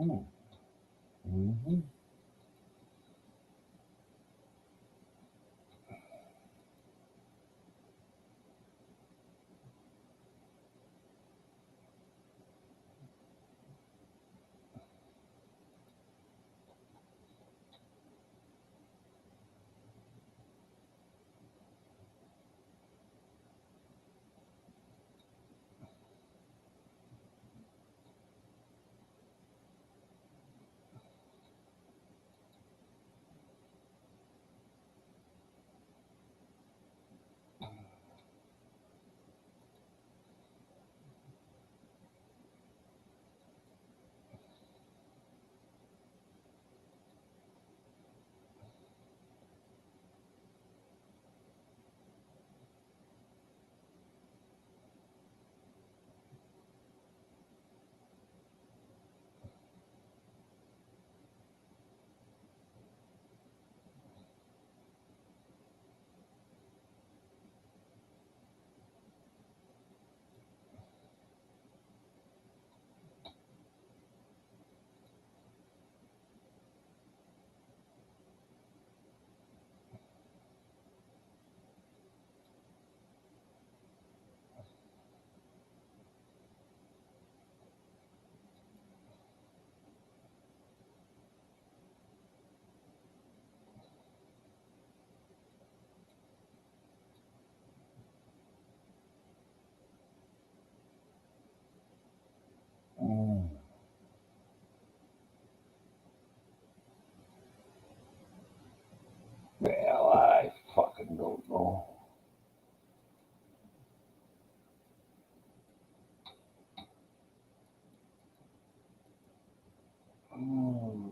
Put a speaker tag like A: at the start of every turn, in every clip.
A: Mm-hmm. Mm. Well, I fucking don't know. Mm.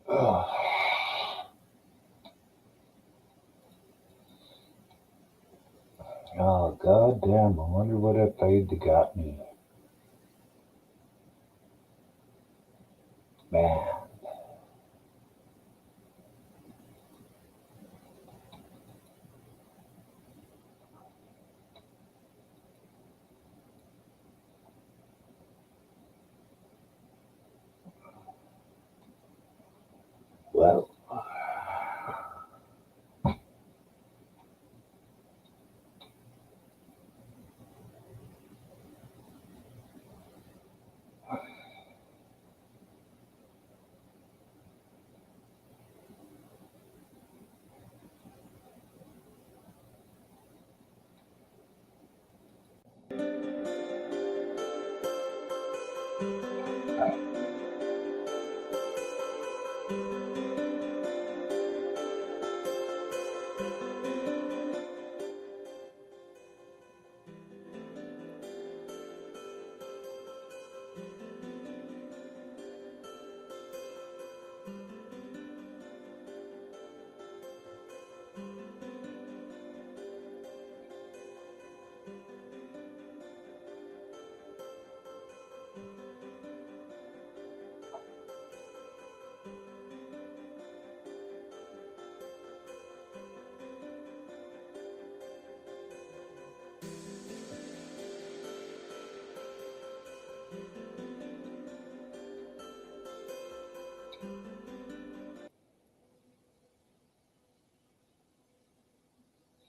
A: Ugh. Oh, goddamn. I wonder what I paid to got me. Man. Well.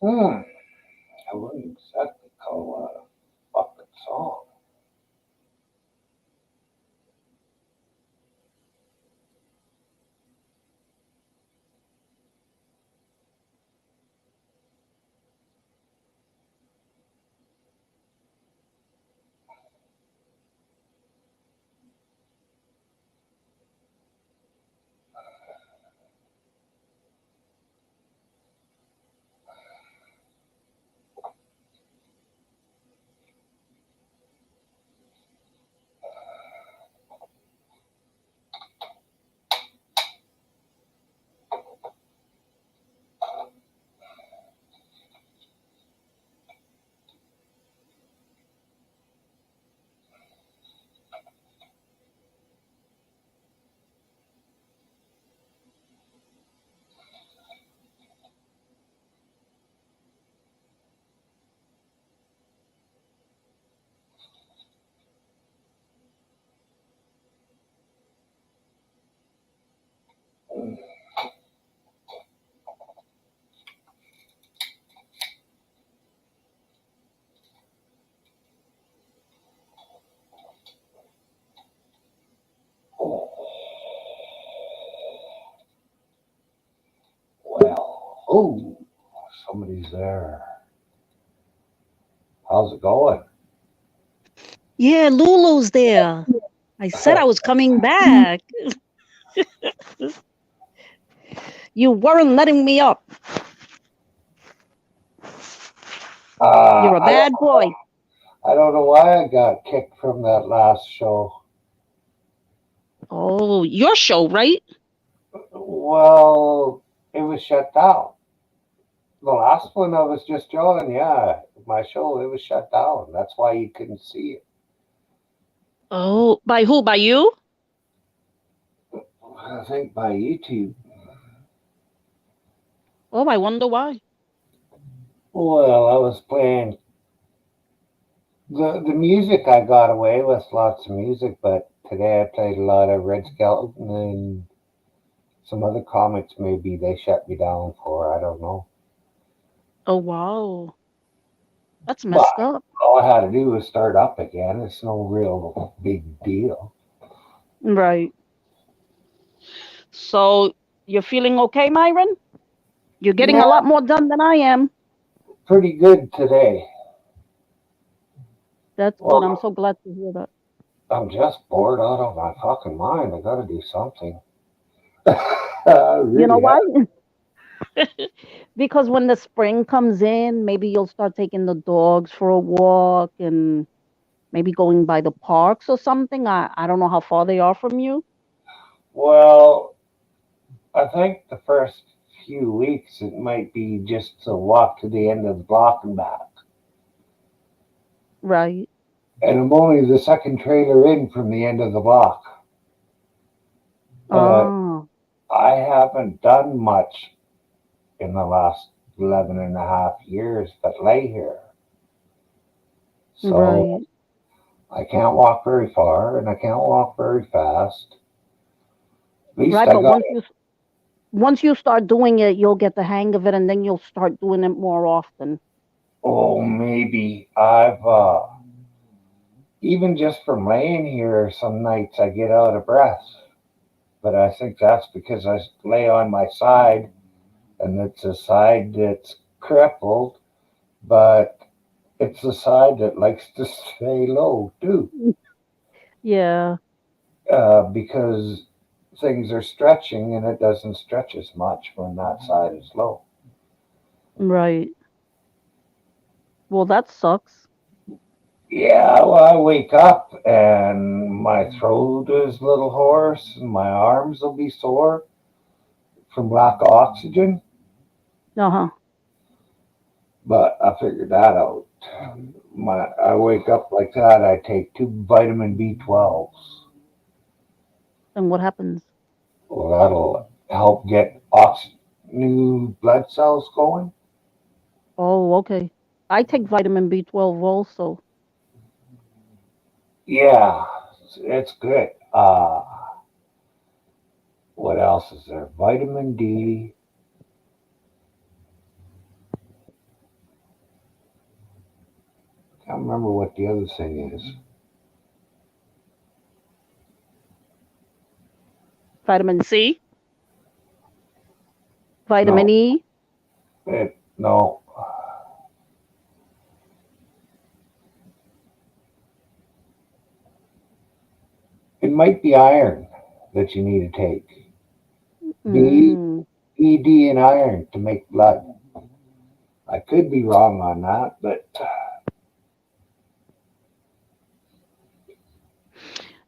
A: Hmm. I wouldn't exactly call that a fucking song. Oh, somebody's there. How's it going?
B: Yeah, Lulu's there. I said I was coming back. You weren't letting me up. You're a
A: I don't.
B: bad boy.
A: I don't know why I got kicked from that last show.
B: Oh, your show, right?
A: Well, it was shut down. The last one I was just on, yeah, my show, it was shut down. That's why you couldn't see it.
B: Oh, by who? By you?
A: I think by YouTube.
B: Oh, I wonder why.
A: Well, I was playing the music. I got away with lots of music, but today I played a lot of Red Skeleton and some other comics. Maybe they shut me down for. I don't know.
B: Oh, wow. That's
A: But
B: messed up.
A: all I had to do was start up again. It's no real big deal.
B: Right. So you're feeling okay, Myron? You're getting a
A: Yeah,
B: lot more done than I am.
A: pretty good today.
B: That's good. I'm
A: Well,
B: so glad to hear that.
A: I'm just bored out of my fucking mind. I gotta do something. I
B: You know
A: really
B: why?
A: have.
B: Because when the spring comes in, maybe you'll start taking the dogs for a walk and maybe going by the parks or something. I don't know how far they are from you.
A: Well, I think the first few weeks it might be just to walk to the end of the block and back.
B: Right.
A: And I'm only the second trailer in from the end of the block. But
B: Oh,
A: I haven't done much in the last 11 and a half years but lay here. So
B: right.
A: I can't walk very far and I can't walk very fast. At least
B: Right,
A: I
B: but
A: got,
B: once you start doing it, you'll get the hang of it and then you'll start doing it more often.
A: oh, maybe I've, even just from laying here, some nights I get out of breath. But I think that's because I lay on my side and it's a side that's crippled, but it's the side that likes to stay low too,
B: Yeah,
A: because things are stretching and it doesn't stretch as much when that side is low.
B: right. Well, that sucks.
A: Yeah, well, I wake up and my throat is a little hoarse and my arms will be sore from lack of oxygen,
B: Uh-huh.
A: but I figured that out. I wake up like that. I take two vitamin B12s.
B: And what happens?
A: Well, that'll help get new blood cells going.
B: Oh, okay. I take vitamin B12 also.
A: Yeah, it's good. What else is there? Vitamin D. Can't remember what the other thing is.
B: Vitamin C, vitamin
A: No,
B: E.
A: no. It might be iron that you need to take. B,
B: Mm.
A: E, D, and iron to make blood. I could be wrong on that, but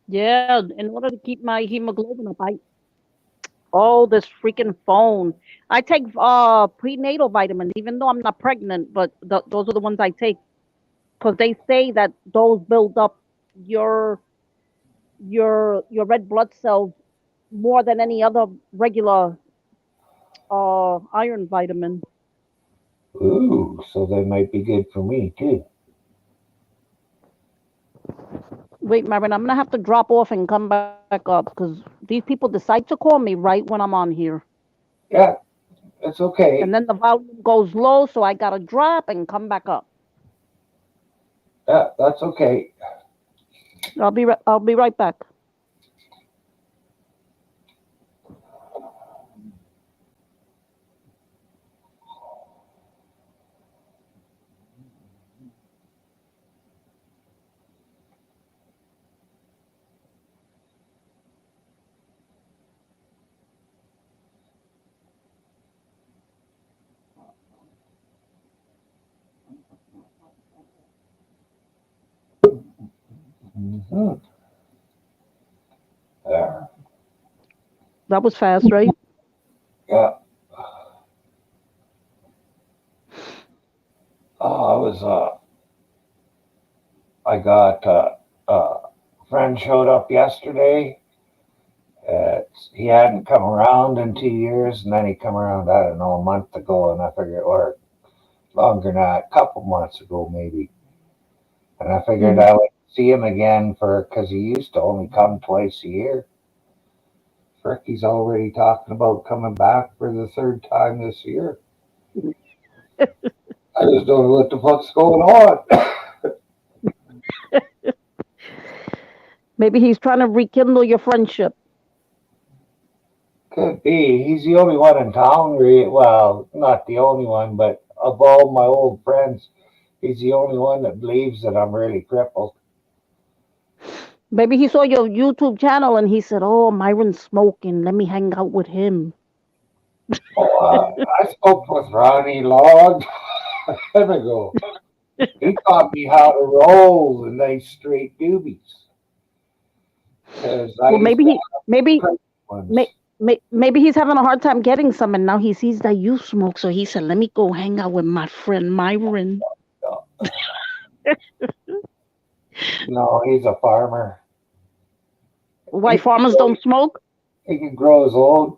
B: Yeah, in order to keep my hemoglobin up, oh, this freaking phone. I take prenatal vitamins, even though I'm not pregnant, but those are the ones I take because they say that those build up your your red blood cells more than any other regular iron vitamin.
A: ooh, so they might be good for me too.
B: Wait, Marvin, I'm gonna have to drop off and come back up because these people decide to call me right when I'm on here,
A: Yeah, it's
B: and
A: okay.
B: then the volume goes low, so I gotta drop and come back up.
A: Yeah, that's okay.
B: I'll be right back.
A: Hmm. There.
B: That was fast, right?
A: Yeah. Oh, I was. I got friend showed up yesterday. He hadn't come around in 2 years, and then he come around. I don't know, a month ago, and I figured, or longer than that, a couple months ago maybe. And I figured
B: Mhm.
A: I would see him again because he used to only come twice a year. Frick, he's already talking about coming back for the third time this year. I just don't know what the fuck's going on.
B: Maybe he's trying to rekindle your friendship.
A: Could be. He's the only one in town, well, not the only one, but of all my old friends, he's the only one that believes that I'm really crippled.
B: Maybe he saw your YouTube channel and he said, "Oh, Myron's smoking. Let me hang out with him."
A: Oh, I spoke with Ronnie long time ago. He taught me how to roll the nice straight doobies. Because I
B: Well,
A: used
B: maybe
A: to
B: he, maybe,
A: have ones.
B: may, maybe he's having a hard time getting some, and now he sees that you smoke, so he said, "Let me go hang out with my friend Myron."
A: No, he's a farmer.
B: Why
A: He can
B: farmers
A: grow,
B: don't smoke?
A: he can grow his own.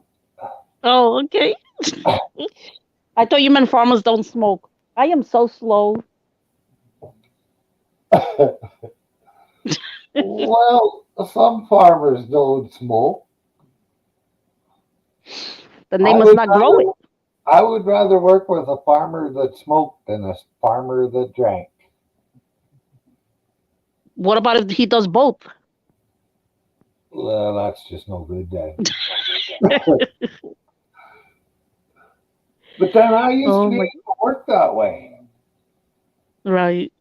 B: Oh, okay. I thought you meant farmers don't smoke. I am so slow.
A: Well, some farmers don't smoke.
B: Then they
A: I
B: must
A: would
B: not grow it.
A: rather I would rather work with a farmer that smoked than a farmer that drank.
B: What about if he does both?
A: Well, that's just no good then. But then I used to
B: Oh
A: be
B: my,
A: able to work that way.
B: right.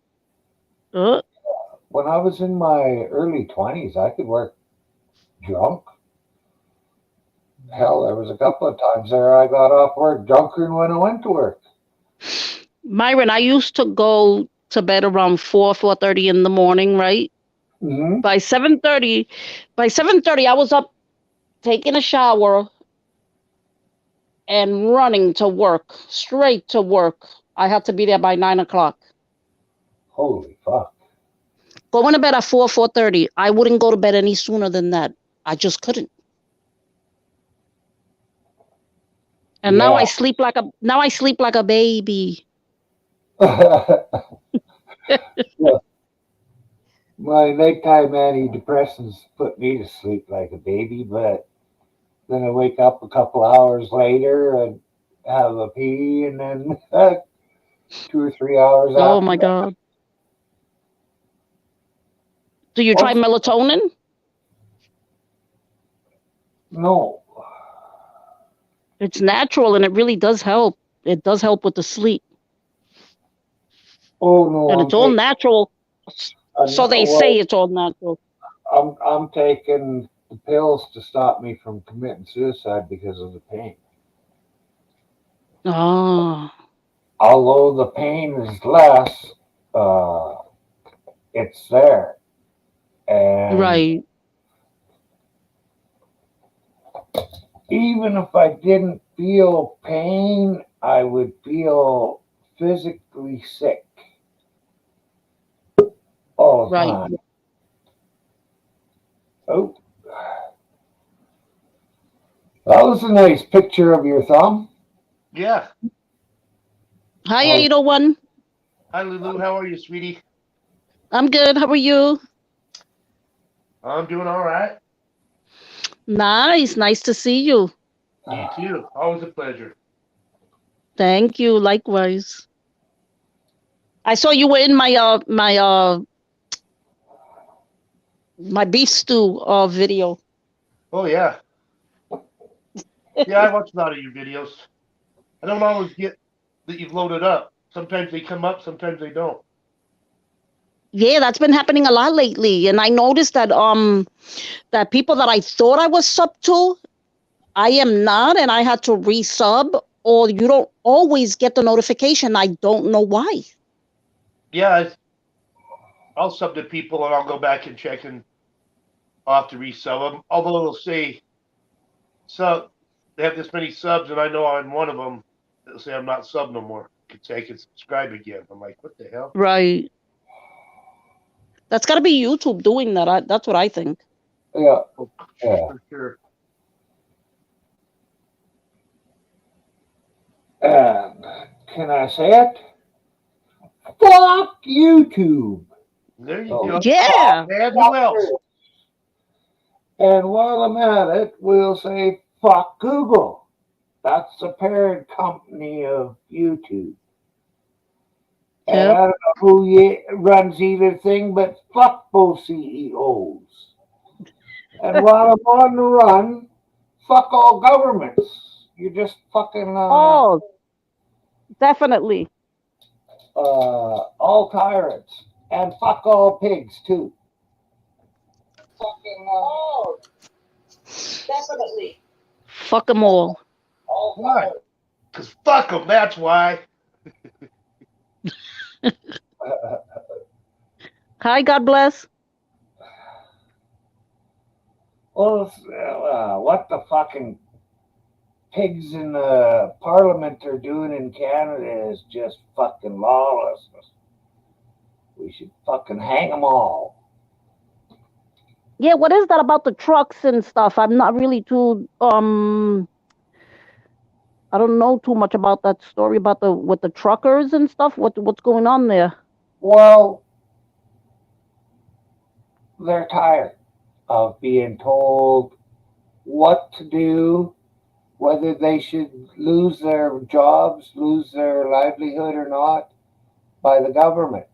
B: Uh,
A: When I was in my early 20s, I could work drunk. Hell, there was a couple of times there I got off work drunker than when I went to work.
B: Myron, I used to go to bed around 4:30 in the morning, right?
A: Hmm.
B: By 7:30, I was up taking a shower and running to work, straight to work. I had to be there by 9 o'clock.
A: Holy fuck.
B: Going to bed at 4:30. I wouldn't go to bed any sooner than that. I just couldn't. And
A: Yeah.
B: now I sleep like a baby.
A: My nighttime antidepressants put me to sleep like a baby, but then I wake up a couple hours later and have a pee, and then 2 or 3 hours
B: Oh
A: after
B: my
A: that.
B: god. Do you try
A: Once,
B: melatonin?
A: no.
B: It's natural and it really does help. It does help with the sleep.
A: Oh no,
B: And
A: I'm
B: it's all
A: taking.
B: natural. So they say
A: Well,
B: it's all natural.
A: I'm taking the pills to stop me from committing suicide because of the pain.
B: Oh,
A: Although the pain is less, uh, it's there, and
B: right.
A: even if I didn't feel pain, I would feel physically sick all the
B: Right.
A: time. Oh, that was a nice picture of your thumb.
C: Yeah.
B: Hi,
A: How's
B: 801.
C: Hi, Lulu. How are you, sweetie?
B: I'm good. How are you?
C: I'm doing all right.
B: Nice. Nice to see you.
C: You too. Always a pleasure.
B: Thank you. Likewise. I saw you were in my beef stew video.
C: Oh, yeah. Yeah, I watch a lot of your videos. I don't always get that you've loaded up. Sometimes they come up, sometimes they don't.
B: Yeah, that's been happening a lot lately. And I noticed that people that I thought I was sub to, I am not, and I had to resub, or you don't always get the notification. I don't know why.
C: Yeah, I'll sub to people and I'll go back and check and I'll have to resub them. Although it'll say sub, they have this many subs, and I know on one of them it'll say I'm not sub no more. I can subscribe again. I'm like, what the hell?
B: Right. That's got to be YouTube doing that. That's what I think.
A: Yeah.
C: Oh,
A: Yeah.
C: for sure.
A: And can I say it? Fuck YouTube.
C: There you
A: Oh,
C: go.
B: Yeah.
C: And who else?
A: And while I'm at it, we'll say fuck Google. That's the parent company of YouTube. And
B: Yep.
A: I don't know who runs either thing, but fuck both CEOs. And while I'm on the run, fuck all governments. You're just fucking
B: Oh, definitely.
A: all tyrants. And fuck all pigs too. Fucking
B: Definitely. Fuck them all.
C: Why? Because fuck them, that's why.
B: Hi, God bless.
A: Well, what the fucking pigs in the parliament are doing in Canada is just fucking lawlessness. We should fucking hang them all.
B: Yeah, what is that about the trucks and stuff? I'm not really too I don't know too much about that story about with the truckers and stuff. What's going on there?
A: Well, they're tired of being told what to do, whether they should lose their jobs, lose their livelihood or not, by the government.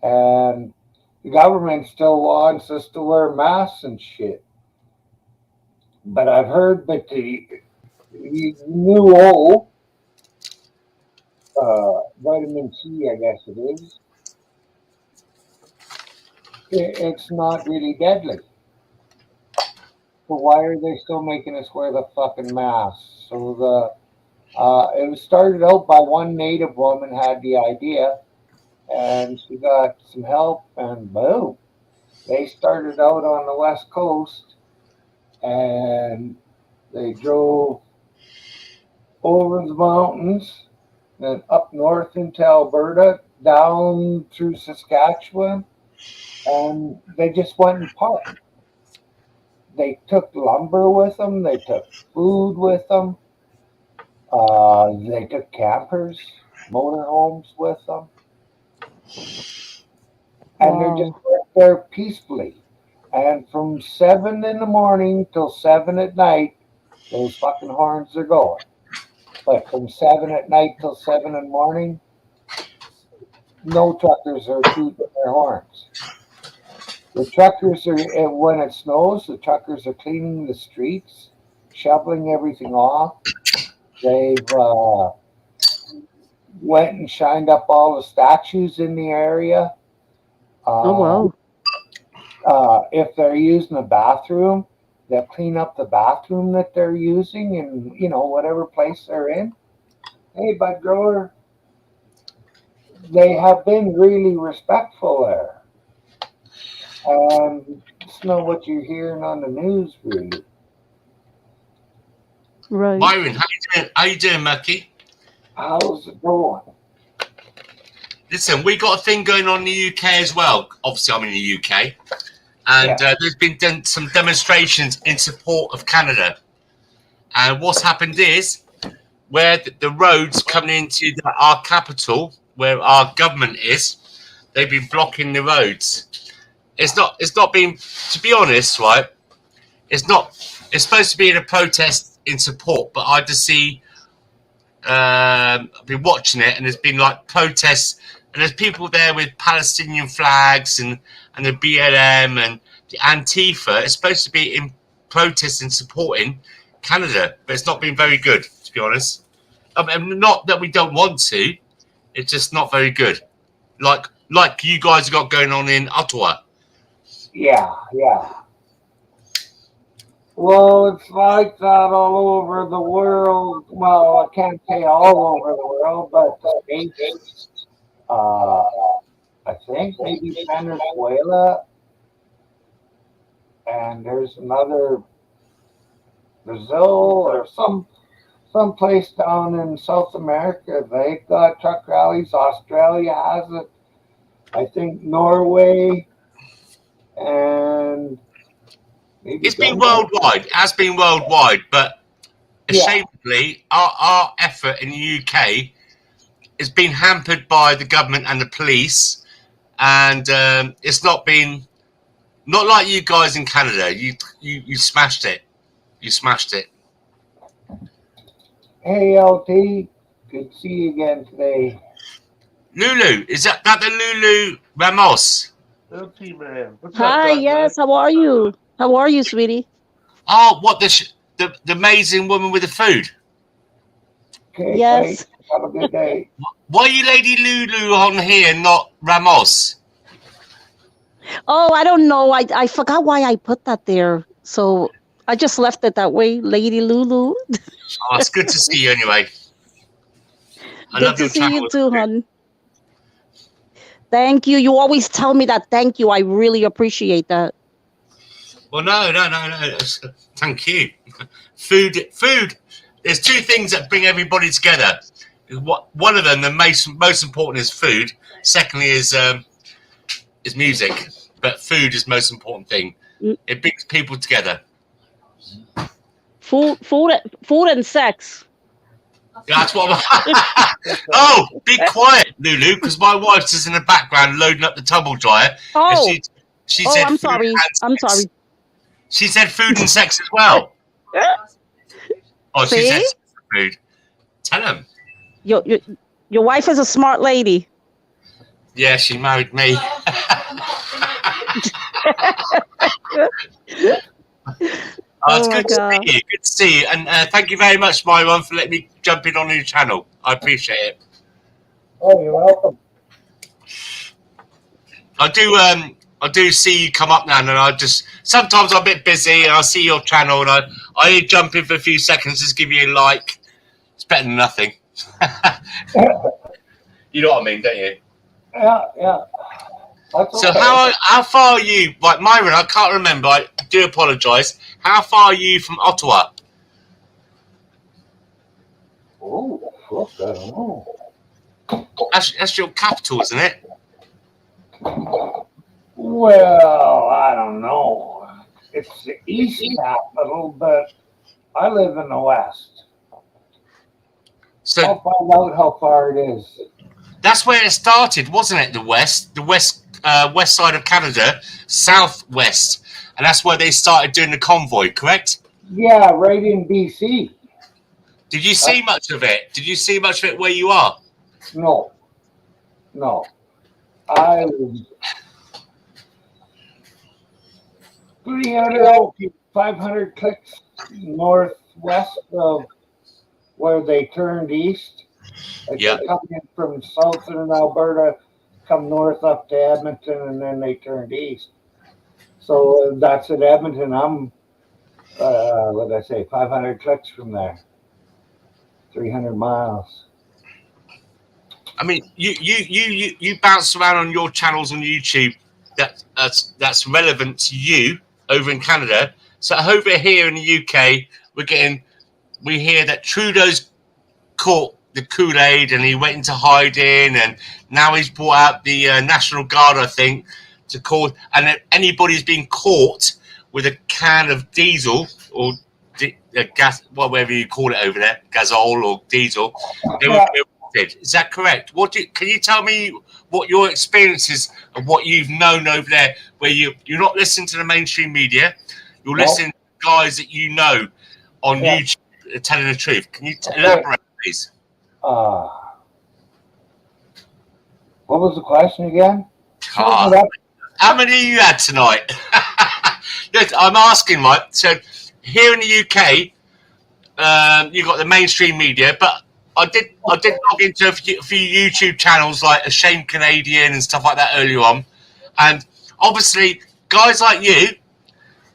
A: And the government still wants us to wear masks and shit. But I've heard that the new vitamin C, I guess it is, it's not really deadly. So why are they still making us wear the fucking masks? So it was started out by one native woman had the idea, and she got some help, and boom, they started out on the west coast, and they drove over the mountains, then up north into Alberta, down through Saskatchewan, and they just went and parked. They took lumber with them, they took food with them, they took campers, motorhomes with them, and they're just there peacefully. And from 7 in the morning till 7 at night, those fucking horns are going. But from 7 at night till 7 in the morning, no truckers are tooting their horns. The truckers are, when it snows, the truckers are cleaning the streets, shoveling everything off. They've went and shined up all the statues in the area.
B: Oh wow.
A: If they're using a bathroom, they'll clean up the bathroom that they're using in, whatever place they're in. Hey, bud grower, they have been really respectful there. It's not what you're hearing on the news, really.
B: Right.
D: Myron, how you doing, Mucky?
A: How's it going?
D: Listen, we got a thing going on in the UK as well. Obviously, I'm in the UK, and there's been some demonstrations in support of Canada. And what's happened is, where the roads coming into our capital, where our government is, they've been blocking the roads. It's not been, to be honest, right? It's supposed to be in a protest in support, but I just see, I've been watching it, and there's been like protests, and there's people there with Palestinian flags and the BLM and the Antifa. It's supposed to be in protest and supporting Canada, but it's not been very good, to be honest. Not that we don't want to, it's just not very good. Like you guys have got going on in Ottawa.
A: Yeah. Well, it's like that all over the world. Well, I can't say all over the world, but I think maybe Venezuela, and there's another Brazil or some place down in South America. They've got truck rallies. Australia has it. I think Norway and maybe
D: It's been
A: Denmark.
D: worldwide. It has been worldwide, but
A: Yeah.
D: ashamedly, our effort in the UK has been hampered by the government and the police, and it's not like you guys in Canada. You smashed it. You smashed it.
A: Hey, LT, good to see you again today.
D: Lulu, is that the Lulu Ramos?
C: LT man. What's
B: Hi,
C: up, Doc,
B: yes.
C: man?
B: How are you? How are you, sweetie?
D: Oh, what the amazing woman with the food?
A: Okay,
B: Yes.
A: thanks. Have a good day.
D: Why are you Lady Lulu on here, not Ramos?
B: Oh, I don't know. I forgot why I put that there. So I just left it that way, Lady Lulu.
D: Oh, it's good to see you anyway. I
B: Good
D: love
B: to
D: your
B: see
D: channel.
B: you too, hon. Thank you. You always tell me that. Thank you. I really appreciate that.
D: Well, no. Thank you. Food. There's two things that bring everybody together. One of them, the most important, is food. Secondly, is music. But food is the most important thing.
B: Mm.
D: It brings people together.
B: Food and sex.
D: Yeah, that's what I'm... Oh, be quiet, Lulu, because my wife's just in the background loading up the tumble dryer.
B: Oh,
D: And she said
B: I'm
D: food
B: sorry.
D: and
B: I'm
D: sex.
B: sorry.
D: She said food and sex as well. Oh, she
B: See?
D: said food. Tell him.
B: Your wife is a smart lady.
D: Yeah, she married me. Oh, it's
B: Oh my
D: good to
B: God.
D: see you. Good to see you. And thank you very much, Myron, for letting me jump in on your channel. I appreciate it.
A: Oh, you're welcome.
D: I do see you come up now, and I just sometimes I'm a bit busy, and I see your channel, and I jump in for a few seconds, just give you a like. It's better than nothing. You know what I mean, don't you?
A: Yeah. That's
D: So
A: okay.
D: how far are you? Like Myron, I can't remember. I do apologise. How far are you from Ottawa?
A: Oh, fuck, I don't know.
D: That's your capital, isn't it?
A: Well, I don't know. It's the east capital, but I live in the west.
D: So
A: I'll find out how far it is.
D: that's where it started, wasn't it? The west side of Canada, southwest, and that's where they started doing the convoy. Correct?
A: Yeah, right in BC.
D: Did you see much of it? Did you see much of it where you are?
A: No. I was 300, 500 clicks northwest of where they turned east. Like
D: Yeah.
A: They come in from southern Alberta, come north up to Edmonton, and then they turned east. So that's at Edmonton. I'm, what did I say, 500 clicks from there. 300 miles.
D: I mean, you bounce around on your channels on YouTube that's relevant to you over in Canada. So over here in the UK, we hear that Trudeau's caught the Kool-Aid and he went into hiding, and now he's brought out the National Guard, I think, to call. And if anybody's been caught with a can of diesel or gas, whatever you call it over there, gasol or diesel, they will be arrested. Is that correct? Can you tell me what your experiences and what you've known over there, where you're not listening to the mainstream media, you're listening to guys that you know on YouTube telling the truth? Can you elaborate, please?
A: What was the question again?
D: How many you had tonight? Look, I'm asking, right? So here in the UK, you got the mainstream media, but I did log into a few YouTube channels like Ashamed Canadian and stuff like that earlier on, and obviously guys like you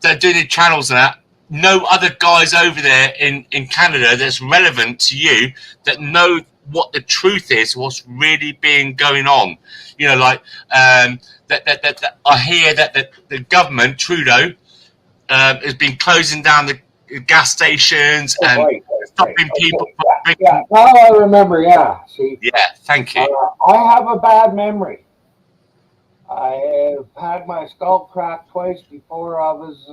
D: that are doing the channels and that know other guys over there in Canada that's relevant to you, that know what the truth is, what's really being going on. You know, like that I hear that the government, Trudeau, has been closing down the gas stations and stopping people from drinking.
A: Yeah, now I remember. Yeah, see.
D: Yeah, thank you.
A: I have a bad memory. I have had my skull cracked twice before I was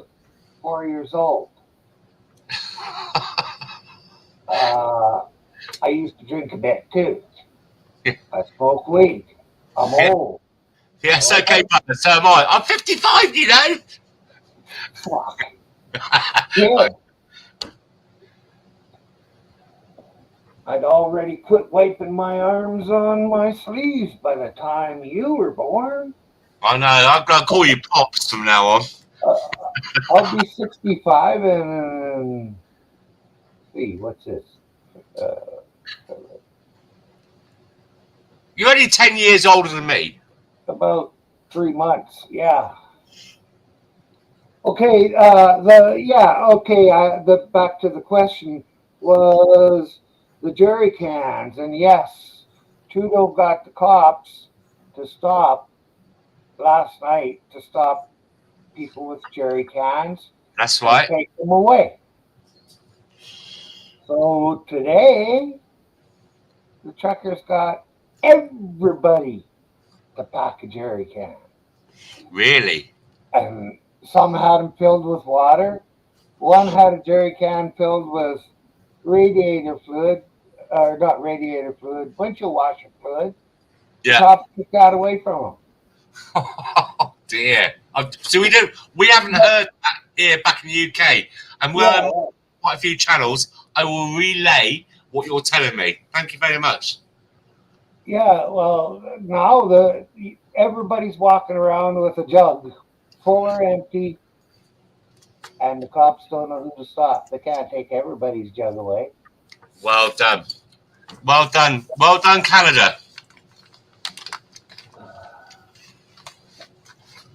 A: 4 years old. I used to drink a bit too. I smoke weed. I'm old.
D: Yes, okay, brother. So am I. I'm 55, you know.
A: Fuck. Yeah. I'd already quit wiping my arms on my sleeves by the time you were born.
D: I know. I'm gonna call you Pops from now on.
A: I'll be 65 and see, what's this?
D: You're only 10 years older than me.
A: About 3 months, yeah. Okay, back to the question was the jerry cans, and yes, Trudeau got the cops to stop last night to stop people with jerry cans.
D: That's right.
A: And take them away. So today, the truckers got everybody to pack a jerry can.
D: Really?
A: And some had them filled with water. One had a jerry can filled with radiator fluid, or not radiator fluid, windshield washer fluid.
D: Yeah.
A: The cops took that away from them.
D: Oh dear. So we haven't heard that here back in the UK, and we're on quite a few channels. I will relay what you're telling me. Thank you very much.
A: Yeah, well, now everybody's walking around with a jug, full or empty, and the cops don't know who to stop. They can't take everybody's jug away.
D: Well done. Well done. Well done, Canada.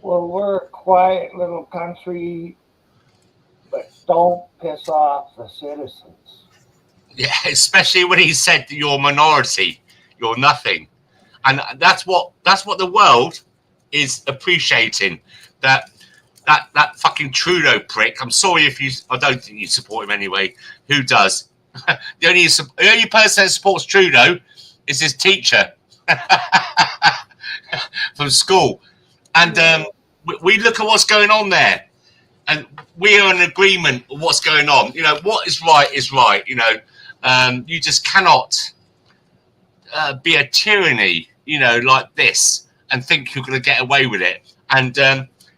A: Well, we're a quiet little country, but don't piss off the citizens.
D: Yeah, especially when he said that you're a minority, you're nothing, and that's what the world is appreciating. That fucking Trudeau prick. I'm sorry I don't think you support him anyway. Who does? the only person that supports Trudeau is his teacher from school, and we look at what's going on there. And we are in agreement of what's going on. You know, what is right is right. You know, you just cannot be a tyranny, you know, like this and think you're going to get away with it. And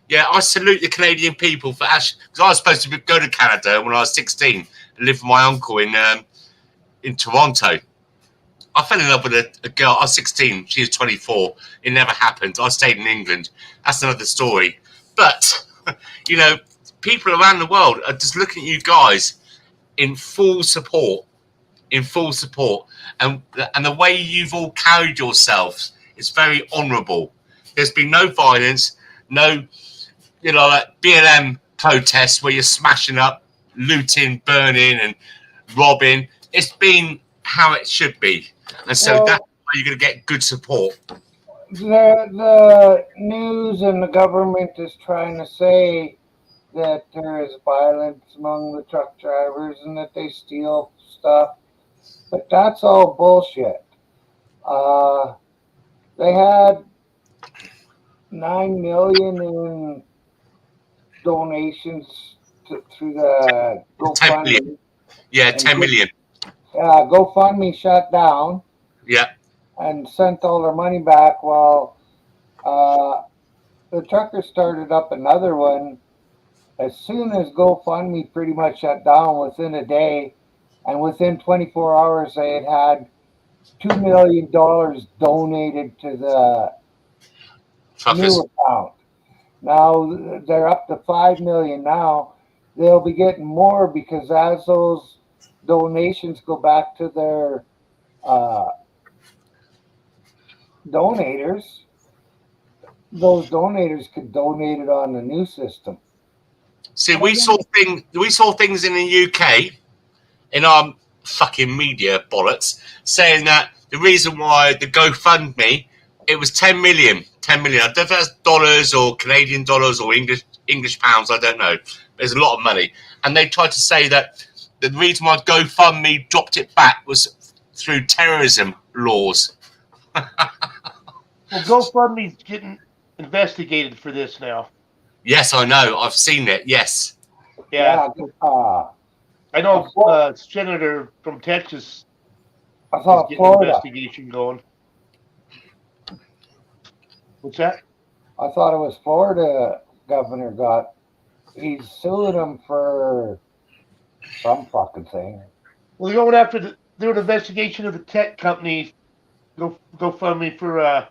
D: yeah, I salute the Canadian people for actually, because I was supposed to go to Canada when I was 16 and live with my uncle in Toronto. I fell in love with a girl. I was 16. She was 24. It never happened. I stayed in England. That's another story. But, you know, people around the world are just looking at you guys in full support. And the way you've all carried yourselves is very honourable. There's been no violence, no, you know, like BLM protests where you're smashing up, looting, burning and robbing. It's been how it should be. And so that's why you're going to get good support.
A: The news and the government is trying to say that there is violence among the truck drivers and that they steal stuff. But that's all bullshit. They had $9 million in donations through the GoFundMe.
D: Yeah, 10 million.
A: GoFundMe shut down.
D: Yeah.
A: And sent all their money back. While the truckers started up another one as soon as GoFundMe pretty much shut down within a day. And within 24 hours, they had $2 million donated to the new account. Now they're up to $5 million now. They'll be getting more because as those donations go back to their donators, those donators could donate it on the new system.
D: See, we saw things in the UK in our fucking media bollocks saying that the reason why the GoFundMe it was 10 million. 10 million. I don't know if that's dollars or Canadian dollars or English pounds. I don't know. There's a lot of money. And they tried to say that the reason why GoFundMe dropped it back was through terrorism laws.
C: Well, GoFundMe's getting investigated for this now.
D: Yes, I know. I've seen it. Yes.
C: Yeah. I know Senator from Texas
A: I
C: is
A: thought
C: getting an
A: Florida.
C: investigation going. What's that?
A: I thought it was Florida governor he's suing him for some fucking thing.
C: Well, they're going after doing an investigation of the tech company. GoFundMe for I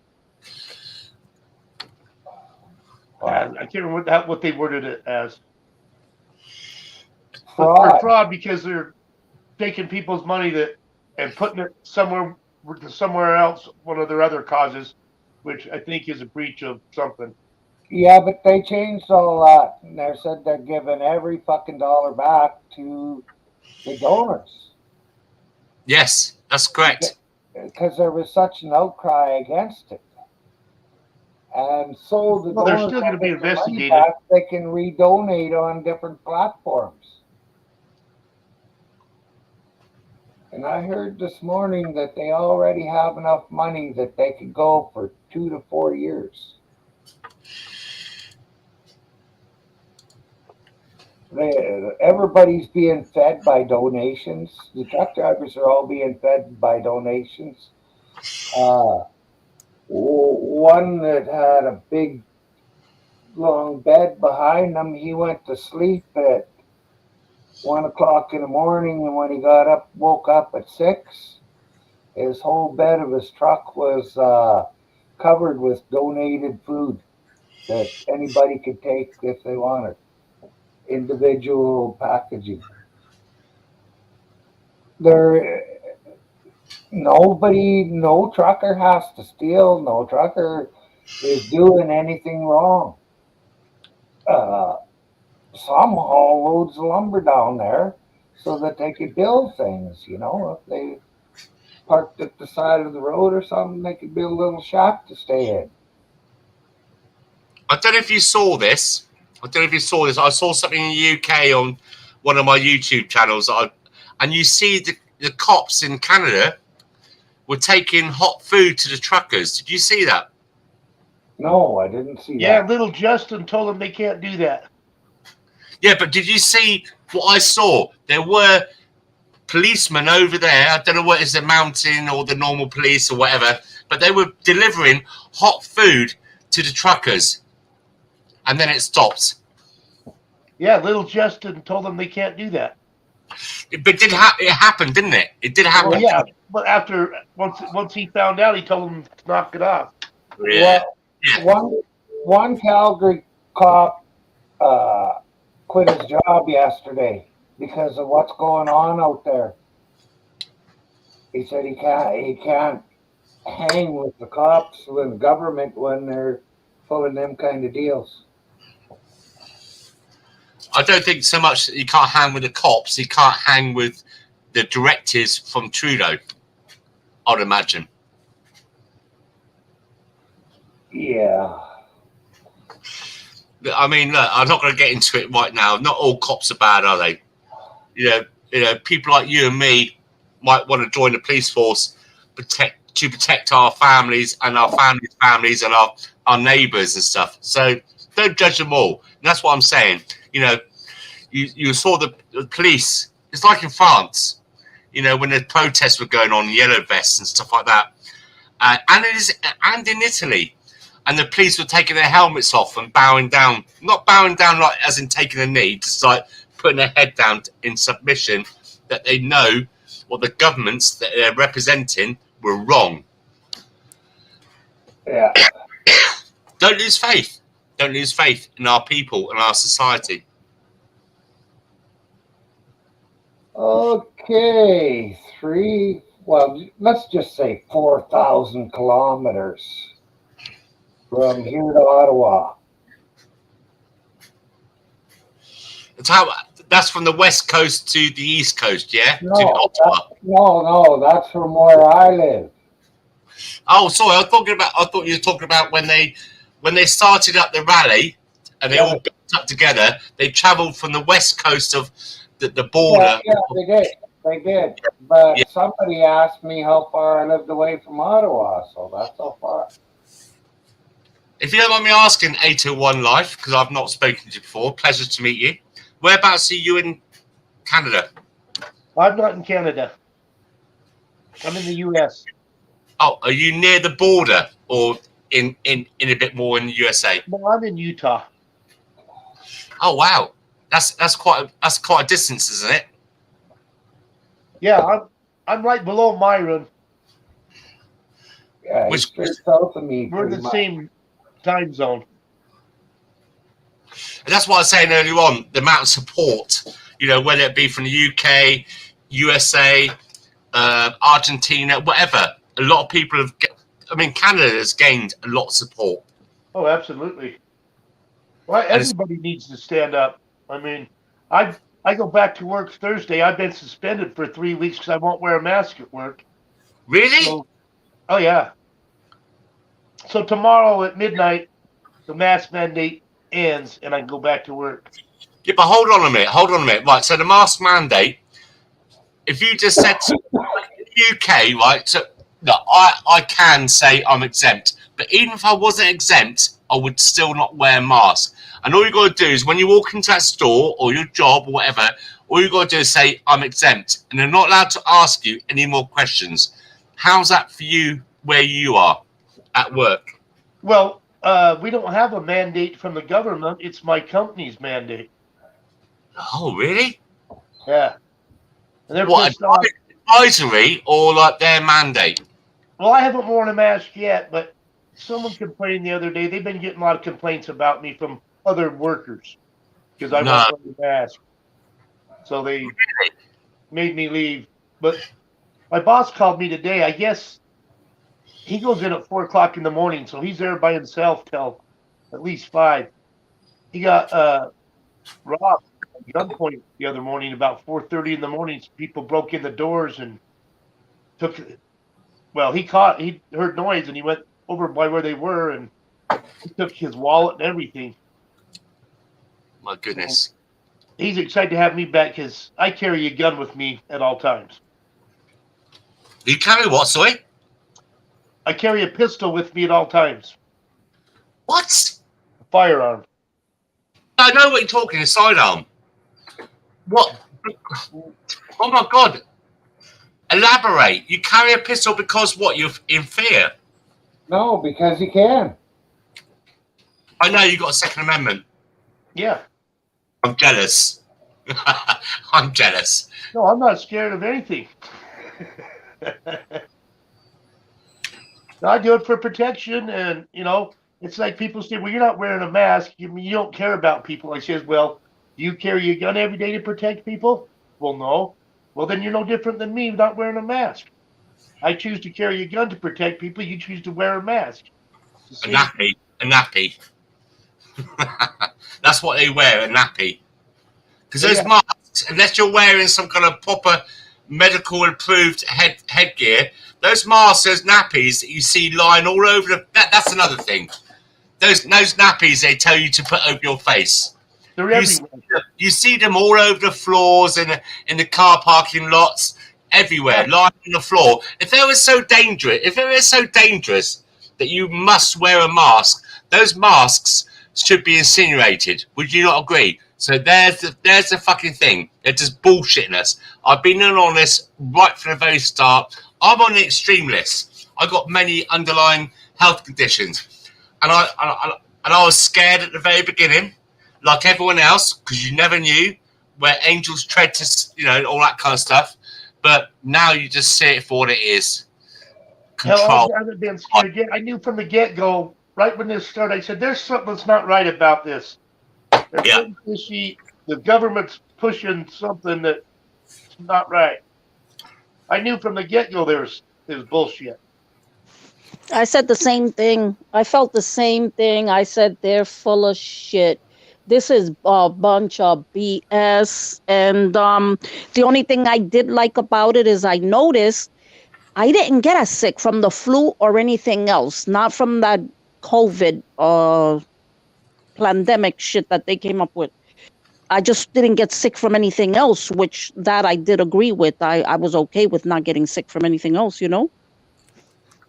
C: can't remember what they worded it as.
A: Fraud.
C: For fraud, because they're taking people's money and putting it somewhere else, one of their other causes, which I think is a breach of something.
A: Yeah, but they changed all that. And they said they're giving every fucking dollar back to the donors.
D: Yes, that's correct.
A: Because there was such an outcry against it. And so the
C: they're
A: donors
C: still going to be investigated.
A: Back, they can redonate on different platforms. And I heard this morning that they already have enough money that they could go for 2 to 4 years. Everybody's being fed by donations. The truck drivers are all being fed by donations. One that had a big, long bed behind him, he went to sleep at 1 o'clock in the morning, and when he woke up at 6, his whole bed of his truck was covered with donated food that anybody could take if they wanted. Individual packaging. No trucker has to steal. No trucker is doing anything wrong. Some haul loads of lumber down there so that they could build things, if they parked at the side of the road or something, they could build a little shack to stay in.
D: I don't know if you saw this. I saw something in the UK on one of my YouTube channels, and you see the cops in Canada were taking hot food to the truckers. Did you see that?
A: No, I didn't see that.
C: Yeah, little Justin told them they can't do that.
D: Yeah, but did you see what I saw? There were policemen over there. I don't know what is the mountain or the normal police or whatever, but they were delivering hot food to the truckers. And then it stops.
C: Yeah, little Justin told them they can't do that.
D: But it happened, didn't it? It did happen.
C: Well, yeah, but once he found out, he told them to knock it off.
D: Yeah.
A: One Calgary cop quit his job yesterday because of what's going on out there. He said he can't hang with the cops with the government when they're pulling them kind of deals.
D: I don't think so much that he can't hang with the cops. He can't hang with the directives from Trudeau, I'd imagine.
A: Yeah.
D: I mean, look, I'm not going to get into it right now. Not all cops are bad, are they? You know, people like you and me might want to join the police force to protect our families and our families and our neighbours and stuff. So don't judge them all. And that's what I'm saying. You know, you saw the police. It's like in France, you know, when the protests were going on, yellow vests and stuff like that, and in Italy, and the police were taking their helmets off and bowing down, not bowing down like as in taking a knee, just like putting their head down in submission, that they know what the governments that they're representing were wrong.
A: Yeah.
D: Don't lose faith. Don't lose faith in our people and our society.
A: Okay, let's just say 4,000 kilometers from here to Ottawa.
D: That's from the west coast to the east coast, yeah?
A: No,
D: to Ottawa.
A: no, that's from where I live.
D: Oh, sorry. I thought you were talking about when they started up the rally, and they all built up together. They travelled from the west coast of the border.
A: Yeah, they did. They did. But
D: Yeah.
A: somebody asked me how far I lived away from Ottawa, so that's so far.
D: If you don't mind me asking, 801 Life, because I've not spoken to you before. Pleasure to meet you. Whereabouts are you in Canada?
C: I'm not in Canada. I'm in the U.S.
D: Oh, are you near the border or in a bit more in the USA?
C: No, I'm in Utah.
D: Oh wow, that's quite a distance, isn't it?
C: Yeah, I'm right below Myron.
A: Yeah,
D: Which-
A: he's straight south of me.
C: We're in
A: pretty
C: the
A: much.
C: same time zone.
D: And that's what I was saying earlier on. The amount of support, whether it be from the UK, USA, Argentina, whatever. A lot of people have. Canada has gained a lot of support.
C: Oh, absolutely. Well, everybody needs to stand up. I go back to work Thursday. I've been suspended for 3 weeks because I won't wear a mask at work.
D: Really?
C: So, oh yeah. So tomorrow at midnight, the mask mandate ends, and I can go back to work.
D: Yeah, but hold on a minute. Right, so the mask mandate. If you just said to the UK, right? So no, I can say I'm exempt, but even if I wasn't exempt, I would still not wear a mask. And all you got to do is when you walk into that store or your job or whatever, all you got to do is say I'm exempt, and they're not allowed to ask you any more questions. How's that for you where you are at work?
C: Well, we don't have a mandate from the government. It's my company's mandate.
D: Oh, really?
C: Yeah. And they're
D: What,
C: pissed off.
D: advisory or like their mandate?
C: Well, I haven't worn a mask yet, but someone complained the other day. They've been getting a lot of complaints about me from other workers because I won't wear a mask. So they made me leave. But my boss called me today. I guess he goes in at 4 o'clock in the morning, so he's there by himself till at least 5. He got robbed at gunpoint the other morning about 4:30 in the morning. People broke in the doors and took. Well, he heard noise and he went over by where they were and he took his wallet and everything.
D: My goodness.
C: He's excited to have me back because I carry a gun with me at all times.
D: You carry what, sorry?
C: I carry a pistol with me at all times.
D: What?
C: A firearm.
D: I know what you're talking, a sidearm. What? Oh my God. Elaborate. You carry a pistol because what? You're in fear?
A: No, because you can.
D: I know you got a Second Amendment.
C: Yeah.
D: I'm jealous. I'm jealous.
C: No, I'm not scared of anything. I do it for protection, and it's like people say, "Well, you're not wearing a mask. You don't care about people." I says, "Well, do you carry a gun every day to protect people?" Well, no. Well, then you're no different than me, not wearing a mask. I choose to carry a gun to protect people. You choose to wear a mask.
D: A nappy. That's what they wear, a nappy. Because those masks, unless you're wearing some kind of proper medical approved headgear, those masks, those nappies that you see lying all over that's another thing. Those nappies they tell you to put over your face.
C: They're everywhere.
D: You see them all over the floors in the car parking lots, everywhere, lying on the floor. If it was so dangerous that you must wear a mask, those masks should be incinerated. Would you not agree? So there's the fucking thing. They're just bullshitting us. I've been on this right from the very start. I'm on the extreme list. I got many underlying health conditions, and I was scared at the very beginning, like everyone else, because you never knew where angels tread to, all that kind of stuff. But now you just see it for what it is. Control.
C: Hell, I haven't been scared yet. I knew from the get-go, right when this started, I said, "There's something that's not right about this." The government's pushing something that's not right. I knew from the get-go there's bullshit.
B: I said the same thing. I felt the same thing. I said they're full of shit. This is a bunch of BS. And the only thing I did like about it is I noticed I didn't get as sick from the flu or anything else, not from that COVID pandemic shit that they came up with. I just didn't get sick from anything else, which that I did agree with. I was okay with not getting sick from anything else,
A: Yeah.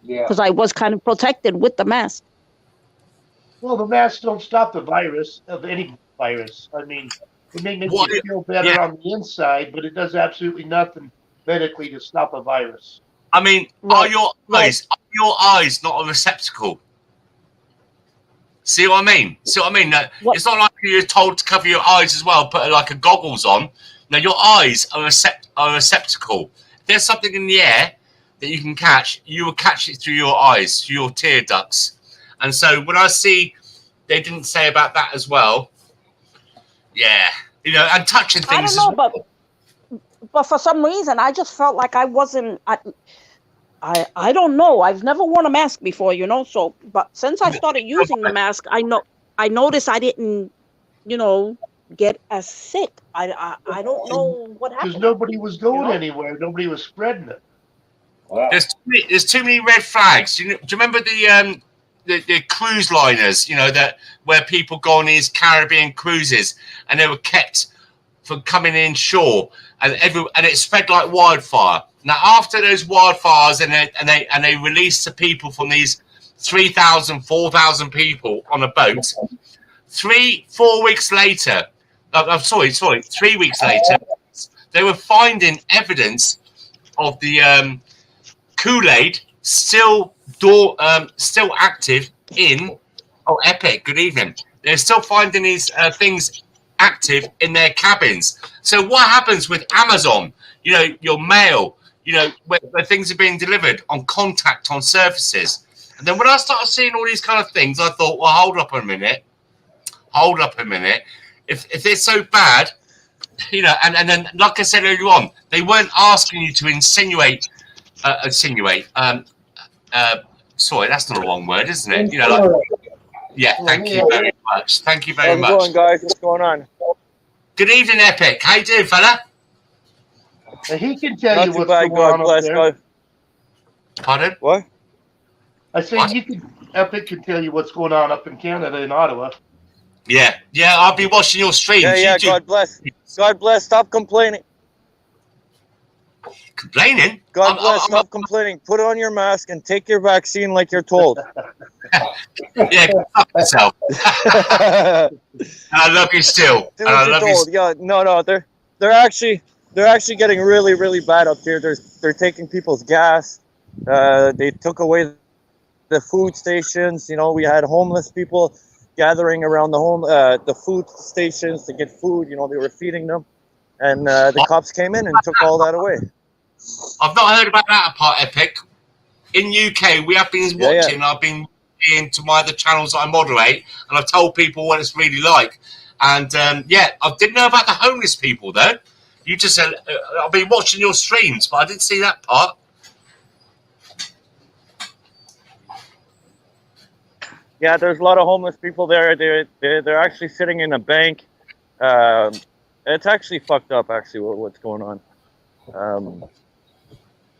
B: because I was kind of protected with the mask.
C: Well, the masks don't stop the virus of any virus. I mean, it may make you
D: What?
C: feel better
D: Yeah.
C: on the inside, but it does absolutely nothing medically to stop a virus.
D: I mean,
B: Right.
D: are your eyes not a receptacle? See what I mean? See what I mean?
B: What?
D: It's not like you're told to cover your eyes as well, put like a goggles on. No, your eyes are a receptacle. If there's something in the air that you can catch, you will catch it through your eyes, through your tear ducts. And so when I see they didn't say about that as well, yeah, and touching
B: I
D: things.
B: don't know, but for some reason, I just felt like I wasn't. I don't know. I've never worn a mask before, So, but since I started using the mask, I noticed I didn't, get as sick. I don't know what
C: Because
B: happened.
C: nobody was going
B: know?
C: anywhere. Nobody was spreading it.
A: Wow.
D: There's too many red flags. Do you remember the cruise liners? That where people go on these Caribbean cruises and they were kept from coming in shore, and it spread like wildfire. Now after those wildfires and they released the people from these 3,000, 4,000 people on a boat. 4 weeks later, I'm sorry, 3 weeks later, they were finding evidence of the Kool-Aid still active in. Oh, Epic! Good evening. They're still finding these things active in their cabins. So what happens with Amazon? Your mail. Where things are being delivered on contact on surfaces. And then when I started seeing all these kind of things, I thought, well, hold up a minute. If they're so bad, and then like I said earlier on, they weren't asking you to insinuate. Sorry, that's not a wrong word, isn't it? Thank you very much. Thank you very much.
E: How's it going, guys? What's going on?
D: Good evening, Epic. How you doing, fella?
C: And he can tell
E: Not
C: you
E: too
C: what's
E: bad,
C: going
E: God
C: on up
E: bless,
C: there.
E: God.
D: Pardon?
E: What?
C: I say
D: What?
C: Epic can tell you what's going on up in Canada in Ottawa.
D: Yeah. I'll be watching your streams.
E: Yeah, God bless. God bless. Stop complaining.
D: Complaining?
E: God bless. Stop complaining. Put on your mask and take your vaccine like you're told.
D: Yeah, fuck yourself. I love you still.
E: Do
D: And I
E: what you're
D: love you.
E: told. Yeah, no. They're actually getting really, really bad up here. They're taking people's gas. They took away the food stations. We had homeless people gathering around the food stations to get food. They were feeding them, and the cops came in and took all that away.
D: I've not heard about that part, Epic. In UK, we have been watching.
E: Yeah.
D: I've been into my other channels that I moderate, and I've told people what it's really like. And I didn't know about the homeless people though. You just said I've been watching your streams, but I didn't see that part.
E: Yeah, there's a lot of homeless people there. They're actually sitting in a bank. It's actually fucked up. Actually, what's going on?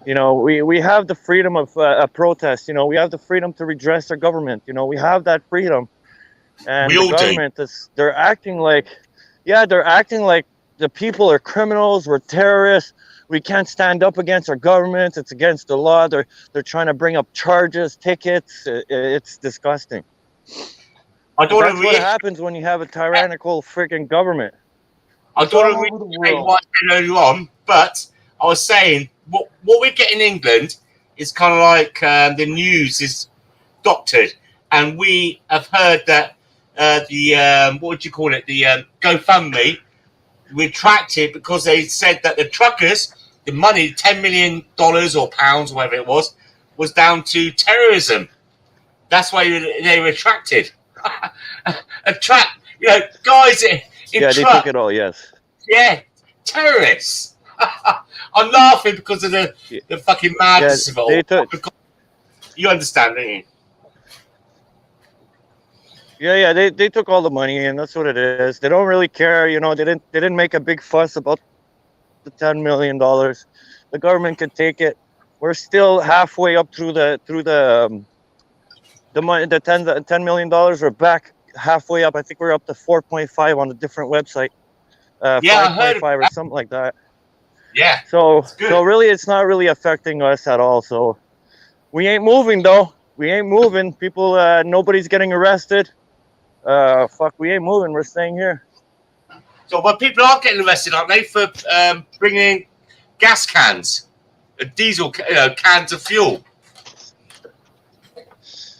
E: We have the freedom of protest. We have the freedom to redress our government. We have that freedom, and
D: We all
E: the
D: do.
E: government they're acting like the people are criminals. We're terrorists. We can't stand up against our government. It's against the law. They're trying to bring up charges, tickets. It's disgusting.
D: I don't
E: That's what
D: really.
E: happens when you have a tyrannical freaking government.
D: I
C: It's all
D: don't
C: over
D: really
C: the
D: say
C: world.
D: what I said earlier on, but I was saying what we get in England is kind of like the news is doctored, and we have heard that the what would you call it? The GoFundMe retracted because they said that the truckers, the money, $10 million or pounds, whatever it was down to terrorism. That's why they retracted. Guys in
E: Yeah, they
D: truck.
E: took it all. Yes.
D: Yeah, terrorists. I'm laughing because of the fucking madness of it all.
E: they took-
D: Because you understand, don't you?
E: Yeah, they took all the money, and that's what it is. They don't really care, They didn't make a big fuss about the $10 million. The government could take it. We're still halfway up through the money, the $10 million. We're back halfway up. I think we're up to 4.5 on a different website.
D: Yeah, I heard
E: 5.5 or something like that.
D: Yeah.
E: So
D: good.
E: really, it's not really affecting us at all. So we ain't moving though. We ain't moving. People, nobody's getting arrested. Fuck, we ain't moving. We're staying here.
D: So, but people are getting arrested, aren't they, for bringing in gas cans, diesel cans of fuel?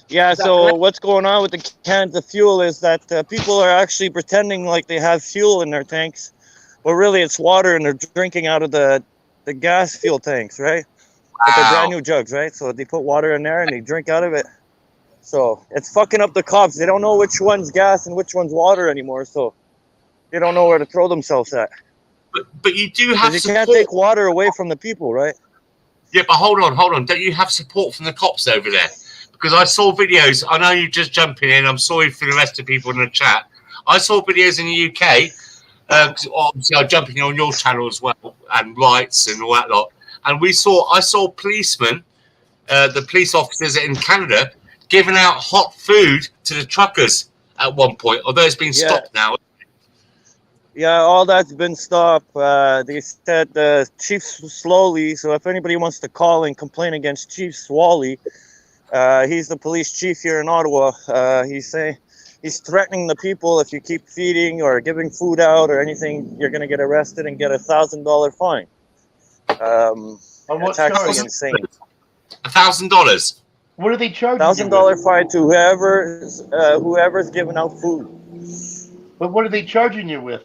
E: Yeah. So what's going on with the cans of fuel is that people are actually pretending like they have fuel in their tanks, but really it's water, and they're drinking out of the gas fuel tanks, right? But they're brand new jugs, right? So they put water in there and they drink out of it. So it's fucking up the cops. They don't know which one's gas and which one's water anymore. So they don't know where to throw themselves at.
D: But you do have
E: You
D: support.
E: can't take water away from the people, right?
D: Yeah, but hold on. Don't you have support from the cops over there? Because I saw videos. I know you're just jumping in. I'm sorry for the rest of the people in the chat. I saw videos in the UK. Obviously, I'm jumping on your channel as well, and rights and all that lot. And I saw policemen, the police officers in Canada, giving out hot food to the truckers at one point. Although it's been stopped now.
E: Yeah, all that's been stopped. They said Chief Slowly. So if anybody wants to call and complain against Chief Swally, he's the police chief here in Ottawa. He's threatening the people. If you keep feeding or giving food out or anything, you're gonna get arrested and get $1,000 fine. It's actually insane.
D: $1,000.
C: What are they charging?
E: $1,000 fine to whoever's giving out food.
C: But what are they charging you with?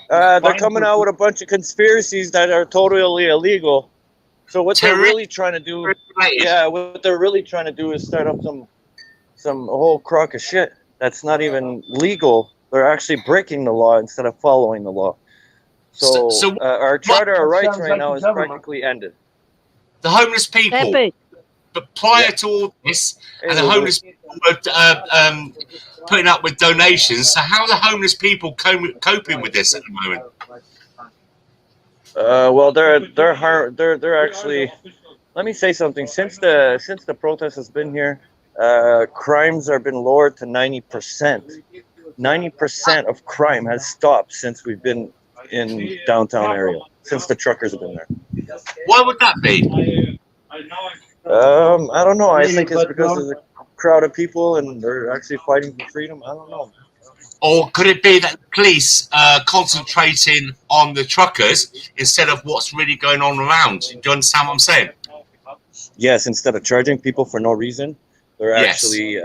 E: They're coming out with a bunch of conspiracies that are totally illegal. So what they're really trying to do, what they're really trying to do is start up some whole crock of shit that's not even legal. They're actually breaking the law instead of following the law. So our Charter of Rights right now is practically ended.
D: The homeless people.
B: Epic.
D: But prior to all this, and the homeless people were putting up with donations. So how are the homeless people coping with this at the moment?
E: Well, they're actually. Let me say something. Since the protest has been here, crimes have been lowered to 90%. 90% of crime has stopped since we've been in downtown area. Since the truckers have been there.
D: Why would that be?
E: I don't know. I think it's because of the crowd of people and they're actually fighting for freedom. I don't know.
D: Or could it be that the police are concentrating on the truckers instead of what's really going on around? Do you understand what I'm saying?
E: Yes, instead of charging people for no reason, they're actually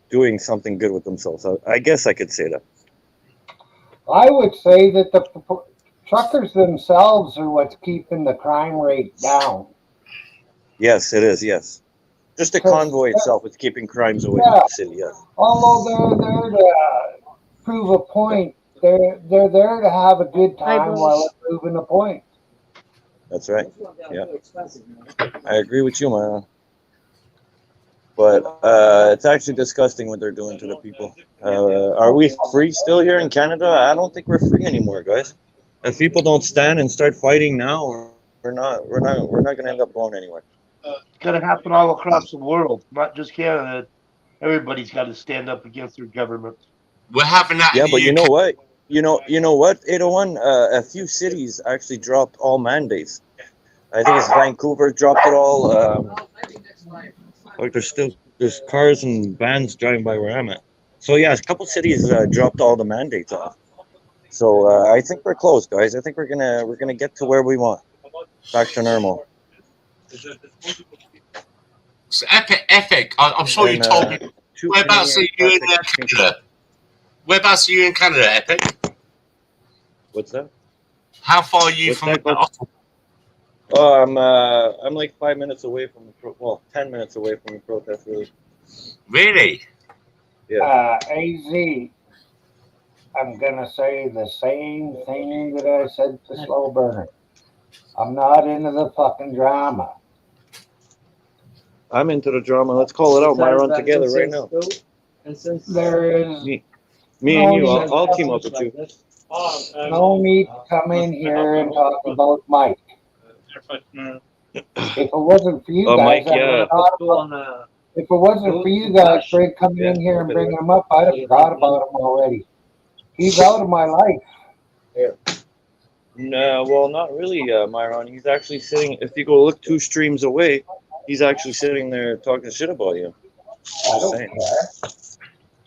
E: doing something good with themselves. I guess I could say that.
A: I would say that the truckers themselves are what's keeping the crime rate down.
E: Yes, it is, yes. Just the convoy itself is keeping crimes away from the city, yes.
A: Although they're there to prove a point, they're there to have a good time while they're proving a point.
E: That's right, yeah. I agree with you, man. But it's actually disgusting what they're doing to the people. Are we free still here in Canada? I don't think we're free anymore, guys. If people don't stand and start fighting now, we're not going to end up going anywhere.
C: It's got to happen all across the world, not just Canada. Everybody's got to stand up against their government.
D: We're having that.
E: Yeah, but you know what? You know what? 801. A few cities actually dropped all mandates. I think it's Vancouver dropped it all. Like there's cars and vans driving by where I'm at. So yeah, a couple cities dropped all the mandates off. So I think we're close, guys. I think we're gonna get to where we want, back to normal.
D: It's epic. I'm sure you told me. Whereabouts are you in Canada? Whereabouts are you in Canada, Epic?
E: What's that?
D: How far are you from?
E: Oh, I'm like 5 minutes away from 10 minutes away from the protest.
D: Really?
E: Yeah.
A: AZ, I'm gonna say the same thing that I said to Slow Burner. I'm not into the fucking drama.
E: I'm into the drama. Let's call it out. My run together right now.
A: There is
E: me and you. I'll team up with you.
A: No need to come in here and talk about Mike. If it wasn't for you
E: Oh,
A: guys,
E: Mike,
A: I would
E: yeah.
A: have forgot. If it wasn't for you guys coming in here and bringing him up, I'd have forgot about him already. He's out of my life.
E: No, well, not really, Myron. He's actually sitting. If you go look 2 streams away, he's actually sitting there talking shit about you.
A: I don't
E: Saying.
A: care.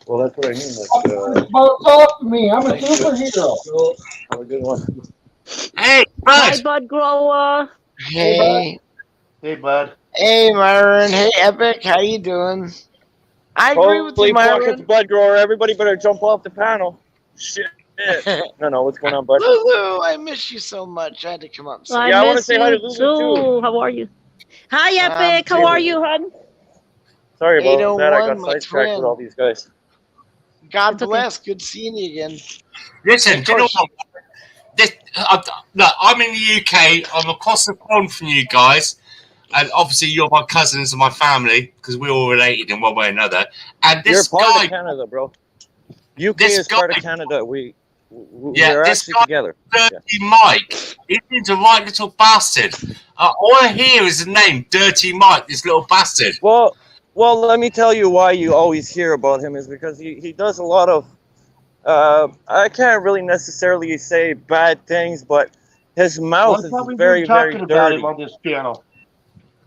E: Well, that's what I mean. Like,
A: Bounce off me. I'm a superhero.
E: have a good one.
D: Hey,
B: Hi,
D: Bud.
B: bud grower.
F: Hey,
C: Hey, bud.
F: hey, Myron. Hey, Epic. How you doing? I agree with you,
E: Holy fuck, it's
F: Myron.
E: Bud Grower. Everybody better jump off the panel. Shit. No, what's going on, Bud?
F: Lulu, I miss you so much. I had to come up and say.
B: I
E: Yeah, I wanna
B: miss
E: say hi to
B: you
E: Lulu,
B: too. How are you? Hi, Epic. How are you, hon?
E: Sorry about that. I
F: 801,
E: got
F: my
E: sidetracked with
F: twin.
E: all these guys.
F: God
B: It's okay.
F: bless. Good seeing you again.
D: Listen,
F: Of
D: do you know
F: course.
D: what? Look, I'm in the UK. I'm across the pond from you guys. And obviously, you're my cousins and my family because we're all related in one way or another. And
E: You're
D: this
E: part
D: guy,
E: of Canada, bro. UK
D: This
E: is part
D: guy-
E: of Canada. We're
D: this
E: actually
D: guy-
E: together. Yeah.
D: Dirty Mike, he's a right little bastard. All I hear is the name Dirty Mike, this little bastard.
E: Well, let me tell you why you always hear about him is because he does a lot of. I can't really necessarily say bad things, but his mouth
C: Well, I thought we
E: is
C: were
E: very, very
C: talking about
E: dirty.
C: him on this channel.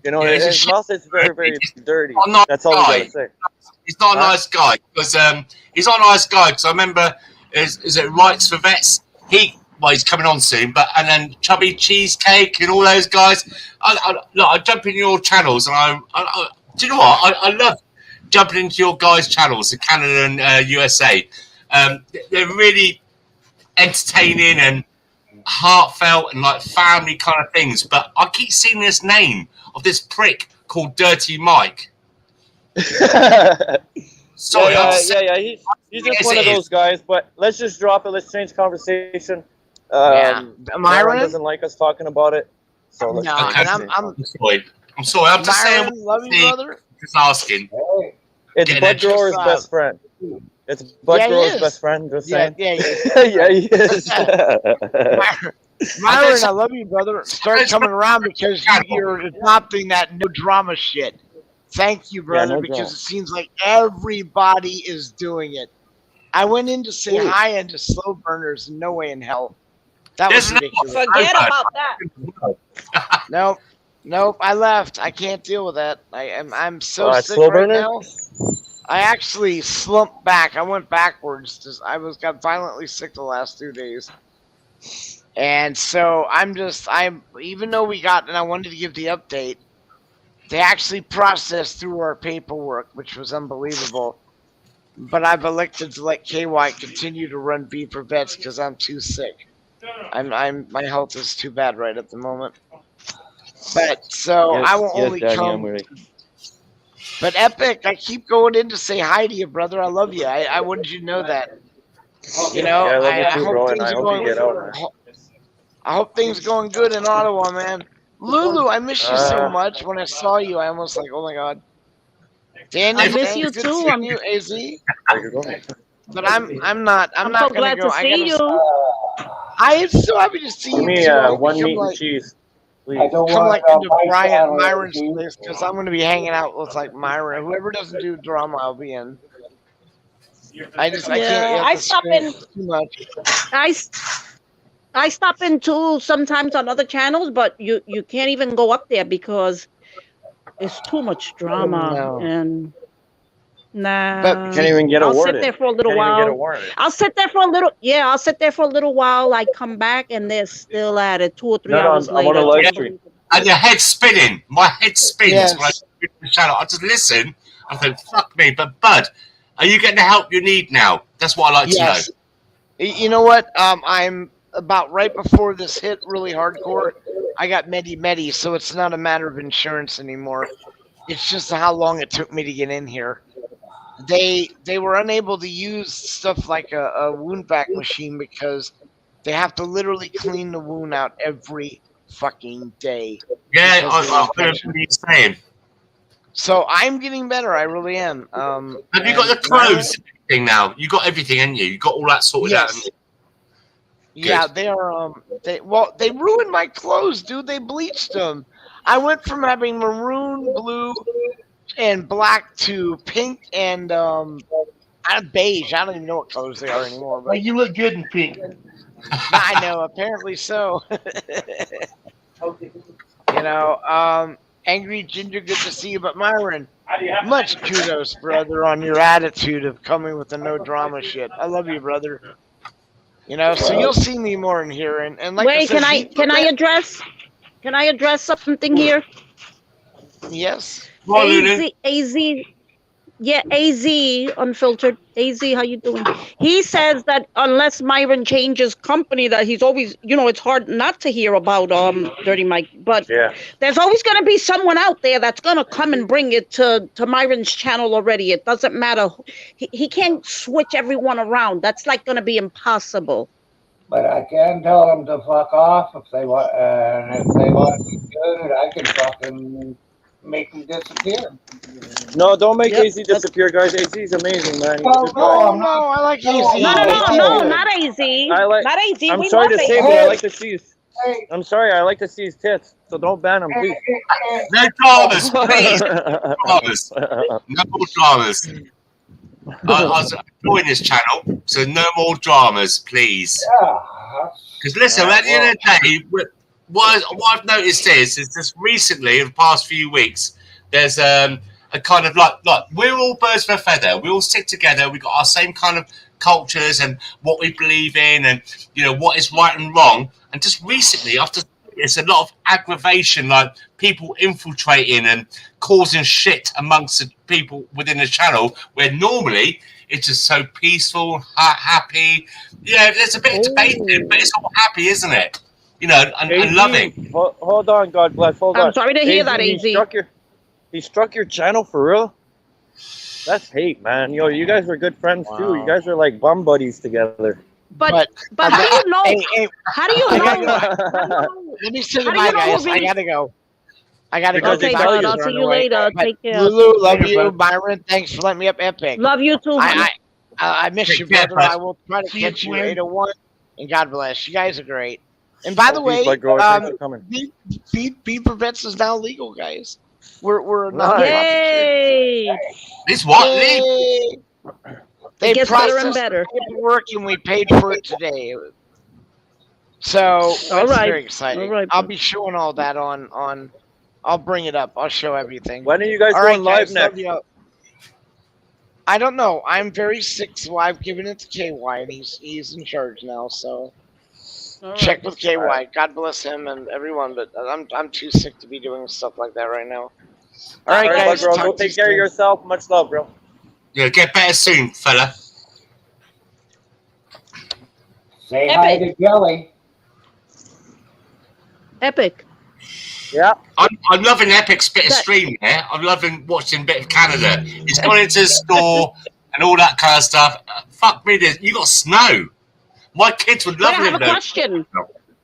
E: You know,
D: Yeah, he's a
E: his
D: shit-
E: mouth is very, very
D: He's
E: dirty.
D: not a nice
E: That's all we
D: guy.
E: gotta say.
D: He's not a
E: Huh?
D: nice guy because he's not a nice guy because I remember is it Rights for Vets? He's coming on soon, but and then Chubby Cheesecake and all those guys. I jump in your channels and I do you know what I love jumping into your guys' channels in Canada and USA. They're really entertaining and heartfelt and like family kind of things. But I keep seeing this name of this prick called Dirty Mike. Sorry, I'm just saying,
E: yeah. He's just
D: Yes,
E: one
D: it
E: of those guys. But let's just drop it. Let's change conversation.
F: Yeah.
E: Myron
F: Myron?
E: doesn't like us talking about it. So let's
F: No,
E: change
D: Okay.
F: and
E: the
F: I'm
D: I'm sorry. I'm just
F: Myron,
D: saying.
F: love you, brother.
D: Just asking.
A: Hey,
E: It's
D: Getting
E: Bud
D: it.
E: Grower's
F: Just,
E: best friend. It's Bud
F: Yeah, he
E: Grower's
F: is.
E: best friend. Just
F: Yeah,
E: saying.
F: yeah,
E: Yeah, he is.
F: Myron, I love you, brother. Start coming around because you're adopting that no drama shit. Thank you, brother,
E: no
F: because
E: drama.
F: it seems like everybody is doing it. I went in to say
E: Ooh.
F: hi and to slow burners. No way in hell. That
D: There's
F: was
D: no-
F: ridiculous.
B: Forget about that.
F: Nope. I left. I can't deal with that. I'm so
E: What,
F: sick
E: slow
F: right
E: burner?
F: now. I actually slumped back. I went backwards. I got violently sick the last 2 days. And so I'm even though and I wanted to give the update, they actually processed through our paperwork, which was unbelievable. But I've elected to let KY continue to run B for Vets because I'm too sick. My health is too bad right at the moment. But so I will only
E: Daddy,
F: come.
E: I'm ready.
F: But Epic, I keep going in to say hi to you, brother. I love you. I wanted you to know that. You know,
E: Yeah, I love you
F: I
E: too,
F: hope
E: bro, and
F: things
E: I
F: are
E: hope
F: going.
E: you get out, man.
F: I hope things going good in Ottawa, man. Lulu, I miss you so
E: Uh,
F: much. When I saw you, I almost like, oh my god. Danny,
B: I miss
F: thanks.
B: you
F: Good
B: too.
F: seeing you, AZ.
E: There you go.
F: But I'm not
B: I'm
F: not
B: so
F: gonna
B: glad
F: go.
B: to see you.
F: I am so happy to see
E: Give
F: you
E: me
F: too. I
E: one
F: come
E: meat and
F: like
E: cheese, please.
A: I don't
F: come
A: want
F: like
A: it on
F: into
A: my
F: Bryant
A: channel,
F: Myron's
A: dude.
F: place because I'm gonna be hanging out with like Myron. Whoever doesn't do drama, I'll be in. I can't.
B: Yeah,
F: You
B: I
F: have to
B: stop
F: scream
B: in.
F: too much.
B: I stop in too sometimes on other channels, but you can't even go up there because it's too much drama
F: No.
B: and nah.
F: But
E: You can't even get
B: I'll sit
E: awarded.
B: there for a little
E: Can't even get
B: while.
E: awarded.
B: I'll sit there for a little. Yeah, I'll sit there for a little while. I come back and they're still at it 2 or 3
E: No,
B: hours
E: I'm
B: later.
E: on a live
B: Can't
E: stream.
B: believe it.
D: And your head's spinning. My head spins
F: Yes.
D: when I go to the channel. I just listen. I think, fuck me. But Bud, are you getting the help you need now? That's what I like
F: yes.
D: to know.
F: You know what? I'm about right before this hit really hardcore. I got Medi, so it's not a matter of insurance anymore. It's just how long it took me to get in here. They were unable to use stuff like a wound vac machine because they have to literally clean the wound out every fucking day.
D: Yeah,
F: Because of the
D: I heard
F: infection.
D: what you're saying.
F: So I'm getting better. I really am.
D: Have you got the clothes and everything now? You got everything, haven't you? You got all that sorted out.
F: Yes. Yeah, they are. They ruined my clothes, dude. They bleached them. I went from having maroon, blue, and black to pink and beige. I don't even know what colors they are anymore.
C: Well,
F: But
C: you look good in pink.
F: I know, apparently so. Angry Ginger, good to see you. But Myron, much kudos, brother, on your attitude of coming with the no drama shit. I love you, brother. So you'll see me more in here, and like I
B: Wait,
F: said,
B: can I address something here?
F: Yes.
D: Come on, Lulu.
B: AZ, Unfiltered. AZ, how you doing? He says that unless Myron changes company, that he's always, it's hard not to hear about Dirty Mike. But there's always going to be someone out there that's going to come and bring it to Myron's channel already. It doesn't matter. He can't switch everyone around. That's like going to be impossible.
A: But I can tell them to fuck off if they want, and if they want to do it, I can fucking make them disappear.
E: No, don't make AZ disappear, guys. AZ is amazing, man.
F: I like AZ.
B: No, not AZ. Not AZ.
E: I'm
B: We
E: sorry
B: love
E: to say,
B: AZ.
E: but I like to see his. I'm sorry, I like to see his tits. So don't ban him, please.
D: No dramas, please. Dramas. No more dramas. I was enjoying this channel, so no more dramas, please. Because listen, at the end of the day, what I've noticed is just recently, in the past few weeks, there's a kind of like we're all birds of a feather. We all stick together. We got our same kind of cultures and what we believe in, and what is right and wrong. And just recently, after it's a lot of aggravation, like people infiltrating and causing shit amongst the people within the channel, where normally it's just so peaceful, happy. Yeah, there's a bit of debate, but it's all happy, isn't it? And loving.
E: Hold on, God bless. Hold on.
B: I'm sorry to hear that, AZ.
E: He struck your channel for real? That's hate, man. You guys were good friends too. You guys are like bum buddies together.
B: But how do you know? How do you
F: know? Let me say goodbye, guys. I gotta go.
B: Okay, bud. I'll see you later. Take care.
F: Lulu, love you. Byron, thanks for letting me up Epic.
B: Love you too.
F: I miss you, brother. I will try to catch you 801. And God bless. You guys are great. And by the way, beef prevents is now legal, guys. We're not.
B: Yay!
D: This what? Yay.
F: They
B: gets better and better.
F: Paperwork, and we paid for it today. So that's very exciting.
B: All right.
F: I'll be showing all that on. I'll bring it up. I'll show everything.
E: When are you guys going live next?
F: I don't know. I'm very sick, so I've given it to KY, and he's in charge now. So check with KY. Right. God bless him and everyone, but I'm too sick to be doing stuff like that right now. All right, guys.
E: Bro. Go take care of yourself. Much love, bro.
D: Yeah, get better soon, fella.
A: Say hi to Jelly.
B: Epic.
E: Yeah.
D: I'm loving Epic's bit of stream here. I'm loving watching a bit of Canada. He's gone into the store and all that kind of stuff. Fuck me, you got snow. My kids would love it.
B: I have a question.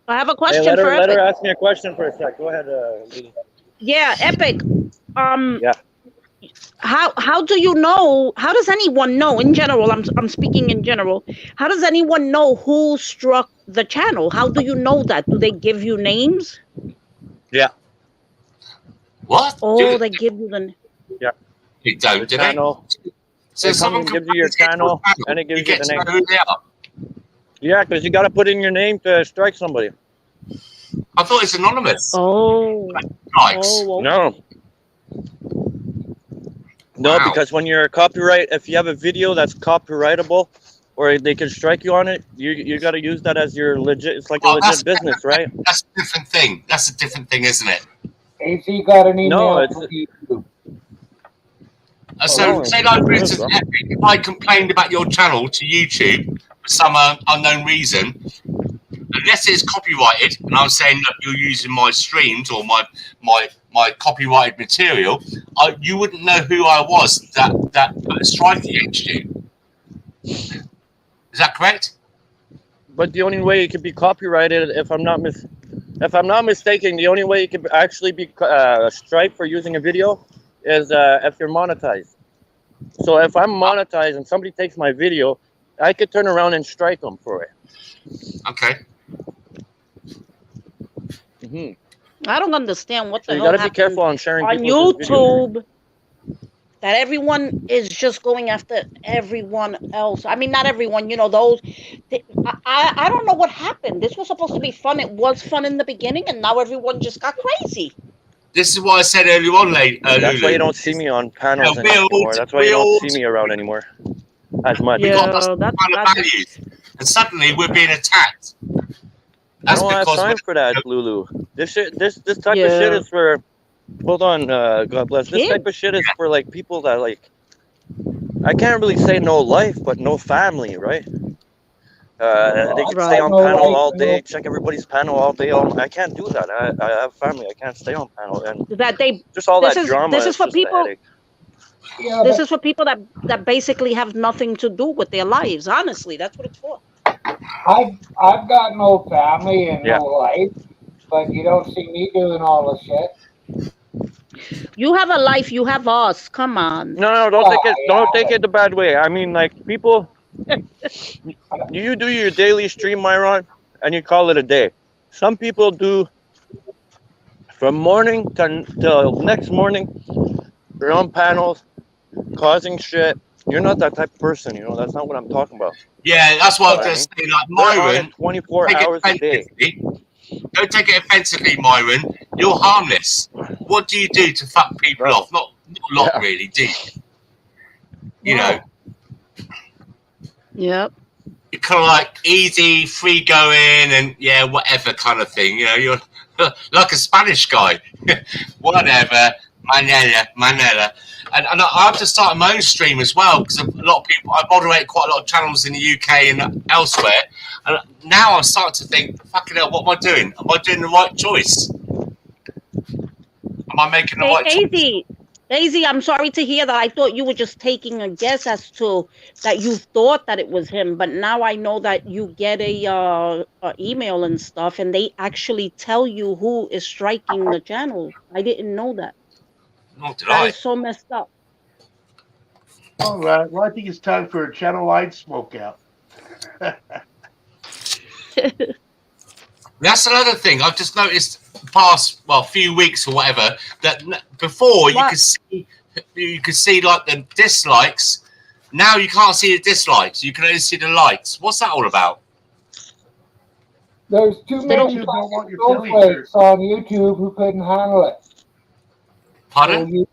B: I have a question
E: for
B: Epic.
E: Let her ask me a question for a sec. Go ahead, Lily.
B: Yeah, Epic.
E: Yeah.
B: How do you know? How does anyone know in general? I'm speaking in general. How does anyone know who struck the channel? How do you know that? Do they give you names?
E: Yeah.
D: What?
B: Oh, they give you the.
E: Yeah.
D: They don't, do they?
E: So someone gives you your channel, and it gives you the name. Yeah, because you got to put in your name to strike somebody.
D: I thought it's anonymous.
B: Oh.
D: Oh,
E: no. No, because when you're a copyright, if you have a video that's copyrightable, or they can strike you on it, you got to use that as your legit. It's like a legit business, right?
D: That's a different thing. That's a different thing, isn't it?
A: AC got an email.
E: No, it's.
D: So, say like, for instance, if I complained about your channel to YouTube for some unknown reason, unless it's copyrighted, and I'm saying that you're using my streams or my copyrighted material, you wouldn't know who I was that put a strike against you. Is that correct?
E: But the only way it could be copyrighted, if I'm not mistaken, the only way it could actually be strike for using a video is if you're monetized. So if I'm monetized and somebody takes my video, I could turn around and strike them for it.
D: Okay.
B: I don't understand what
E: So
B: the
E: you
B: hell
E: got to be
B: happened
E: careful on sharing
B: on
E: people's videos.
B: YouTube that everyone is just going after everyone else. I mean, not everyone, you know, those. I don't know what happened. This was supposed to be fun. It was fun in the beginning, and now everyone just got crazy.
D: This is what I said earlier on,
E: That's why you
D: Lulu.
E: don't see me on panels
D: we're
E: anymore. That's why you don't see me around anymore as much.
D: we got those
B: Yeah,
D: kind of values, and suddenly we're being attacked.
E: I
D: That's
E: don't have
D: because
E: time for that, Lulu. This type of shit is for. Hold on, God bless. This type of shit is for like people that like. I can't really say no life, but no family, right? They can stay on panel all day, check everybody's panel all day. I can't do that. I have family. I can't stay on panel, and just all that drama.
B: This is for people.
A: Yeah,
B: this is for people that basically have nothing to do with their lives. Honestly, that's what it's for.
A: I've got no family and no life, but you don't see me doing all the shit.
B: You have a life. You have us. Come on.
E: No, don't take it the bad way. I mean, like people, you do your daily stream, Myron, and you call it a day. Some people do from morning till next morning. They're on panels, causing shit. You're not that type of person, you know. That's not what I'm talking about.
D: Yeah, that's what I was going to say. Like Myron,
E: 24 hours a day.
D: Don't take it offensively, Myron. You're harmless. What do you do to fuck people off? Not a lot, really, do you? You know.
B: Yep.
D: You're kind of like easy, free going, and yeah, whatever kind of thing. You know, you're like a Spanish guy. Whatever, manera. And I've just started my own stream as well because a lot of people. I moderate quite a lot of channels in the UK and elsewhere. And now I'm starting to think, fucking hell, what am I doing? Am I doing the right choice? Am I making the right choice?
B: Daisy, I'm sorry to hear that. I thought you were just taking a guess as to that you thought that it was him, but now I know that you get a email and stuff, and they actually tell you who is striking the channel. I didn't know that. That is so messed up.
C: All right. Well, I think it's time for a channel-wide smoke out.
D: That's another thing I've just noticed past few weeks or whatever that before you could see like the dislikes. Now you can't see the dislikes. You can only see the likes. What's that all about?
A: There's too many snowflakes on YouTube who couldn't handle it.
D: Pardon?
A: So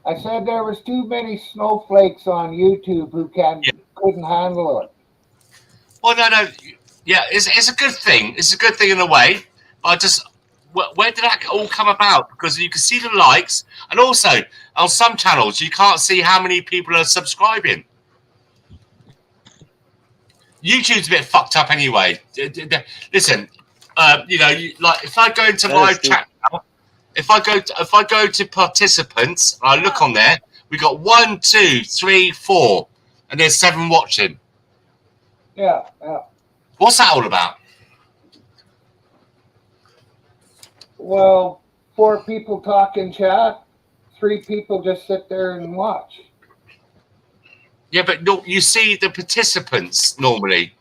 A: I said there was too many snowflakes on YouTube who couldn't handle it.
D: Well, no. Yeah, it's a good thing. It's a good thing in a way. I just, where did that all come about? Because you can see the likes, and also on some channels you can't see how many people are subscribing. YouTube's a bit fucked up anyway. Listen, like if I go into live chat now, if I go to participants, and I look on there, we got 1, 2, 3, 4, and there's 7 watching.
A: Yeah.
D: What's that all about?
A: Well, 4 people talk in chat, 3 people just sit there and watch.
D: Yeah, but no, you see the participants normally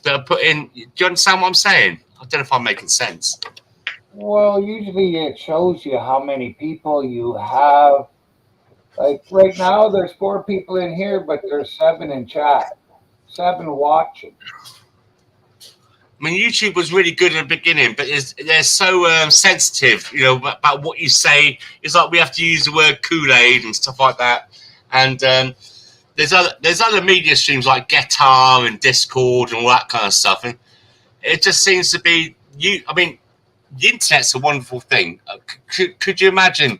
D: that are put in. Do you understand what I'm saying? I don't know if I'm making sense.
A: Well, usually it shows you how many people you have. Like right now, there's 4 people in here, but there's 7 in chat, 7 watching.
D: I mean, YouTube was really good in the beginning, but they're so sensitive, you know, about what you say. It's like we have to use the word Kool-Aid and stuff like that. And there's other media streams like Guitar and Discord and all that kind of stuff. And it just seems to be I mean, the internet's a wonderful thing. Could you imagine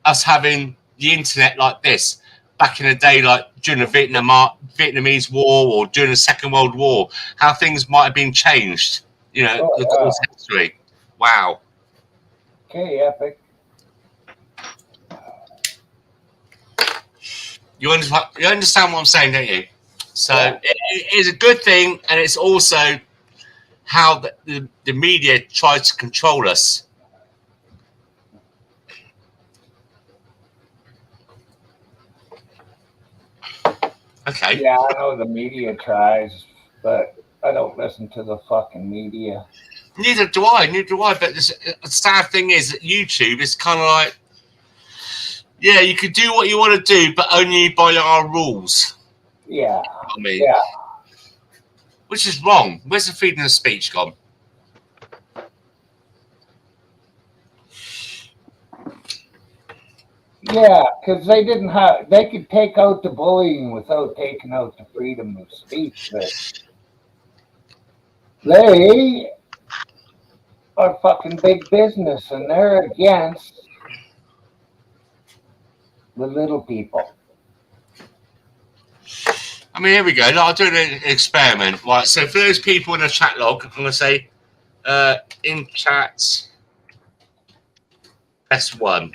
D: us having the internet like this back in the day, like during the Vietnamese War or during the Second World War, how things might have been changed, you know, the course of history. Wow.
A: Okay, epic.
D: You understand what I'm saying, don't you? So it is a good thing, and it's also how the media tries to control us. Okay.
A: Yeah, I know the media tries, but I don't listen to the fucking media.
D: Neither do I. But the sad thing is that YouTube is kind of like, yeah, you can do what you want to do, but only by our rules.
A: Yeah.
D: I mean,
A: Yeah.
D: which is wrong. Where's the freedom of speech gone?
A: Yeah, because they didn't have. They could take out the bullying without taking out the freedom of speech, but they are fucking big business, and they're against the little people.
D: I mean, here we go. I'll do an experiment. Right. So for those people in the chat log, I'm going to say, in chat, press 1.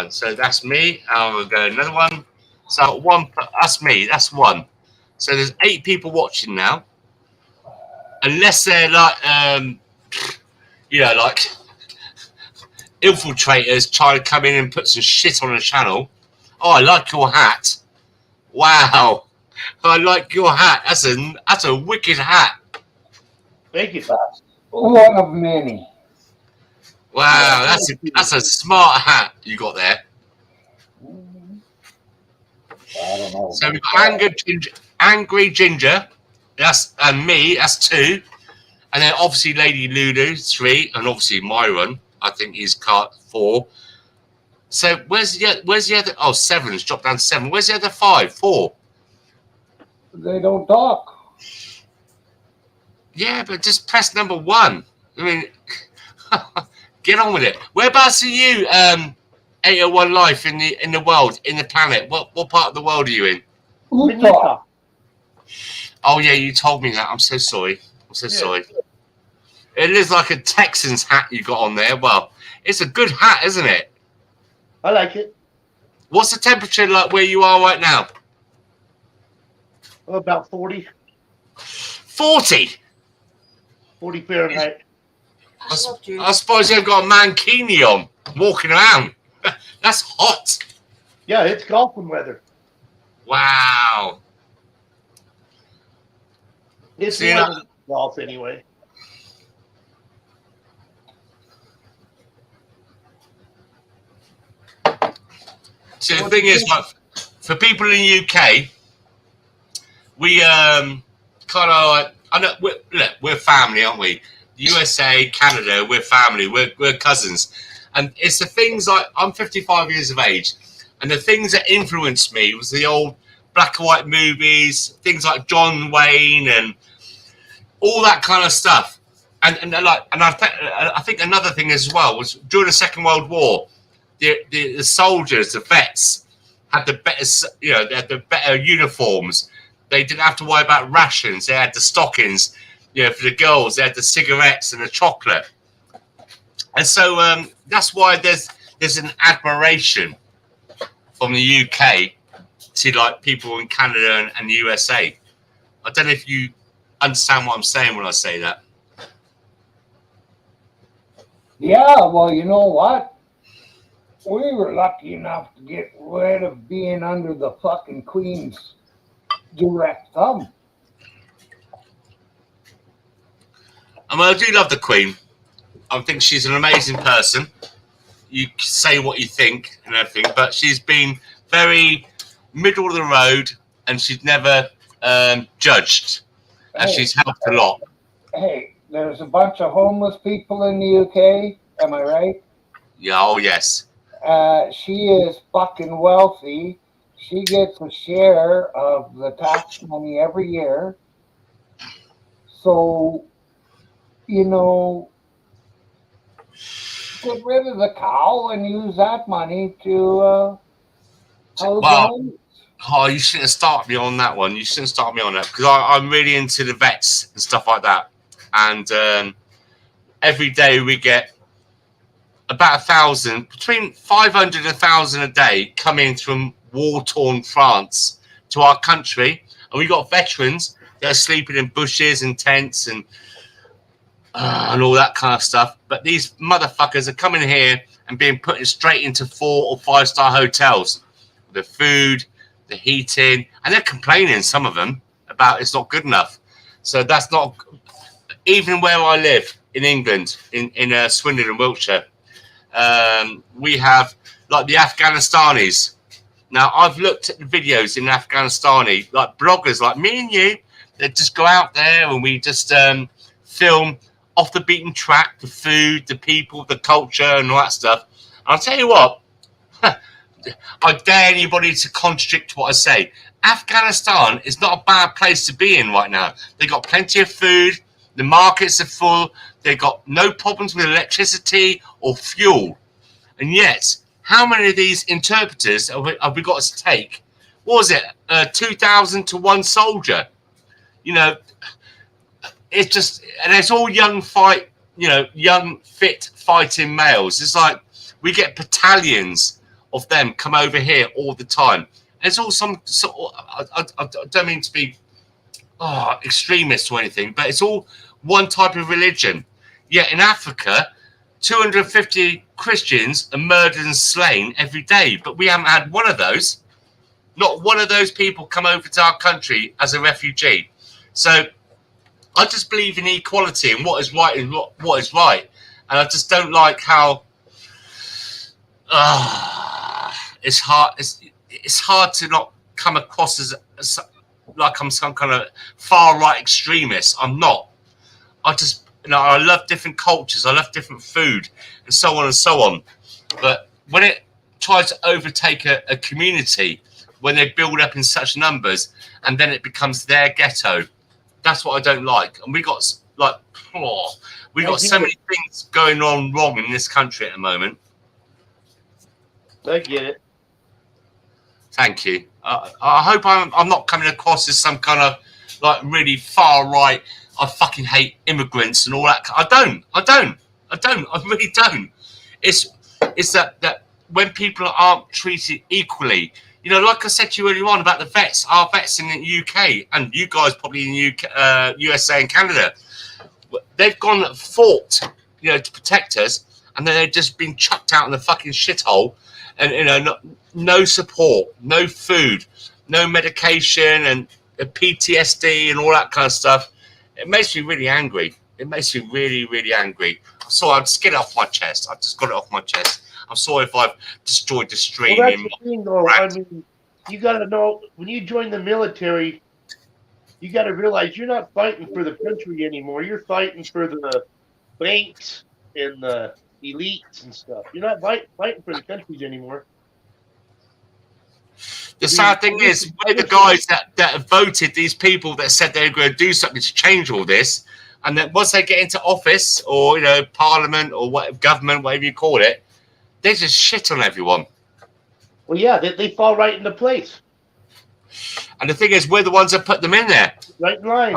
D: So that's me. I'll go another one. So 1. That's me. That's 1. So there's 8 people watching now. Unless they're like, like infiltrators trying to come in and put some shit on the channel. Oh, I like your hat. Wow, I like your hat. That's a wicked hat.
C: Thank you.
A: That's one of many.
D: Wow, that's a smart hat you got there.
A: I don't know.
D: So we've got Angry Ginger. That's me. That's 2. And then obviously Lady Lulu 3, and obviously Myron. I think he's card 4. So where's the other? Oh, 7's dropped down to 7. Where's the other 5? 4.
A: They don't talk.
D: Yeah, but just press number 1. I mean, get on with it. Whereabouts are you? 801 Life in the world, in the planet. What part of the world are you in?
A: Utah.
D: Oh yeah, you told me that. I'm so sorry. Sorry. It looks like a Texans hat you got on there. Well, it's a good hat, isn't it?
C: I like it.
D: What's the temperature like where you are right now?
C: About 40.
D: 40.
C: 40 Fahrenheit.
D: I suppose you've got a mankini on, walking around. That's hot.
C: Yeah, it's golfing weather.
D: Wow.
C: It's more than golf anyway.
D: So the thing is, like, for people in the UK, we kind of like, I know we're family, aren't we? USA, Canada, we're family, we're cousins, and it's the things like I'm 55 years of age, and the things that influenced me was the old black and white movies, things like John Wayne and all that kind of stuff, and I think another thing as well was during the Second World War. The soldiers, the vets, had the better, they had the better uniforms. They didn't have to worry about rations. They had the stockings, for the girls. They had the cigarettes and the chocolate. And so that's why there's an admiration from the UK to like people in Canada and the USA. I don't know if you understand what I'm saying when I say that.
A: Yeah, well, you know what? We were lucky enough to get rid of being under the fucking Queen's direct thumb.
D: I mean, I do love the Queen. I think she's an amazing person. You say what you think and everything, but she's been very middle of the road, and she's never judged, and she's helped a lot.
A: Hey, there's a bunch of homeless people in the UK. Am I right?
D: Yeah. Oh, yes.
A: She is fucking wealthy. She gets a share of the tax money every year. So, get rid of the cow and use that money to
D: Oh, you shouldn't have started me on that one. You shouldn't start me on that because I'm really into the vets and stuff like that. And every day we get about 1,000, between 500 and 1,000 a day coming from war-torn France to our country. And we got veterans that are sleeping in bushes and tents and all that kind of stuff. But these motherfuckers are coming here and being put straight into 4 or 5 star hotels. The food, the heating, and they're complaining, some of them, about it's not good enough. So that's not, even where I live in England, in Swindon and Wiltshire, we have like the Afghanistanis. Now, I've looked at the videos in Afghanistani, like bloggers like me and you, that just go out there and we just film off the beaten track, the food, the people, the culture, and all that stuff. And I'll tell you what, I dare anybody to contradict what I say. Afghanistan is not a bad place to be in right now. They've got plenty of food. The markets are full. They've got no problems with electricity or fuel. And yet, how many of these interpreters have we got to take? What was it? 2,000 to one soldier. You know, it's just, and it's all young, fit fighting males. It's like we get battalions of them come over here all the time. And it's all I don't mean to be extremist or anything, but it's all one type of religion. Yet in Africa, 250 Christians are murdered and slain every day, but we haven't had one of those. Not one of those people come over to our country as a refugee. So I just believe in equality and what is right and what is right. And I just don't like how it's hard. It's hard to not come across as like I'm some kind of far right extremist. I'm not. I love different cultures. I love different food, and so on and so on. But when it tries to overtake a community, when they build up in such numbers, and then it becomes their ghetto, that's what I don't like. And we got so many things going on wrong in this country at the moment.
C: I get it.
D: Thank you. I hope I'm not coming across as some kind of like really far right. I fucking hate immigrants and all that. I don't. I really don't. It's that when people aren't treated equally, you know, like I said to you earlier on about the vets, our vets in the UK, and you guys probably in the UK, USA and Canada, they've gone and fought, you know, to protect us, and then they've just been chucked out in the fucking shithole, and you know, no support, no food, no medication, and PTSD and all that kind of stuff. It makes me really angry. It makes me really, really angry. So I'd just get it off my chest. I just got it off my chest. I'm sorry if I've destroyed the stream.
C: Well, that's the thing, though. I mean, you got to know, when you join the military, you got to realize you're not fighting for the country anymore. You're fighting for the banks and the elites and stuff. You're not fighting for the countries anymore.
D: The sad thing is, we're the guys that have voted these people that said they were going to do something to change all this, and then once they get into office or, you know, parliament or whatever, government, whatever you call it, they just shit on everyone.
C: Well, yeah, they fall right into place.
D: And the thing is, we're the ones that put them in there.
C: Right in line.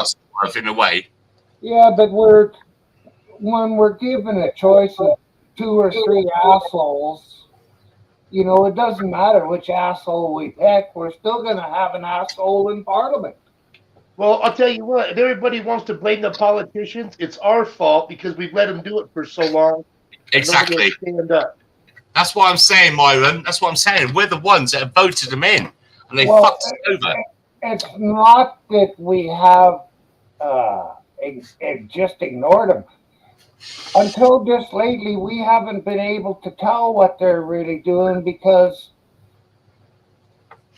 D: In a way.
A: Yeah, but when we're given a choice of 2 or 3 assholes, you know, it doesn't matter which asshole we pick. We're still going to have an asshole in Parliament.
C: Well, I'll tell you what. If everybody wants to blame the politicians, it's our fault because we've let them do it for so long.
D: Exactly.
C: Stand up.
D: That's what I'm saying, Myron. That's what I'm saying. We're the ones that have voted them in, and they fucked us over.
A: It's not that we have just ignored them. Until just lately, we haven't been able to tell what they're really doing because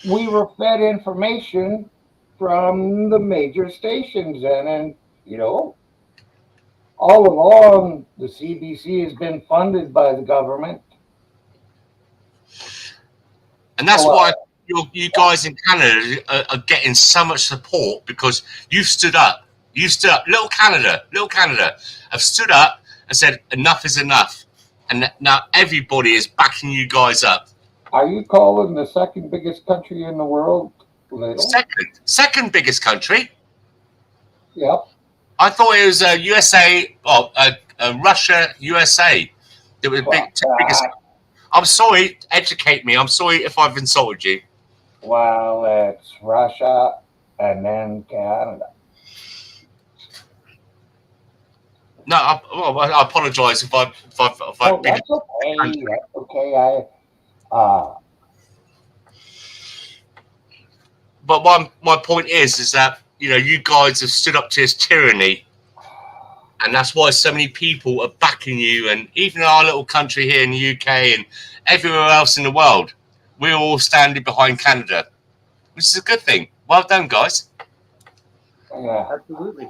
A: we were fed information from the major stations. And you know, all along, the CBC has been funded by the government.
D: And that's why you guys in Canada are getting so much support, because you've stood up. You stood up. Little Canada have stood up and said enough is enough. And now everybody is backing you guys up.
A: Are you calling the second biggest country in the world little?
D: Second biggest country?
A: Yep.
D: I thought it was USA, Russia, USA. That was biggest. I'm sorry, educate me. I'm sorry if I've insulted you.
A: Well, it's Russia and then Canada.
D: No, I apologise if I've been.
A: That's okay. That's okay.
D: but my point is that you guys have stood up to this tyranny, and that's why so many people are backing you. And even in our little country here in the UK and everywhere else in the world, we're all standing behind Canada, which is a good thing. Well done, guys.
A: Yeah.
C: Absolutely.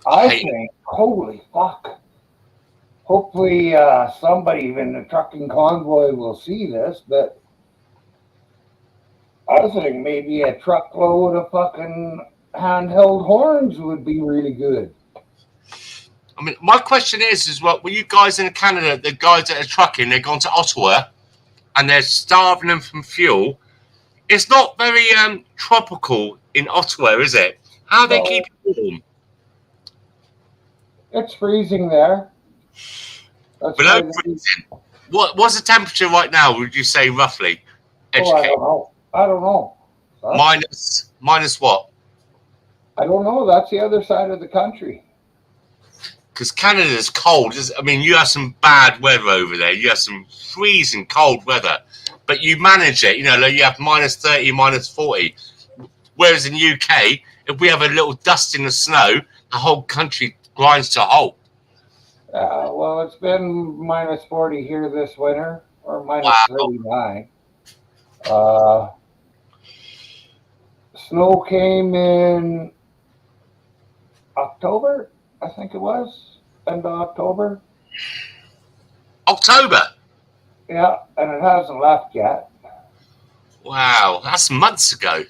A: I think, holy fuck. Hopefully, somebody in the trucking convoy will see this, but I think maybe a truckload of fucking handheld horns would be really good.
D: I mean, my question is what were you guys in Canada, the guys that are trucking, they're going to Ottawa and they're starving them from fuel. It's not very tropical in Ottawa, is it? How are they keep it warm?
A: It's freezing there. That's
D: Below
A: why
D: freezing. What's the temperature right now, would you say, roughly?
A: I don't know. I don't know.
D: Minus what?
A: I don't know. That's the other side of the country.
D: Because Canada's cold. I mean, you have some bad weather over there. You have some freezing cold weather. But you manage it. Like you have minus 30, minus 40. Whereas in the UK, if we have a little dust in the snow, the whole country grinds to a halt.
A: Well, it's been minus 40 here this winter, or minus 39. Snow came in October, I think it was, end of October.
D: October?
A: Yeah, and it hasn't left yet.
D: Wow, that's months ago.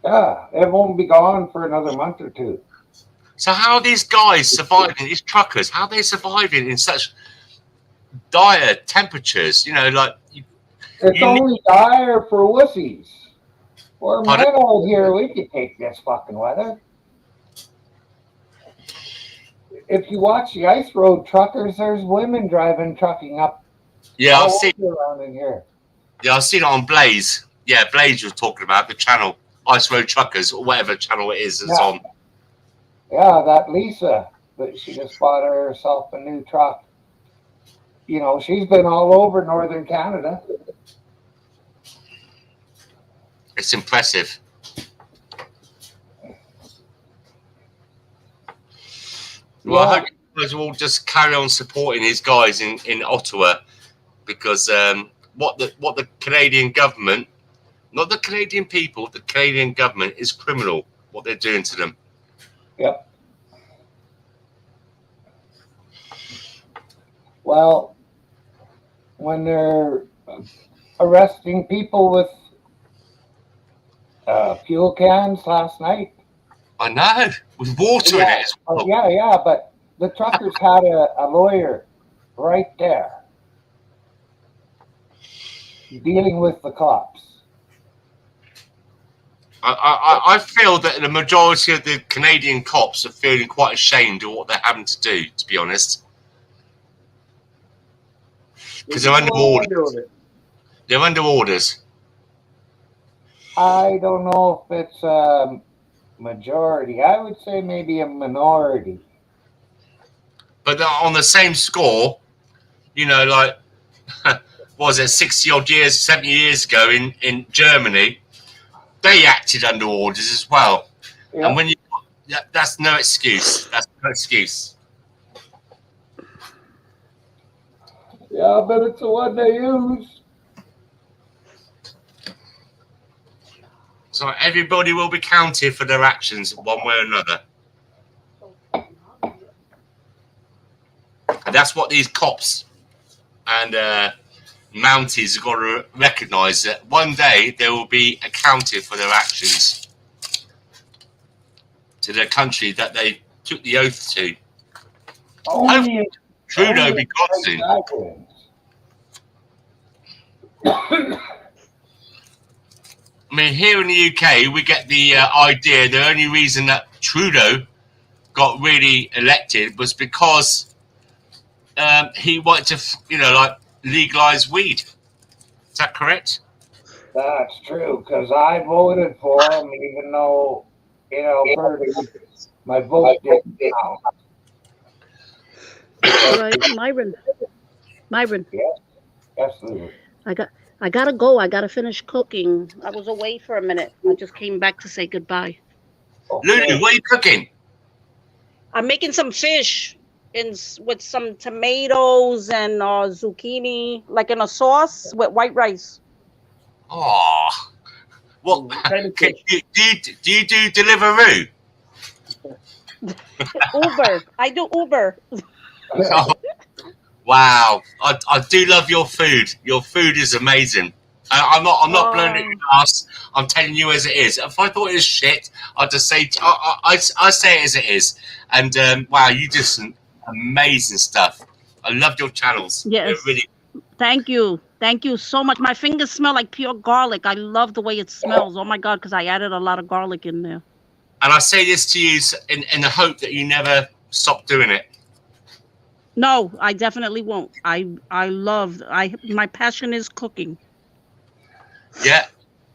A: Yeah, it won't be gone for another month or two.
D: So how are these guys surviving, these truckers, how are they surviving in such dire temperatures?
A: It's only dire for wussies. We're men out here, we could take this fucking weather. If you watch the ice road truckers, there's women driving trucking up.
D: Yeah, I've seen
A: around in here.
D: Yeah, I've seen it on Blaze. Yeah, Blaze was talking about the channel, Ice Road Truckers, or whatever channel it is that's on.
A: Yeah, that Lisa, that she just bought herself a new truck. She's been all over northern Canada.
D: It's impressive. Well, I hope you guys will all just carry on supporting these guys in Ottawa, because what the Canadian government, not the Canadian people, the Canadian government is criminal, what they're doing to them.
A: Yep. Well, when they're arresting people with fuel cans last night.
D: I know, with water in it as well.
A: Yeah, but the truckers had a lawyer right there dealing with the cops.
D: I feel that the majority of the Canadian cops are feeling quite ashamed of what they're having to do, to be honest. Because they're under orders. They're under orders.
A: I don't know if it's a majority. I would say maybe a minority.
D: But on the same score, what was it, 60-odd years, 70 years ago in Germany, they acted under orders as well. Yeah. And when that's no excuse. That's no excuse.
A: Yeah, but it's the one they use.
D: So everybody will be counted for their actions one way or another. And that's what these cops and Mounties have got to recognise, that one day they will be accounted for their actions to their country that they took the oath to. Hopefully Trudeau be gone soon. I mean, here in the UK, we get the idea the only reason that Trudeau got really elected was because he wanted to, legalise weed. Is that correct?
A: That's true, because I voted for him, even though, my vote didn't count.
B: All right, Myron. Myron,
A: Absolutely.
B: I gotta go. I gotta finish cooking. I was away for a minute. I just came back to say goodbye.
D: Lulu,
A: Okay.
D: what are you cooking?
B: I'm making some fish with some tomatoes and zucchini, like in a sauce with white rice.
D: Oh, what?
C: What kind of fish?
D: Do you do Deliveroo?
B: Uber. I do Uber.
D: Oh, wow, I do love your food. Your food is amazing. I'm not blowing it in the ass. I'm telling you as it is. If I thought it was shit, I'd just say I say it as it is. And wow, you do some amazing stuff. I love your channels.
B: Yes.
D: They're really.
B: Thank you. Thank you so much. My fingers smell like pure garlic. I love the way it smells. Oh my God, because I added a lot of garlic in there.
D: And I say this to you in the hope that you never stop doing it.
B: No, I definitely won't. My passion is cooking.
D: Yeah.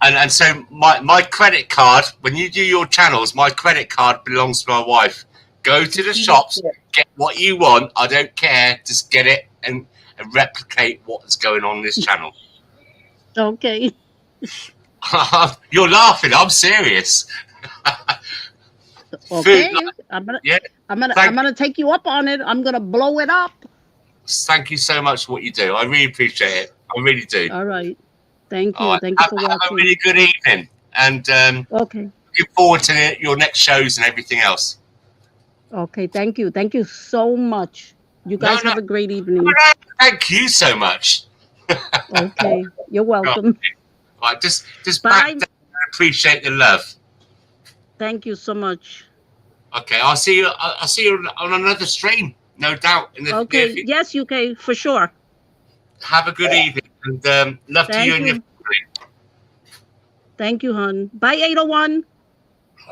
D: And so my credit card, when you do your channels, my credit card belongs to my wife. Go to the shops, get what you want. I don't care. Just get it and replicate what's going on this channel.
B: Okay.
D: You're laughing. I'm serious.
B: Okay.
D: Food,
B: I'm
D: Thank
B: gonna take you up on it. I'm gonna blow it up.
D: Thank you so much for what you do. I really appreciate it. I really do.
B: All right. Thank you.
D: All right.
B: Thank you for
D: Have a
B: watching.
D: really good evening. And
B: Okay.
D: looking forward to your next shows and everything else.
B: Okay. Thank you. Thank you so much. You guys have a great evening.
D: Thank you so much.
B: Okay. You're welcome.
D: All right, just
B: Bye.
D: back down and appreciate the love.
B: Thank you so much.
D: Okay, I'll see you on another stream, no doubt. In the near
B: Okay.
D: future.
B: Yes, UK, for sure.
D: Have a good evening and love to
B: Thank
D: you and your
B: you.
D: family.
B: Thank you, hon. Bye, 801.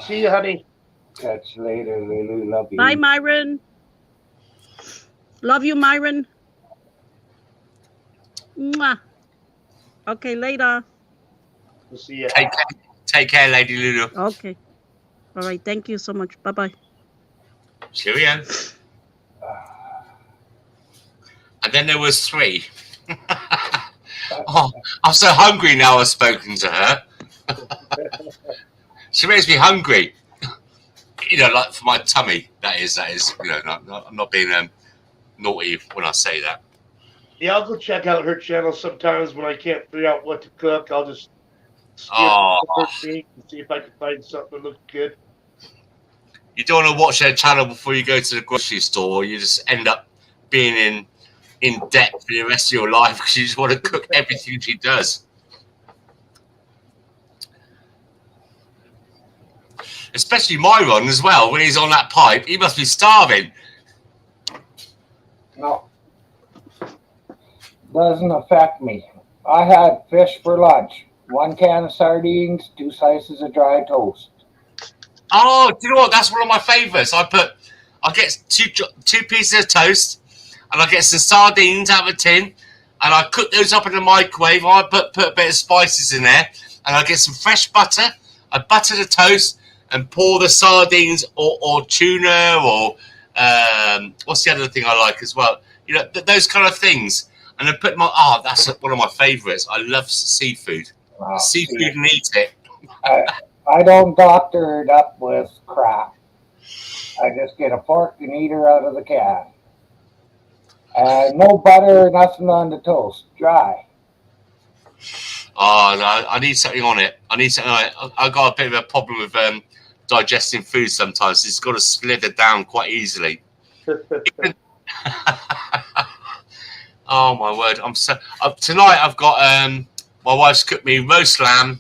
C: See you, honey.
A: Catch you later, Lulu. Love you.
B: Bye, Myron. Love you, Myron. Mwah. Okay, later.
C: We'll see you.
D: Take care, Lady Lulu.
B: Okay. All right. Thank you so much. Bye-bye.
D: Cheerio. And then there was 3. Oh, I'm so hungry now I've spoken to her. She makes me hungry. You know, like for my tummy. That is. You know, I'm not being naughty when I say that.
C: Yeah, I'll go check out her channel sometimes when I can't figure out what to cook. I'll just skip
D: Oh.
C: her feed and see if I can find something that looks good.
D: You don't want to watch her channel before you go to the grocery store. You just end up being in debt for the rest of your life because you just want to cook everything she does. Especially Myron as well. When he's on that pipe, he must be starving.
A: No. Doesn't affect me. I had fish for lunch. 1 can of sardines, 2 slices of dry toast.
D: Oh, do you know what? That's one of my favourites. I get two pieces of toast, and I get some sardines out of a tin, and I cook those up in the microwave. I put a bit of spices in there, and I get some fresh butter. I butter the toast and pour the sardines or tuna or what's the other thing I like as well? You know, those kind of things. And I put that's one of my favourites. I love seafood. Seafood and eat it.
A: I don't doctor it up with crap. I just get a fork and eat her out of the can. And no butter, nothing on the toast. Dry.
D: Oh, no, I need something on it. I got a bit of a problem with digesting food sometimes. It's got to slither down quite easily. Oh my word! I'm so tonight. I've got my wife's cooked me roast lamb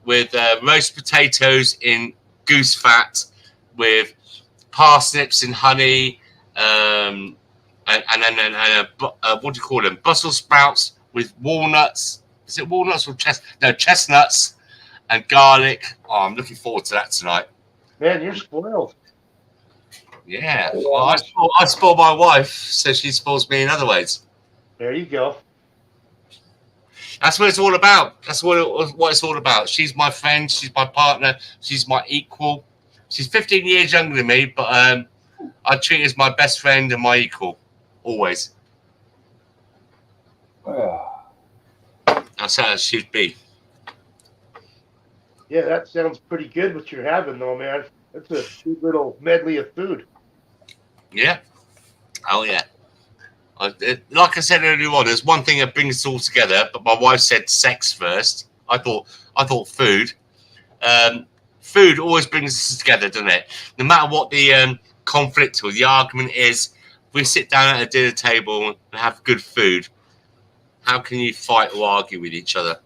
D: with roast potatoes in goose fat with parsnips and honey, and then what do you call them? Brussels sprouts with walnuts. Is it walnuts or chestnuts and garlic? Oh, I'm looking forward to that tonight.
C: Man, you're spoiled.
D: Yeah. Well, I spoil my wife, so she spoils me in other ways.
C: There you go.
D: That's what it's all about. That's what it's all about. She's my friend. She's my partner. She's my equal. She's 15 years younger than me, but I treat her as my best friend and my equal. always.
A: Yeah.
D: That's how it should be.
C: Yeah, that sounds pretty good what you're having, though, man. That's a good little medley of food.
D: Yeah. Oh yeah. Like I said earlier on, there's one thing that brings us all together, but my wife said sex first. I thought food. Food always brings us together, doesn't it? No matter what the conflict or the argument is, if we sit down at a dinner table and have good food, how can you fight or argue with each other?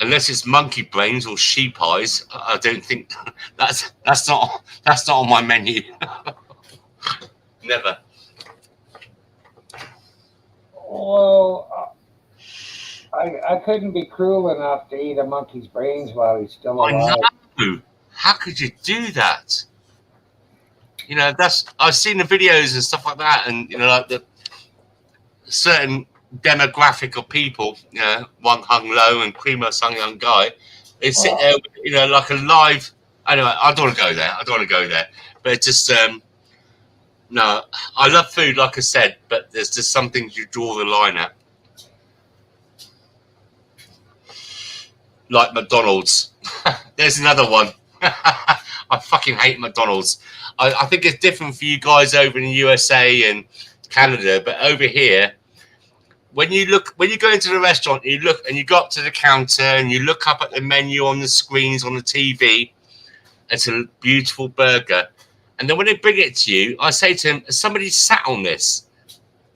D: Unless it's monkey brains or sheep eyes, I don't think that's not on my menu. Never.
A: Well, I couldn't be cruel enough to eat a monkey's brains while he's still
D: I
A: alive.
D: know. How could you do that? You know, I've seen the videos and stuff like that, and you know, like the certain demographic of people, you know, one hung low and Primo some young guy, they sit there, you know, like a live. Anyway, I don't want to go there. But it's just no. I love food, like I said, but there's just some things you draw the line at, like McDonald's. There's another one. I fucking hate McDonald's. I think it's different for you guys over in the USA and Canada, but over here, when you go into the restaurant, you look and you go up to the counter and you look up at the menu on the screens on the TV. It's a beautiful burger, and then when they bring it to you, I say to him, "Somebody sat on this.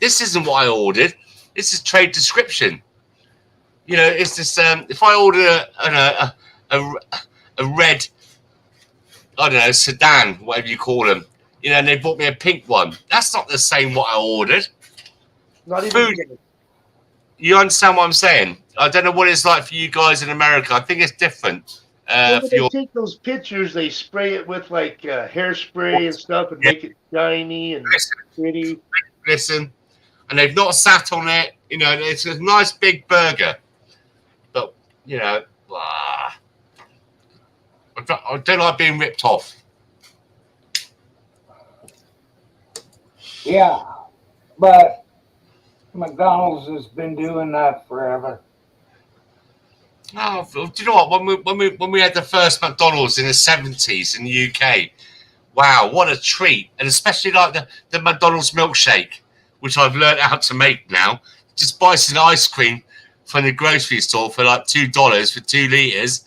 D: This isn't what I ordered. This is trade description. You know, it's just if I order a red, I don't know, sedan, whatever you call them, you know, and they bought me a pink one. That's not the same what I ordered.
C: Not even
D: Food. You understand what I'm saying? I don't know what it's like for you guys in America. I think it's different.
C: When they take those pictures, they spray it with like hairspray and stuff and make it shiny and pretty.
D: Listen, and they've not sat on it. You know, it's a nice big burger, but you know, I don't like being ripped off.
A: Yeah, but McDonald's has been doing that forever.
D: Oh, do you know what? When we had the first McDonald's in the 70s in the UK, wow, what a treat! And especially like the McDonald's milkshake, which I've learned how to make now. Just buy some ice cream from the grocery store for like $2 for 2 liters,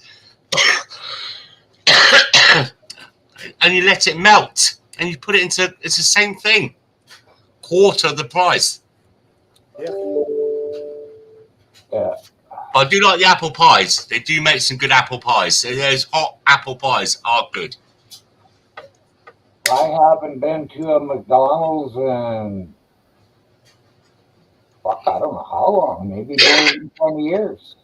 D: and you let it melt, and you put it into. It's the same thing, quarter of the price.
A: Yeah.
D: I do like the apple pies. They do make some good apple pies. Those hot apple pies are good.
A: I haven't been to a McDonald's in, fuck, I don't know how long, maybe 20 years.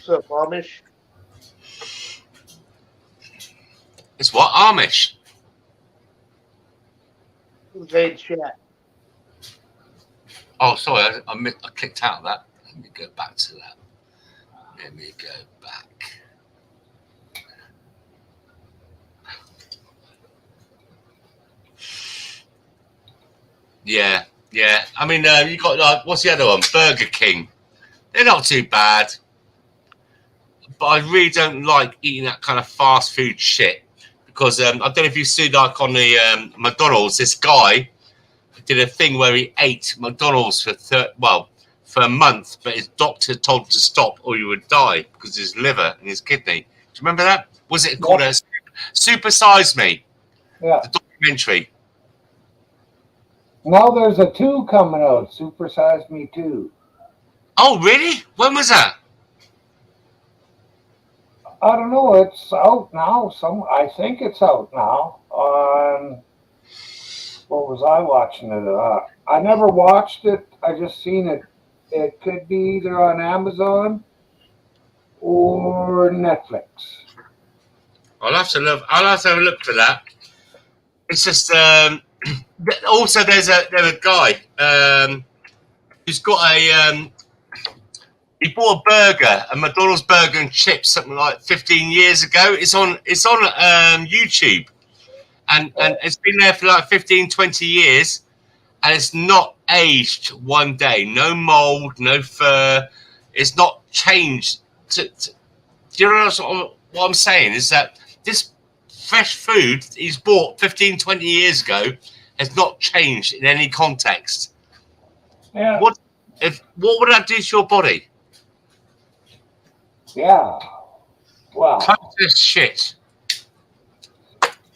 C: What's up, Amish?
D: It's what? Amish?
C: Invade chat.
D: Oh, sorry, I clicked out of that. Let me go back to that. Let me go back. Yeah. I mean, you got like, what's the other one? Burger King. They're not too bad, but I really don't like eating that kind of fast food shit because I don't know if you see like on the McDonald's, this guy did a thing where he ate McDonald's for a month, but his doctor told him to stop or he would die because of his liver and his kidney. Do you remember that? Was it called Super Size Me?
A: Yeah.
D: The documentary.
A: Now there's a 2 coming out, Super Size Me 2.
D: Oh, really? When was that?
A: I don't know, it's out now. I think it's out now on, what was I watching it? I never watched it. I just seen it. It could be either on Amazon or Netflix.
D: I'll have to have a look for that. It's just also there's a guy who's got He bought a burger, a McDonald's burger and chips, something like 15 years ago. It's on YouTube, and it's been there for like 15, 20 years, and it's not aged one day. No mold, no fur. It's not changed. Do you know what I'm saying? Is that this fresh food he's bought 15, 20 years ago has not changed in any context.
A: Yeah.
D: What would that do to your body?
A: Yeah. Wow.
D: Processed shit.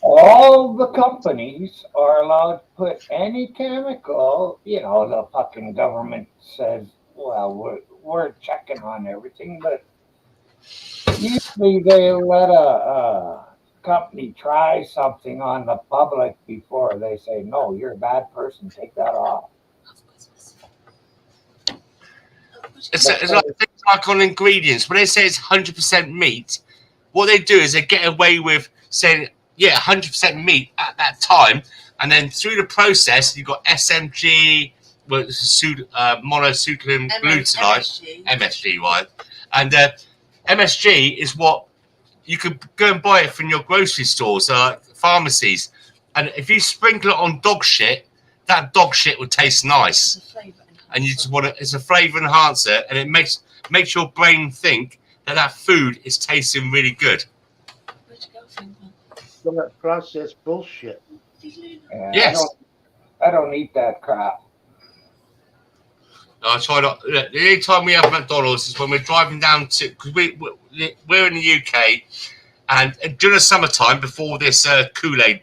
A: All the companies are allowed to put any chemical, the fucking government says, well, we're checking on everything, but usually they let a company try something on the public before they say, no, you're a bad person, take that off.
D: It's like things like on ingredients. When they say it's 100% meat, what they do is they get away with saying, yeah, 100% meat at that time, and then through the process, you've got SMG, monosodium glutamate, MSG, right? And MSG is what you could go and buy it from your grocery stores, pharmacies, and if you sprinkle it on dog shit, that dog shit would taste nice. And you just want it's a flavor enhancer, and it makes your brain think that food is tasting really good.
C: Some of that processed bullshit.
D: Yes.
A: I don't eat that crap.
D: I try not. The only time we have McDonald's is when we're driving down to, because we're in the UK, and during the summertime before this Kool-Aid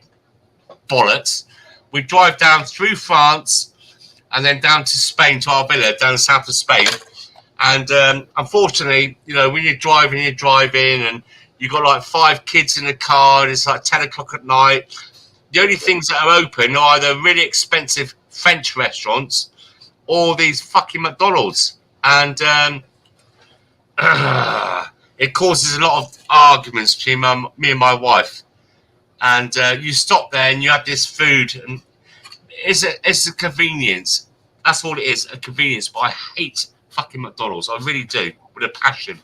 D: bollocks, we drive down through France and then down to Spain, to our villa down south of Spain. And unfortunately, when you're driving, and you've got like 5 kids in the car, and it's like 10 o'clock at night. The only things that are open are either really expensive French restaurants or these fucking McDonald's. And it causes a lot of arguments between me and my wife. And you stop there and you have this food, and it's a convenience. That's all it is, a convenience. But I hate fucking McDonald's. I really do, with a passion.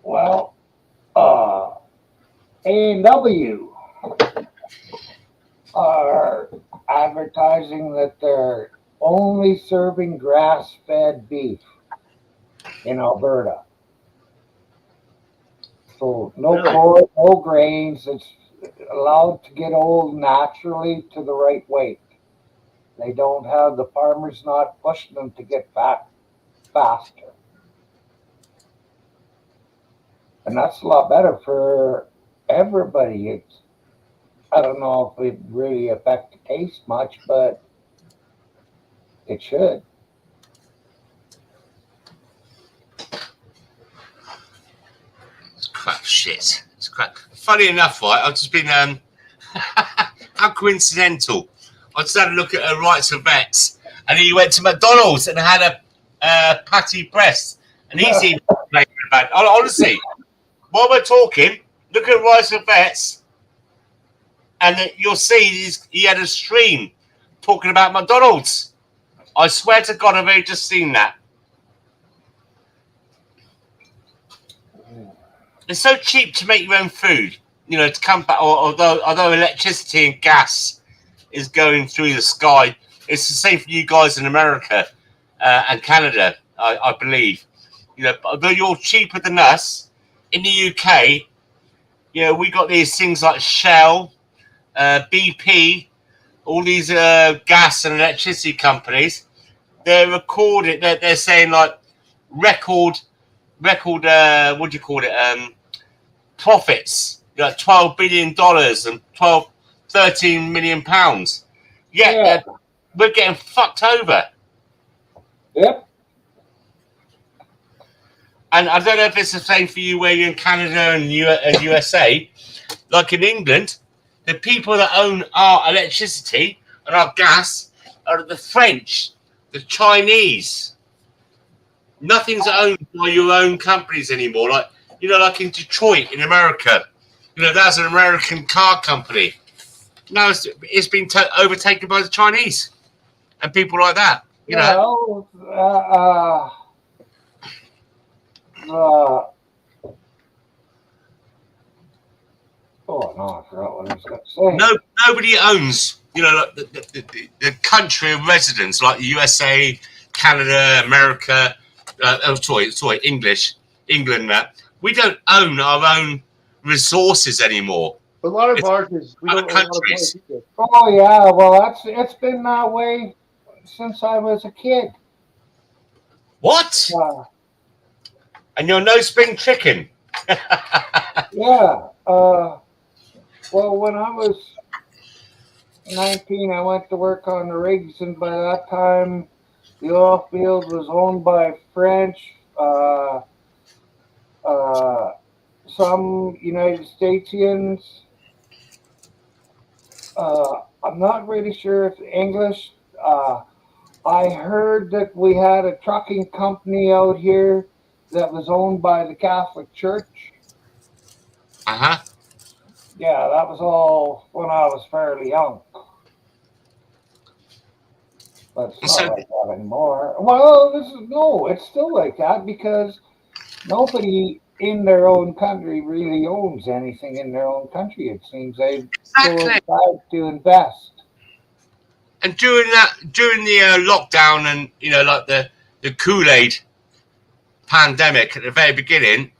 A: Well, A&W are advertising that they're only serving grass-fed beef in Alberta. So no corn, no grains. It's allowed to get old naturally to the right weight. They don't have the farmers not pushing them to get fat faster. And that's a lot better for everybody. I don't know if it really affect the taste much, but it should.
D: It's crap shit. It's crap. Funny enough, right? I've just been how coincidental. I just had a look at her rights of vets, and he went to McDonald's and had a patty breast, and he's even complaining about it. Honestly, while we're talking, look at rights of vets, and you'll see he had a stream talking about McDonald's. I swear to God, I've only just seen that. It's so cheap to make your own food, to come back. Although electricity and gas is going through the sky, it's the same for you guys in America and Canada, I believe. Although you're cheaper than us in the UK, we got these things like Shell, BP, all these gas and electricity companies. They're recording. They're saying like record. What do you call it? Profits, like $12 billion and 13 million pounds. Yeah. We're getting fucked over.
A: Yep.
D: And I don't know if it's the same for you where you're in Canada and USA. Like in England, the people that own our electricity and our gas are the French, the Chinese. Nothing's owned by your own companies anymore. Like in Detroit in America, that's an American car company. Now it's been overtaken by the Chinese and people like that. You know.
A: Oh no, I forgot what I was going to say.
D: No, nobody owns, you know, like the country of residence, like the USA, Canada, America. Sorry, England. That we don't own our own resources anymore.
C: A lot of
D: It's
C: ours is we
D: other
C: don't own a lot of
D: countries.
C: ours either.
A: Oh yeah, well it's been that way since I was a kid.
D: What? And you're no spring chicken.
A: Yeah. Well, when I was 19, I went to work on the rigs, and by that time, the oil field was owned by French, some United Statesians. I'm not really sure if English. I heard that we had a trucking company out here that was owned by the Catholic Church.
D: Uh-huh.
A: Yeah, that was all when I was fairly young. But it's not like that anymore. Well, it's still like that because nobody in their own country really owns anything in their own country. It seems they go outside to invest.
D: And during the lockdown and like the Kool-Aid pandemic at the very beginning,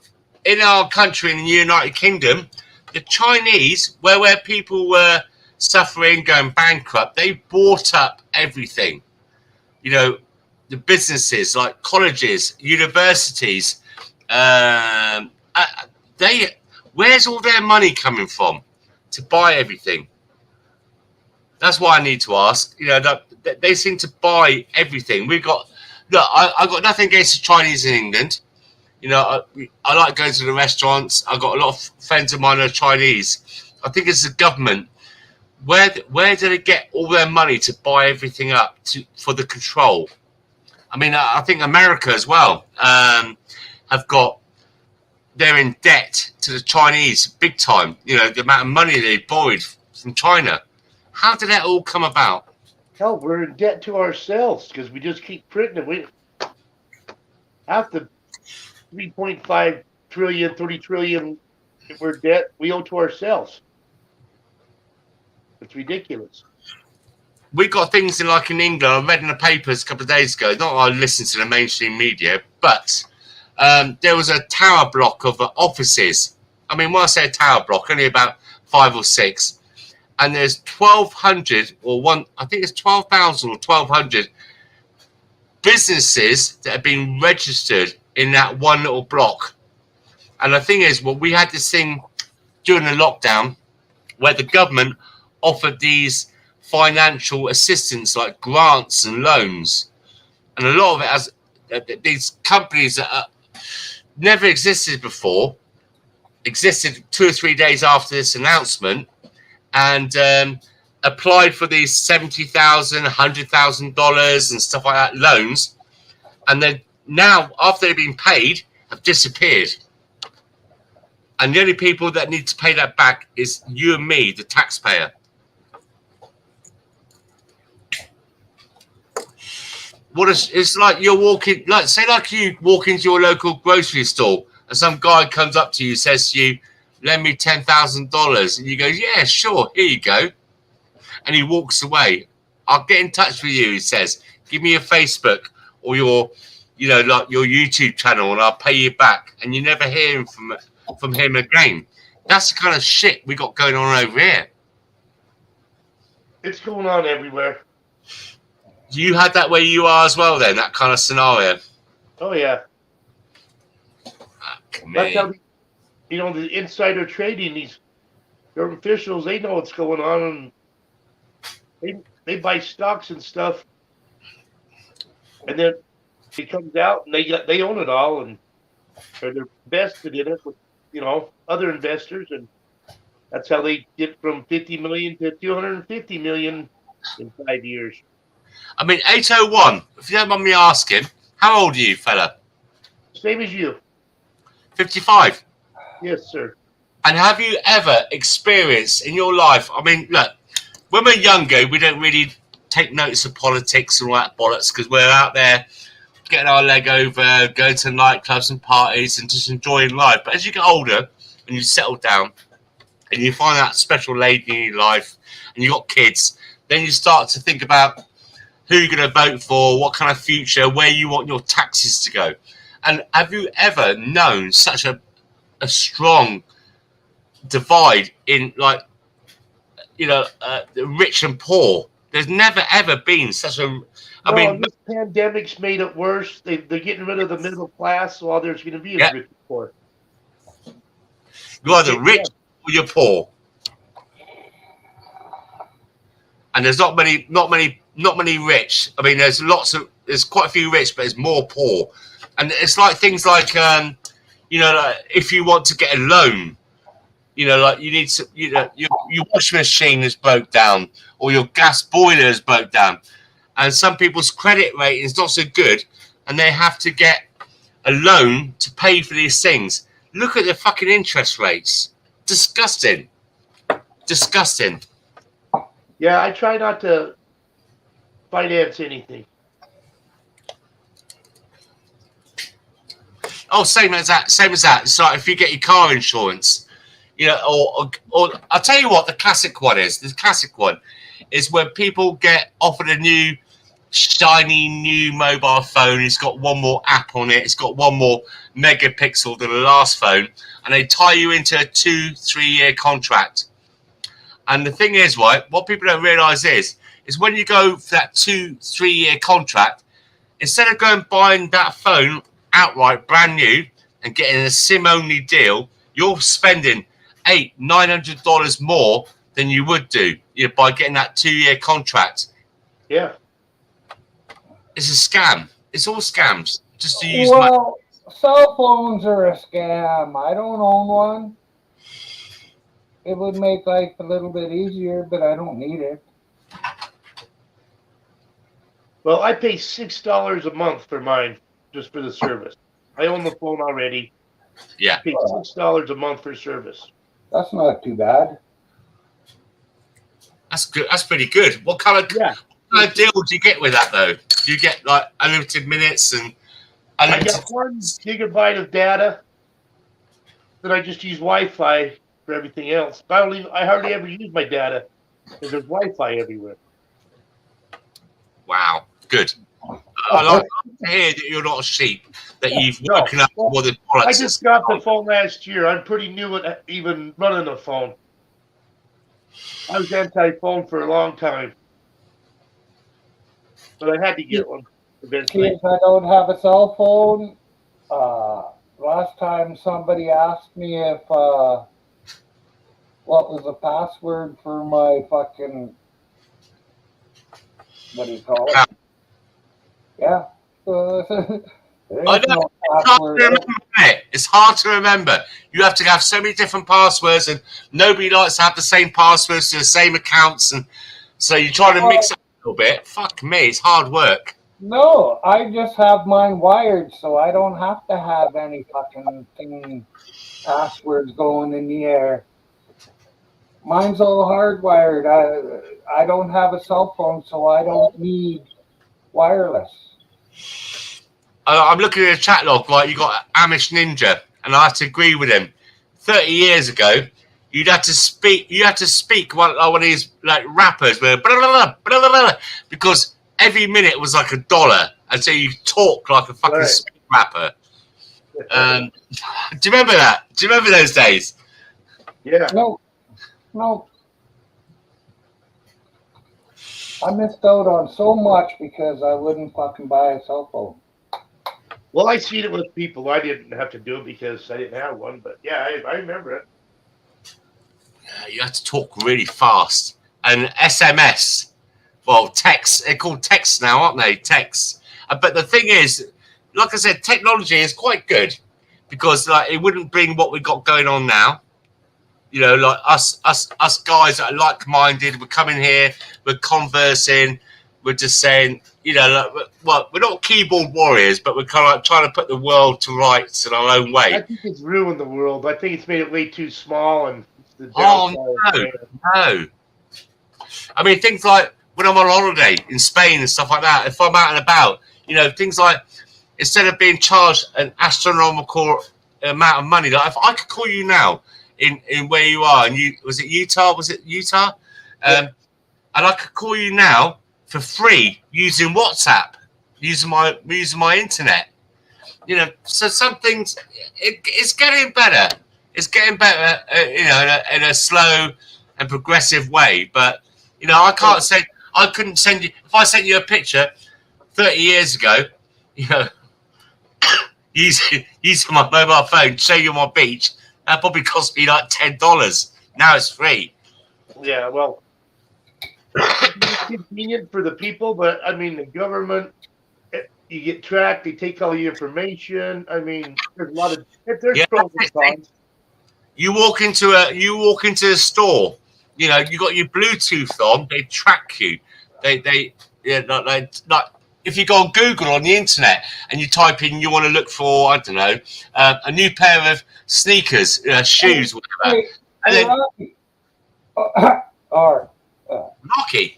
D: in our country in the United Kingdom, the Chinese, where people were suffering, going bankrupt, they bought up everything. The businesses like colleges, universities. Where's all their money coming from to buy everything? That's why I need to ask. They seem to buy everything. I got nothing against the Chinese in England. I like going to the restaurants. I've got a lot of friends of mine who are Chinese. I think it's the government. Where do they get all their money to buy everything up for the control? I mean, I think America as well they're in debt to the Chinese big time. The amount of money they borrowed from China. How did that all come about?
C: Hell, we're in debt to ourselves because we just keep printing it. We half the 3.5 trillion, 30 trillion we're debt we owe to ourselves. It's ridiculous.
D: We got things in England. I read in the papers a couple of days ago. Not I listened to the mainstream media, but there was a tower block of offices. I mean, when I say a tower block, only about 5 or 6. And there's 1,200 I think it's 12,000 or 1,200 businesses that have been registered in that one little block. And the thing is, we had this thing during the lockdown where the government offered these financial assistance like grants and loans. And a lot of it has these companies that never existed before, existed 2 or 3 days after this announcement, and applied for these $70,000, $100,000 and stuff like that loans, and then now after they've been paid, have disappeared. And the only people that need to pay that back is you and me, the taxpayer. It's like you're walking, you walk into your local grocery store, and some guy comes up to you, says to you, "Lend me $10,000," and you go, "Yeah, sure, here you go," and he walks away. "I'll get in touch with you," he says. "Give me your Facebook or your YouTube channel, and I'll pay you back." And you never hear from him again. That's the kind of shit we got going on over here.
C: It's going on everywhere.
D: You had that where you are as well, then, that kind of scenario.
C: Oh yeah. That's how the insider trading, these government officials, they know what's going on, and they buy stocks and stuff, and then it comes out and they own it all, and they're invested in it with other investors, and that's how they get from 50 million to 250 million in 5 years.
D: I mean, 801, if you don't mind me asking, how old are you, fella?
C: Same as you.
D: 55.
C: Yes, sir.
D: And have you ever experienced in your life, I mean, look, when we're younger, we don't really take notice of politics and all that bollocks, because we're out there getting our leg over, going to nightclubs and parties and just enjoying life. But as you get older and you settle down and you find that special lady in your life and you got kids, then you start to think about who you're going to vote for, what kind of future, where you want your taxes to go. And have you ever known such a strong divide in, like, you know, the rich and poor? There's never ever been such a. I mean,
C: this pandemic's made it worse. They're getting rid of the middle class, so all there's going to be is rich and poor.
D: You're either rich or you're poor, and there's not many rich. I mean, there's quite a few rich, but there's more poor, and it's like things like, you know, like if you want to get a loan, you know, like you need to, you know, your washing machine is broke down or your gas boiler is broke down, and some people's credit rating is not so good, and they have to get a loan to pay for these things. Look at the fucking interest rates. Disgusting. Disgusting.
C: Yeah, I try not to finance anything.
D: Oh, same as that. So if you get your car insurance, you know, or I'll tell you what the classic one is. The classic one is when people get offered a new shiny new mobile phone. It's got one more app on it. It's got one more megapixel than the last phone, and they tie you into a 2-3 year contract. And the thing is, right, what people don't realise is when you go for that 2-3 year contract, instead of going buying that phone outright brand new and getting a SIM only deal, you're spending $800-900 more than you would do, you know, by getting that 2 year contract.
C: Yeah.
D: It's a scam. It's all scams. Just to use
A: cell phones are a scam. I don't own one. It would make life a little bit easier, but I don't need it.
C: Well, I pay $6 a month for mine, just for the service. I own the phone already.
D: Yeah.
C: I pay $6 a month for service.
A: That's not too bad.
D: That's good. That's pretty good. What kind of deal do you get with that, though? Do you get like unlimited minutes and unlimited?
C: I got 1 gigabyte of data. Then I just use Wi-Fi for everything else. I hardly ever use my data because there's Wi-Fi everywhere.
D: Wow, good. I like to hear that you're not a sheep. That you've woken up more than politics.
C: I just got the phone last year. I'm pretty new at even running a phone. I was anti-phone for a long time, but I had to get one eventually.
A: If I don't have a cell phone, last time somebody asked me if what was the password for my fucking, what do you call it? Yeah.
D: I know. It's hard to remember. It's hard to remember. You have to have so many different passwords, and nobody likes to have the same passwords to the same accounts, and so you try to mix it up a little bit. Fuck me, it's hard work.
A: No, I just have mine wired, so I don't have to have any fucking thing, passwords going in the air. Mine's all hardwired. I don't have a cell phone, so I don't need wireless.
D: I'm looking at a chat log, right? You got Amish Ninja, and I have to agree with him. 30 years ago, you had to speak one of these like rappers where blah, blah, blah, blah, blah, because every minute was like $1, and so you talk like a fucking speak rapper. Do you remember that? Do you remember those days?
C: Yeah.
A: No. I missed out on so much because I wouldn't fucking buy a cell phone.
C: Well, I seen it with people. I didn't have to do it because I didn't have one, but yeah, I remember it.
D: You have to talk really fast. And SMS, well, text, they're called texts now, aren't they? Texts. But the thing is, like I said, technology is quite good because like it wouldn't bring what we've got going on now. You know, like us guys that are like-minded, we're coming here, we're conversing, we're just saying, you know, like, well, we're not keyboard warriors, but we're kind of like trying to put the world to rights in our own way.
C: I think it's ruined the world. I think it's made it way too small. And
D: no. I mean, things like when I'm on holiday in Spain and stuff like that, if I'm out and about, you know, things like, instead of being charged an astronomical amount of money, like if I could call you now in where you are, and was it Utah?
C: Yeah.
D: And I could call you now for free using WhatsApp, using my internet. You know, so some things it's getting better. It's getting better, you know, in a slow and progressive way. But you know, I couldn't send you if I sent you a picture 30 years ago. You know, using my mobile phone, show you on my beach. That probably cost me like $10. Now it's free.
C: Yeah, well, it's convenient for the people, but I mean, the government, you get tracked, they take all your information. I mean, there's a lot of there's
D: Yeah,
C: pros and cons.
D: you walk into a store. You know, you got your Bluetooth on. They track you. Yeah, like if you go on Google on the internet and you type in you want to look for, I don't know, a new pair of sneakers, shoes, whatever.
A: Hey,
D: And then
A: Rocky. Or,
D: Rocky.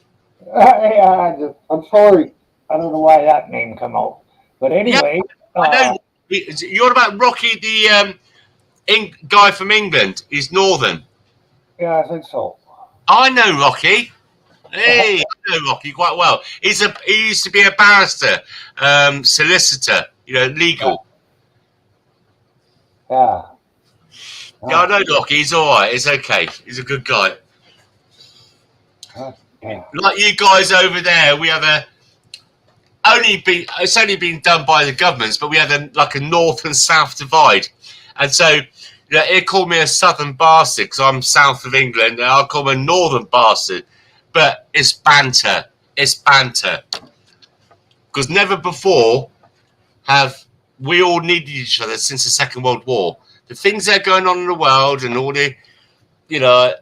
A: I'm sorry. I don't know why that name come out. But anyway,
D: I know. You're about Rocky, the guy from England. He's Northern.
A: yeah, I think so.
D: I know Rocky. Hey, I know Rocky quite well. He used to be a barrister, solicitor, you know, legal.
A: Yeah.
D: Yeah, I know Rocky. He's all right. It's okay. He's a good guy.
A: Yeah.
D: Like you guys over there, we have it's only been done by the governments, but we had a north and south divide. And so, you know, they call me a southern bastard because I'm south of England, and I'll call him a northern bastard. But it's banter. It's banter. Because never before have we all needed each other since the Second World War. The things that are going on in the world and all the, you know,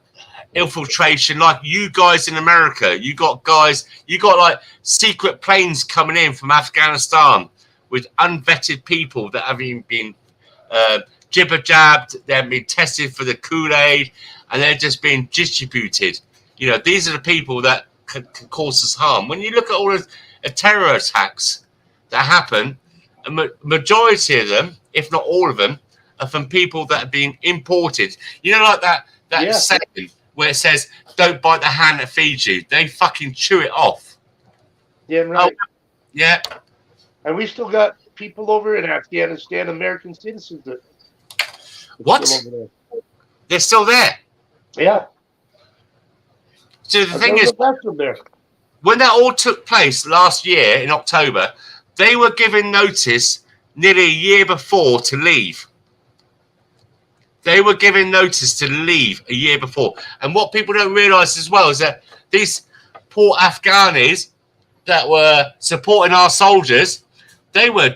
D: infiltration, like you guys in America, you got like secret planes coming in from Afghanistan with unvetted people that haven't been jibber jabbed, they've been tested for the Kool-Aid, and they're just being distributed. You know, these are the people that can cause us harm. When you look at all the terror attacks that happen, a majority of them, if not all of them, are from people that have been imported. You know, like that saying where it says, "Don't bite the hand that feeds you." They fucking chew it off.
C: Yeah, right.
D: Oh, yeah.
C: And we still got people over in Afghanistan, American citizens that
D: What?
C: still over there.
D: They're still there.
C: Yeah.
D: So the thing is,
C: there.
D: when that all took place last year in October, they were given notice nearly a year before to leave. They were given notice to leave a year before. And what people don't realise as well is that these poor Afghanis that were supporting our soldiers, they were,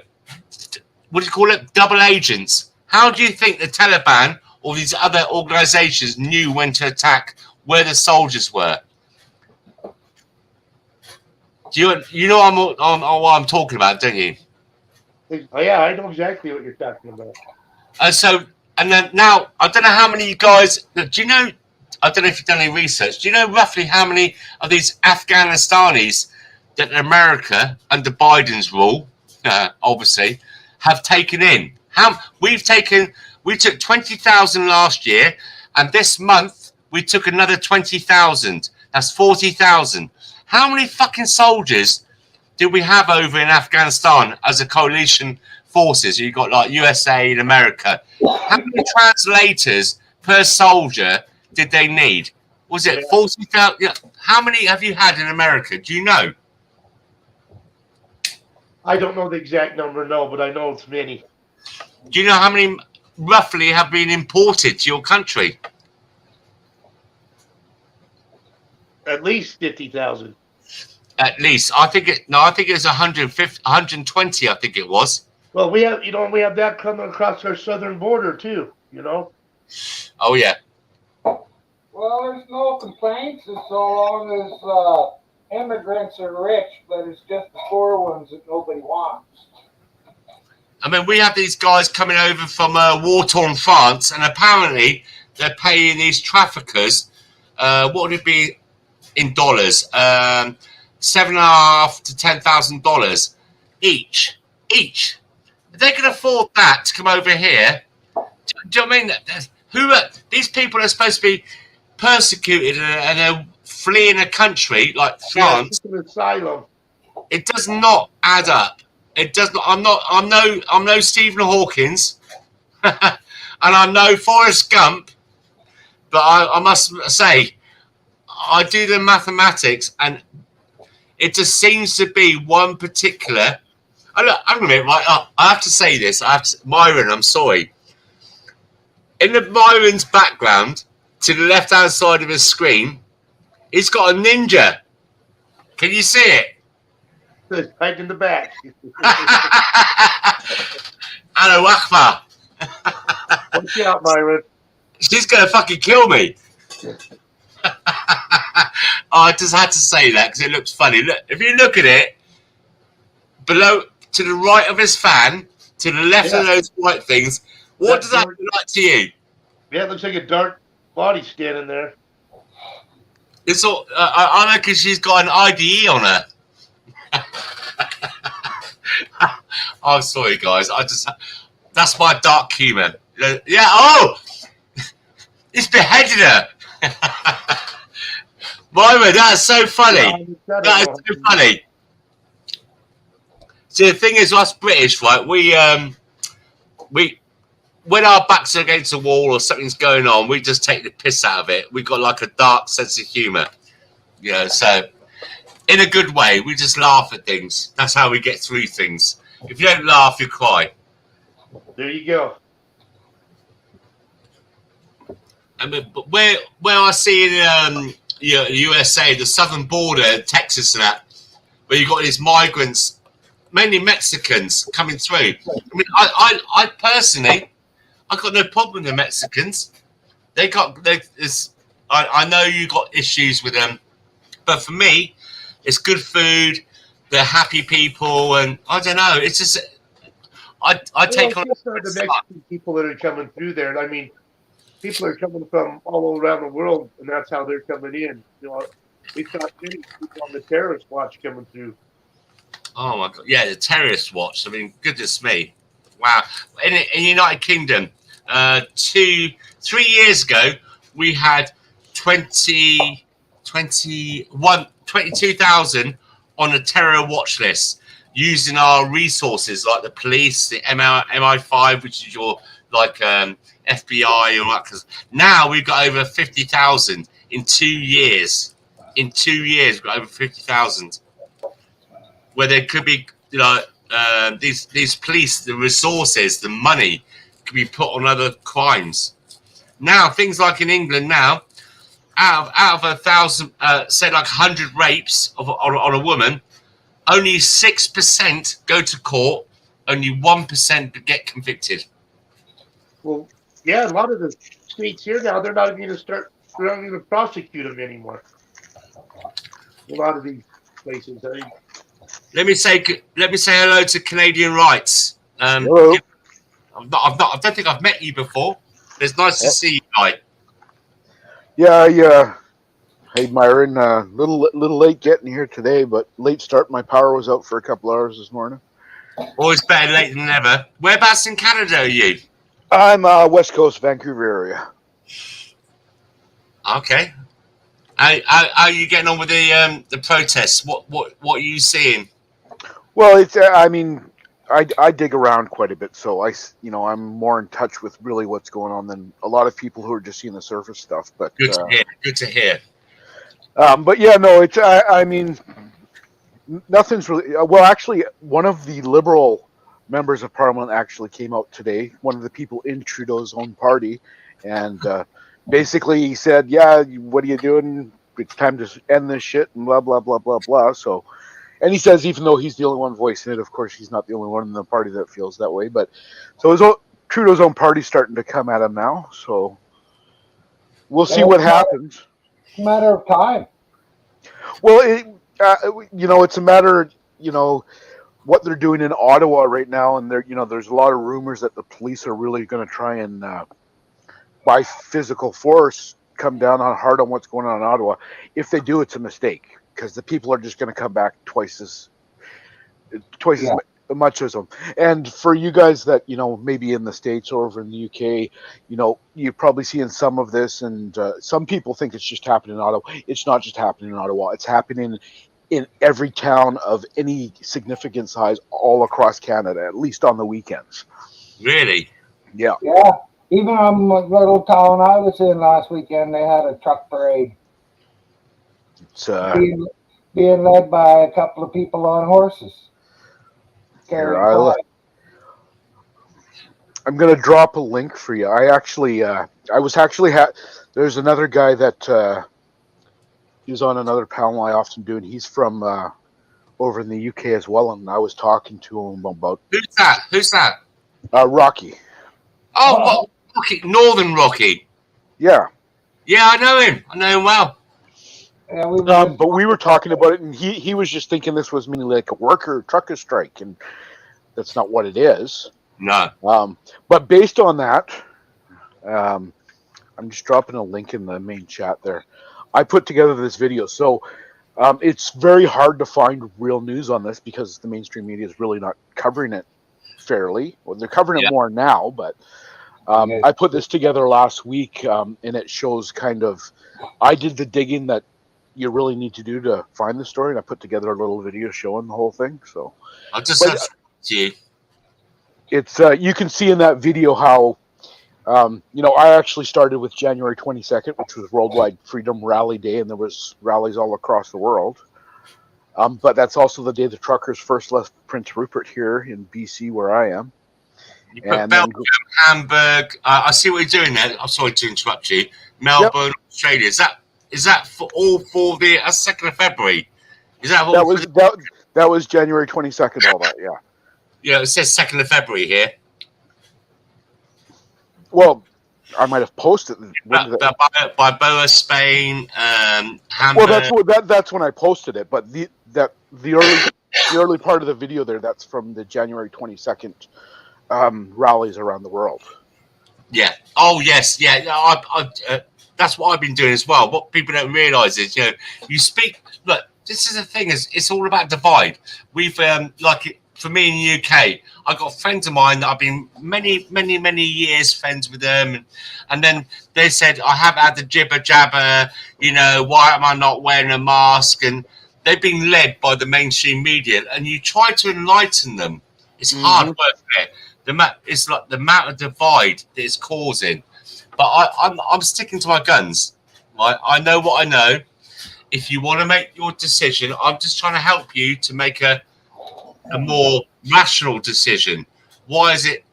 D: what do you call it, double agents. How do you think the Taliban or these other organisations knew when to attack where the soldiers were? Do you know what I'm talking about, don't you?
C: Oh, yeah, I know exactly what you're talking about.
D: And then now, I don't know how many guys, do you know, I don't know if you've done any research, do you know roughly how many of these Afghanistanis that America, under Biden's rule, obviously, have taken in? We took 20,000 last year, and this month we took another 20,000. That's 40,000. How many fucking soldiers did we have over in Afghanistan as a coalition forces? You got like USA and America. How many translators per soldier did they need? Was it 40,000? Yeah. How many have you had in America? Do you know?
C: I don't know the exact number, no, but I know it's many.
D: Do you know how many roughly have been imported to your country?
C: At least 50,000.
D: At least. I think it was 150, 120, I think it was.
C: Well, we have that coming across our southern border too, you know.
D: Oh yeah.
A: Well, there's no complaints as so long as immigrants are rich, but it's just the poor ones that nobody wants.
D: I mean, we have these guys coming over from war-torn France, and apparently they're paying these traffickers, what would it be in dollars, $7,500 to $10,000 each. If they can afford that to come over here, do you know what I mean? These people are supposed to be persecuted and are fleeing a country like France.
C: An asylum.
D: It does not add up. It does not. I'm no Stephen Hawkins, and I'm no Forrest Gump. But I must say, I do the mathematics, and it just seems to be one particular. Look, I'm a minute, right? I have to say this. Myron, I'm sorry. In Myron's background, to the left-hand side of his screen, he's got a ninja. Can you see it?
C: It's right in the back.
D: Hello, Akbar.
C: Watch out, Myron.
D: She's going to fucking kill me. I just had to say that because it looks funny. Look, if you look at it, below, to the right of his fan, to the left of those white things, what does that look like to you?
C: Yeah, it looks like a dark body standing there.
D: It's all. I reckon she's got an IDE on her. I'm sorry, guys. That's my dark humor. Yeah. Oh, it's beheaded her. Myron, that's so funny. That is so funny. See, the thing is, us British, right? We when our backs are against the wall or something's going on, we just take the piss out of it. We've got like a dark sense of humour, you know. So, in a good way, we just laugh at things. That's how we get through things. If you don't laugh, you cry.
C: There you go.
D: I mean, but where I see in USA, the southern border, Texas, and that, where you got these migrants, mainly Mexicans, coming through. I mean, I personally, I got no problem with the Mexicans. I know you got issues with them, but for me, it's good food. They're happy people, and I don't know. It's just I take on
C: the Mexican people that are coming through there. I mean, people are coming from all around the world, and that's how they're coming in. You know, we got many people on the terrorist watch coming through.
D: Oh my god! Yeah, the terrorist watch. I mean, goodness me! Wow. In the United Kingdom, 3 years ago, we had 22,000 on a terror watch list using our resources like the police, the MI5, which is your like FBI, or that. Because now we've got over 50,000 in 2 years. In 2 years, we've got over 50,000. Where there could be, you know, these police, the resources, the money could be put on other crimes. Now, things like in England now, out of 1,000, say like 100 rapes on a woman, only 6% go to court, only 1% get convicted.
C: Well, yeah, a lot of the states here now, they're not even going to prosecute them anymore. A lot of these places. I mean,
D: Let me say hello to Canadian Rights.
G: Hello.
D: I don't think I've met you before. It's nice to see you, Mike.
G: Yeah. Hey, Myron. Little late getting here today, but late start. My power was out for a couple hours this morning.
D: Always better late than never. Whereabouts in Canada are you?
G: I'm West Coast, Vancouver area.
D: Okay. How are you getting on with the protests? What are you seeing?
G: Well, it's. I dig around quite a bit, so I'm more in touch with really what's going on than a lot of people who are just seeing the surface stuff. But
D: good to hear. Good to hear.
G: But yeah, no, it's. I mean, nothing's really. Well, actually, one of the Liberal members of Parliament actually came out today. One of the people in Trudeau's own party, and basically he said, "Yeah, what are you doing? It's time to end this shit," and blah blah blah blah blah. So. And he says, even though he's the only one voicing it, of course, he's not the only one in the party that feels that way. But so Trudeau's own party's starting to come at him now. So we'll see what happens.
A: It's a matter of time.
G: Well, it's a matter, what they're doing in Ottawa right now. And there's a lot of rumors that the police are really going to try and by physical force come down on hard on what's going on in Ottawa. If they do, it's a mistake because the people are just going to come back twice as
A: Yeah.
G: much as them. And for you guys that maybe in the States or over in the UK, you're probably seeing some of this, and some people think it's just happening in Ottawa. It's not just happening in Ottawa. It's happening in every town of any significant size all across Canada, at least on the weekends.
D: Really?
G: Yeah.
A: Yeah. Even on the little town I was in last weekend, they had a truck parade
G: It's
A: being led by a couple of people on horses.
G: here I'm going to drop a link for you. There's another guy that he's on another panel I often do, and he's from over in the UK as well, and I was talking to him about
D: Who's that?
G: Rocky.
D: Oh, Rocky, Northern Rocky.
G: Yeah.
D: Yeah, I know him. I know him well.
A: Yeah,
G: but we were talking about it, and he was just thinking this was mainly like a trucker strike, and that's not what it is.
D: No.
G: But based on that, I'm just dropping a link in the main chat there. I put together this video, so it's very hard to find real news on this because the mainstream media is really not covering it fairly. Well, they're covering it more now, but I put this together last week, and it shows kind of. I did the digging that you really need to do to find the story, and I put together a little video showing the whole thing. So
D: I'll just to you.
G: It's you can see in that video how I actually started with January 22nd, which was Worldwide Freedom Rally Day, and there was rallies all across the world. But that's also the day the truckers first left Prince Rupert here in BC, where I am.
D: You put Belgium, Hamburg. I see what you're doing there. I'm sorry to interrupt you. Melbourne, Australia. Is that for all for the 2nd of February? Is that all
G: that was January 22nd? All that, yeah.
D: Yeah, it says 2nd of February here.
G: Well, I might have posted
D: Balboa, Spain, Hamburg.
G: Well, that's when I posted it. But the early part of the video there, that's from the January 22nd rallies around the world.
D: Yeah. Oh yes. Yeah. That's what I've been doing as well. What people don't realise is, you speak. Look, this is the thing. It's all about divide. We've for me in the UK, I got friends of mine that I've been many years friends with them, and then they said I have had the jibber jabber. Why am I not wearing a mask? And they've been led by the mainstream media, and you try to enlighten them. It's hard work there. It's like the amount of divide that it's causing. But I'm sticking to my guns. Right? I know what I know. If you want to make your decision, I'm just trying to help you to make a more rational decision. Why is it?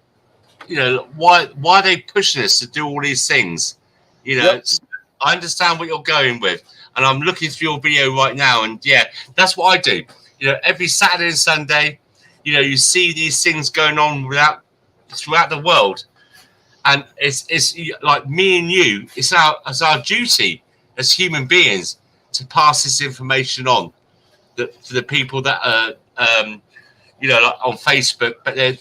D: Why are they pushing us to do all these things? I understand what you're going with, and I'm looking through your video right now, and yeah, that's what I do. Every Saturday and Sunday, you see these things going on throughout the world. And it's like me and you. It's our duty as human beings to pass this information on to the people that are, like on Facebook, but they're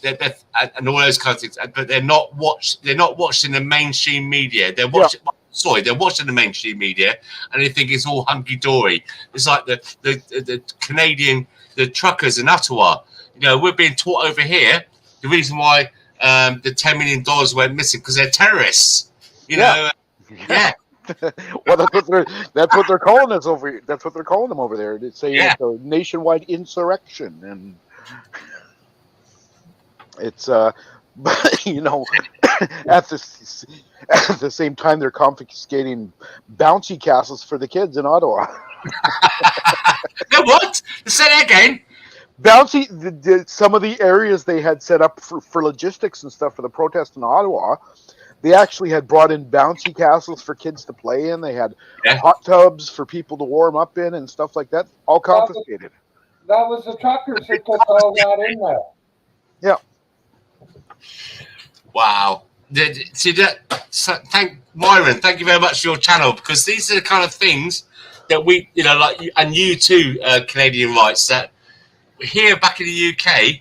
D: and all those kinds of things. But they're not watching the mainstream media. They're watching. Yeah. Sorry, they're watching the mainstream media, and they think it's all hunky dory. It's like the Canadian truckers in Ottawa. We're being taught over here the reason why. The $10 million went missing because they're terrorists. Yeah.
G: Well, that's what they're calling us over. That's what they're calling them over there. They say it's a nationwide insurrection, and it's but at the same time they're confiscating bouncy castles for the kids in Ottawa.
D: What? Say that again.
G: Bouncy, some of the areas they had set up for logistics and stuff for the protest in Ottawa, they actually had brought in bouncy castles for kids to play in. They had hot tubs for people to warm up in and stuff like that, all confiscated.
A: That was the truckers that took all that in there.
G: Yeah.
D: Wow. See that? Thank Myron. Thank you very much for your channel, because these are the kind of things that we, and you too, Canadian rights, that here back in the UK,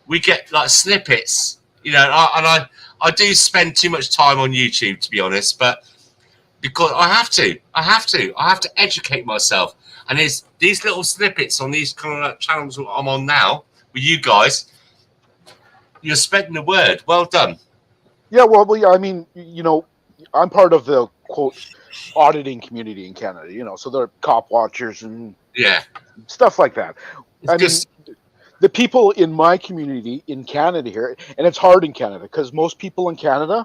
D: we get like snippets, and I do spend too much time on YouTube, to be honest, but because I have to educate myself. And there's these little snippets on these kind of like channels that I'm on now with you guys. You're spreading the word. Well done.
G: Yeah, well, yeah, I mean, I'm part of the quote auditing community in Canada. So they're cop watchers and
D: Yeah,
G: stuff like that.
D: it's just
G: The people in my community in Canada here, and it's hard in Canada because most people in Canada,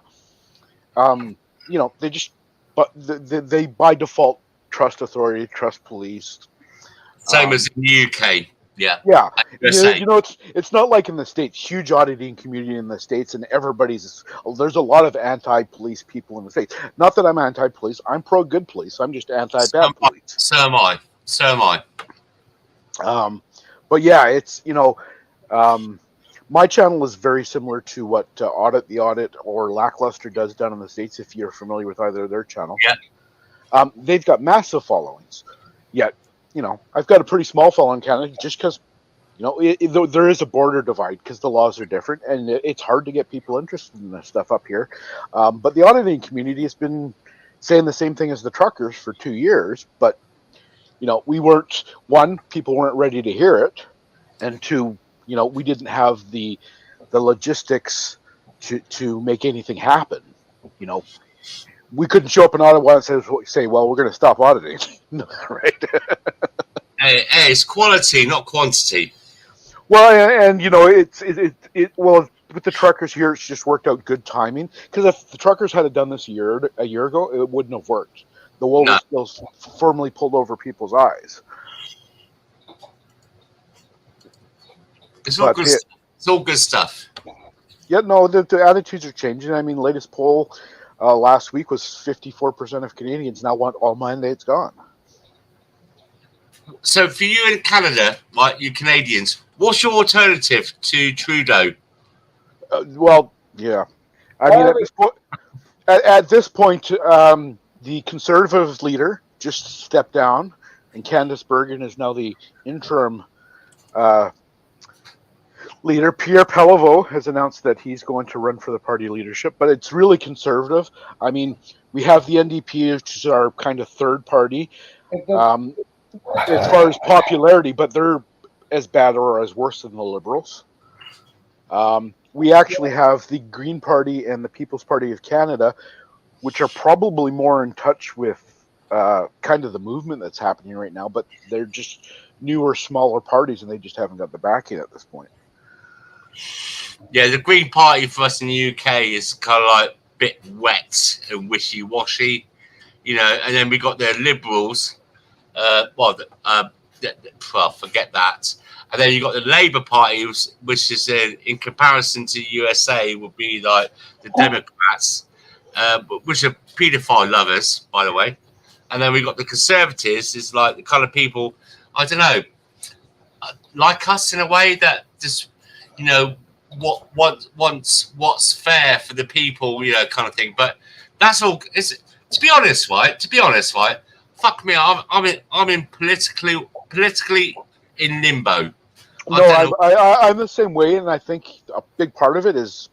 G: they just, but they by default trust authority, trust police.
D: same as in the UK. Yeah,
G: Yeah,
D: USA.
G: it's not like in the States. Huge auditing community in the States, and there's a lot of anti-police people in the States. Not that I'm anti-police. I'm pro-good police. I'm just anti-bad police.
D: So am I. So am I.
G: But yeah, it's my channel is very similar to what the audit or Lackluster does down in the States. If you're familiar with either of their channels,
D: Yeah.
G: They've got massive followings. Yet, I've got a pretty small following in Canada just because, there is a border divide because the laws are different, and it's hard to get people interested in this stuff up here. But the auditing community has been saying the same thing as the truckers for 2 years, but people weren't ready to hear it, and two, we didn't have the logistics to make anything happen. We couldn't show up in Ottawa and say, well, we're going to stop auditing, right?
D: Hey, it's quality, not quantity.
G: Well, and well, with the truckers here, it's just worked out good timing. Because if the truckers had done this a year ago, it wouldn't have worked. The wool was still firmly pulled over people's eyes.
D: It's all good. It's all good stuff.
G: Yeah, no, the attitudes are changing. I mean, latest poll last week was 54% of Canadians now want all mandates gone.
D: So for you in Canada, like you Canadians, what's your alternative to Trudeau?
G: Well, yeah. I mean, at this point, the Conservative leader just stepped down, and Candice Bergen is now the interim leader. Pierre Pellevaux has announced that he's going to run for the party leadership, but it's really conservative. I mean, we have the NDP, which is our kind of third party. As far as popularity, but they're as bad or as worse than the Liberals. We actually have the Green Party and the People's Party of Canada, which are probably more in touch with kind of the movement that's happening right now, but they're just newer, smaller parties, and they just haven't got the backing at this point.
D: Yeah, the Green Party for us in the UK is kind of like a bit wet and wishy-washy, and then we got the Liberals. Forget that. And then you got the Labour Party, which is in comparison to USA, would be like the Democrats, which are paedophile lovers, by the way. And then we got the Conservatives, is like the kind of people, I don't know, like us in a way that just, what's fair for the people, kind of thing. But that's all. To be honest, right? Fuck me, I'm in politically in limbo.
G: I'm the same way, and I think a big part of it is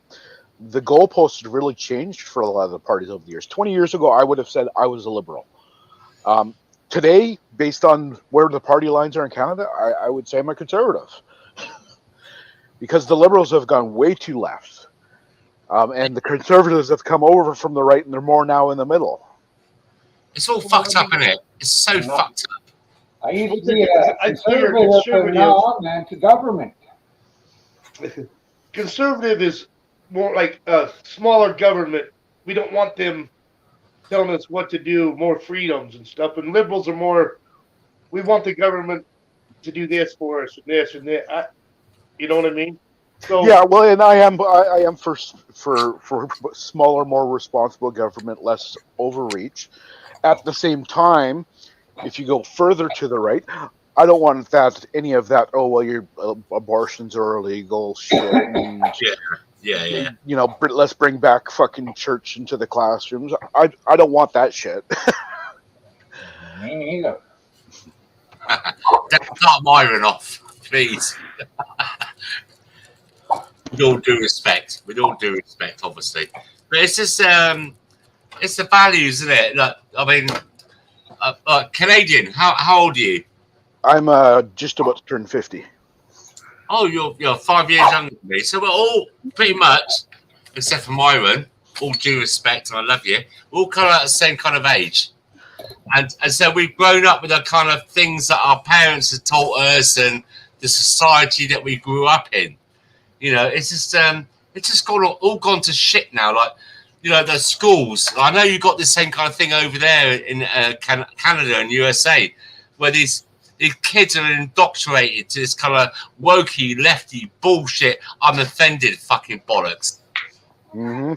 G: the goalposts have really changed for a lot of the parties over the years. 20 years ago, I would have said I was a Liberal. Today, based on where the party lines are in Canada, I would say I'm a Conservative. Because the Liberals have gone way too left. And the Conservatives have come over from the right, and they're more now in the middle.
D: It's all fucked up, isn't it? It's so fucked up.
A: I used to be a conservative, but now I'm anti-government.
C: Conservative is more like a smaller government. We don't want them telling us what to do, more freedoms and stuff. And liberals are more, we want the government to do this for us and this and that. You know what I mean? So
G: yeah, well, and I am for smaller, more responsible government, less overreach. At the same time, if you go further to the right, I don't want any of that. Oh well, your abortions are illegal. Shit. And,
D: yeah.
G: Let's bring back fucking church into the classrooms. I don't want that shit.
A: Me neither.
D: Start Myron off, please. With all due respect, obviously. But it's just, it's the values, isn't it? Like, I mean, Canadian. How old are you?
G: I'm just about to turn 50.
D: Oh, you're 5 years younger than me. So we're all pretty much, except for Myron, all due respect, and I love you, we're all kind of at the same kind of age. And so we've grown up with the kind of things that our parents have taught us and the society that we grew up in. You know, it's just all gone to shit now. Like, you know, the schools. I know you got the same kind of thing over there in Canada and USA, where these kids are indoctrinated to this kind of wokey, lefty bullshit. I'm offended, fucking bollocks.
G: Mm-hmm.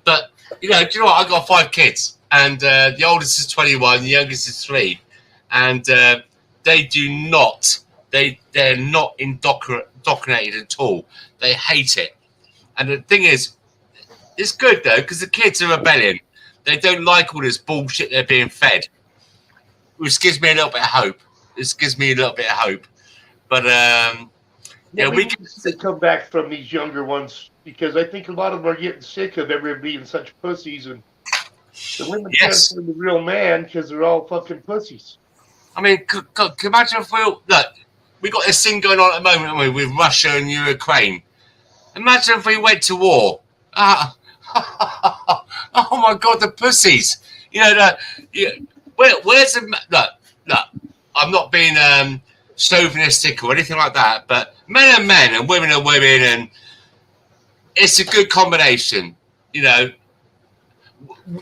D: But you know what? I got 5 kids, and the oldest is 21, the youngest is 3, and they do not. They're not indoctrinated at all. They hate it, and the thing is, it's good though because the kids are rebelling. They don't like all this bullshit they're being fed, which gives me a little bit of hope. But
C: Yeah, we need to come back from these younger ones because I think a lot of them are getting sick of everyone being such pussies, and the women can't find the real man because they're all fucking pussies.
D: I mean, can imagine if we got this thing going on at the moment, haven't we, with Russia and Ukraine. Imagine if we went to war. Oh my God, the pussies! You know, where's the look? I'm not being chauvinistic or anything like that, but men are men and women are women, and it's a good combination. You know,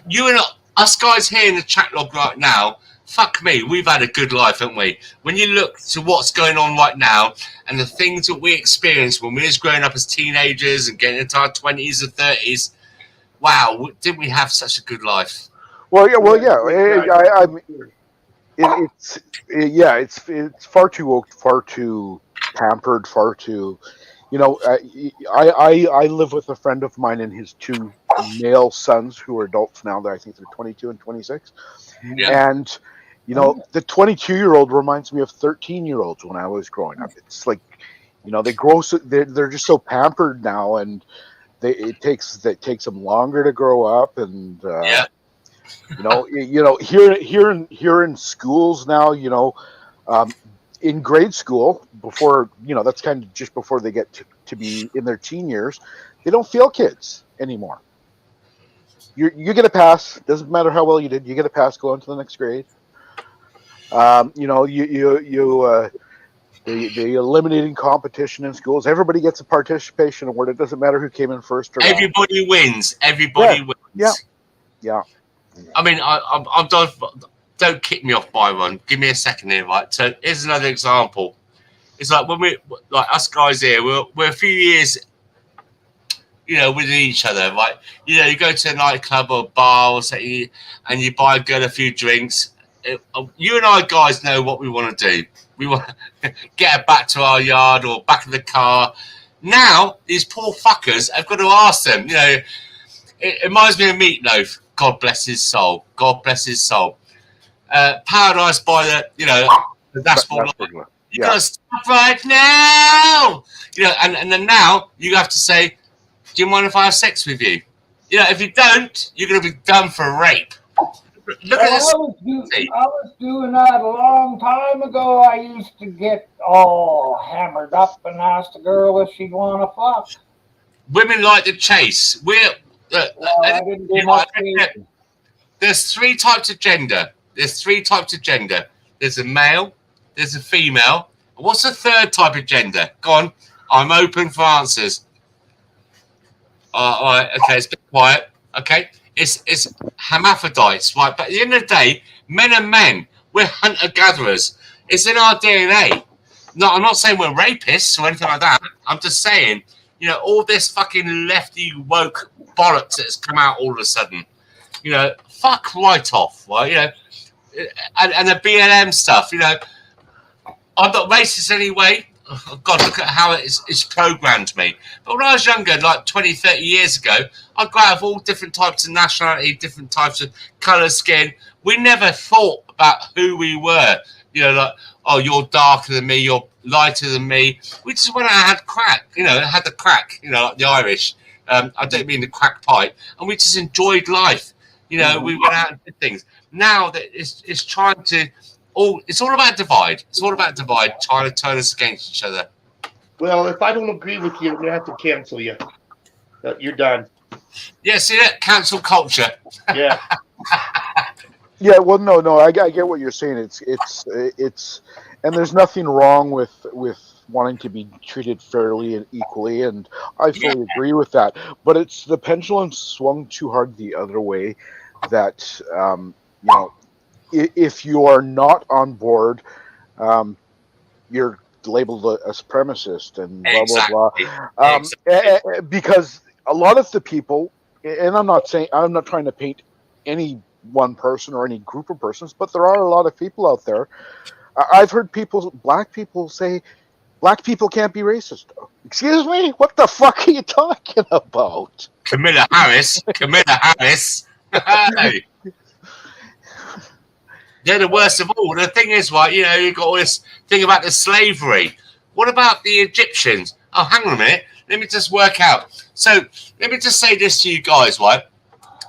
D: you and us guys here in the chat log right now. Fuck me, we've had a good life, haven't we? When you look to what's going on right now and the things that we experienced when we was growing up as teenagers and getting into our 20s and 30s, wow, didn't we have such a good life?
G: Well, yeah. It's far too woke, far too pampered, far too. You know, I live with a friend of mine and his 2 male sons who are adults now. I think they're 22 and 26, and. You know, the 22-year-old reminds me of 13-year-olds when I was growing up. It's like, you know, they're just so pampered now, and it takes them longer to grow up, and you know, here in schools now, you know, in grade school before, you know, that's kind of just before they get to be in their teen years, they don't feel kids anymore. You get a pass. Doesn't matter how well you did. You get a pass. Go on to the next grade. You know, the eliminating competition in schools. Everybody gets a participation award. It doesn't matter who came in first or not.
D: Everybody wins. Everybody wins.
G: Yeah.
D: I mean, I'm don't kick me off by one. Give me a second here, right? So here's another example. It's like when us guys here, we're a few years, you know, with each other, right? You know, you go to a nightclub or bar or something, and you buy a girl a few drinks. You and I guys know what we want to do. We want to get her back to our yard or back in the car. Now, these poor fuckers, I've got to ask them, you know, it reminds me of Meatloaf. God bless his soul. God bless his soul. Paradise by the dashboard. You got to stop right now. You know, and then now you have to say, do you mind if I have sex with you? You know, if you don't, you're going to be done for rape. Look at this.
A: I was doing that a long time ago. I used to get all hammered up and ask the girl if she'd want to fuck.
D: Women like to chase. There's 3 types of gender. There's a male, there's a female. What's the 3rd type of gender? Go on. I'm open for answers. All right. Okay. It's a bit quiet. Okay. It's hermaphrodites, right? But at the end of the day, men are men. We're hunter-gatherers. It's in our DNA. No, I'm not saying we're rapists or anything like that. I'm just saying, you know, all this fucking lefty woke bollocks that's come out all of a sudden. You know, fuck right off, right? You know, and the BLM stuff, you know, I'm not racist anyway. Oh, God, look at how it's programmed me. But when I was younger, like 20, 30 years ago, I'd go out of all different types of nationality, different types of colour, skin. We never thought about who we were. You know, like, oh, you're darker than me, you're lighter than me. We just went out and had crack, you know, had the crack, you know, like the Irish. I don't mean the crack pipe, and we just enjoyed life. You know, we went out and did things. Now that it's trying to it's all about divide. It's all about divide, trying to turn us against each other.
C: Well, if I don't agree with you, I'm gonna have to cancel you. You're done.
D: Yeah, see that cancel culture.
C: Yeah.
G: Yeah, well, no, I get what you're saying. It's, and there's nothing wrong with wanting to be treated fairly and equally, and I fully agree with that. But it's the pendulum swung too hard the other way. That you know, if you are not on board, you're labeled a supremacist and blah blah blah. Because a lot of the people, and I'm not trying to paint any one person or any group of persons, but there are a lot of people out there. I've heard black people say black people can't be racist. Excuse me? What the fuck are you talking about?
D: Camilla Harris. They're the worst of all. The thing is, right, you know, you've got all this thing about the slavery. What about the Egyptians? Oh, hang on a minute. Let me just work out. So let me just say this to you guys, right?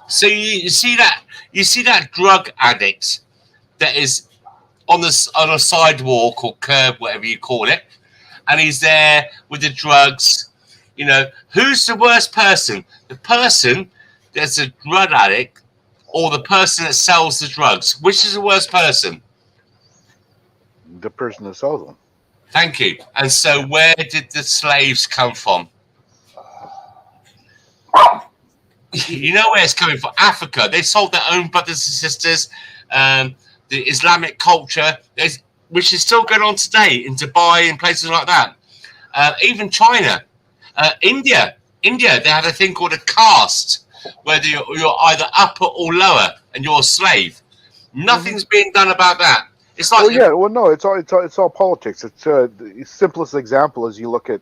D: So you see that drug addict that is on a sidewalk or curb, whatever you call it, and he's there with the drugs. You know, who's the worst person? The person that's a drug addict or the person that sells the drugs? Which is the worst person?
G: The person that sells them.
D: Thank you. And so where did the slaves come from? You know where it's coming from? Africa. They sold their own brothers and sisters. The Islamic culture, which is still going on today in Dubai and places like that. Even China. India, they had a thing called a caste, where you're either upper or lower, and you're a slave. Nothing's being done about that. It's like
G: it's all politics. It's the simplest example is you look at,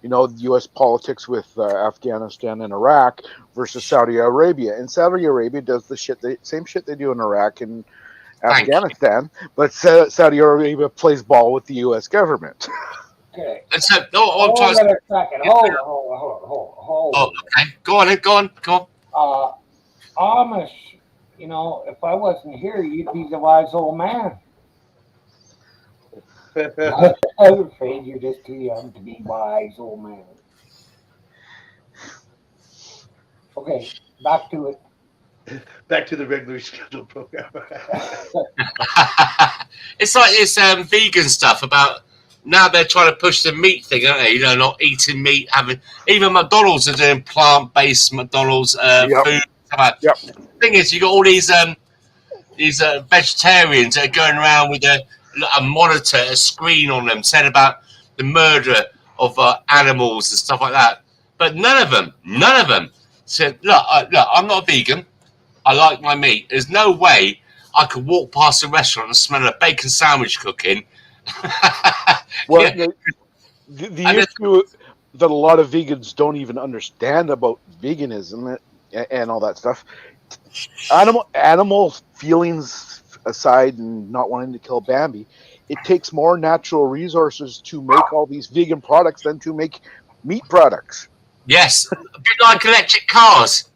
G: you know, U.S. politics with Afghanistan and Iraq versus Saudi Arabia, and Saudi Arabia does the same shit they do in Iraq and Afghanistan, but Saudi Arabia plays ball with the U.S. government.
A: Okay.
D: And so,
A: Hold on a second. Hold.
D: Oh, okay. Go on.
A: Amish, you know, if I wasn't here, you'd be the wise old man. I'm afraid you're just too young to be wise, old man. Okay, back to it.
C: Back to the regular scheduled program.
D: It's like this vegan stuff about now they're trying to push the meat thing, aren't they? You know, not eating meat, even McDonald's are doing plant-based McDonald's food. The thing is, you got all these vegetarians that are going around with a monitor, a screen on them, saying about the murder of animals and stuff like that. But none of them said, look, I'm not a vegan. I like my meat. There's no way I could walk past a restaurant and smell a bacon sandwich cooking.
G: Well, the issue that a lot of vegans don't even understand about veganism and all that stuff, animal feelings aside and not wanting to kill Bambi, it takes more natural resources to make all these vegan products than to make meat products.
D: Yes, a bit like electric cars.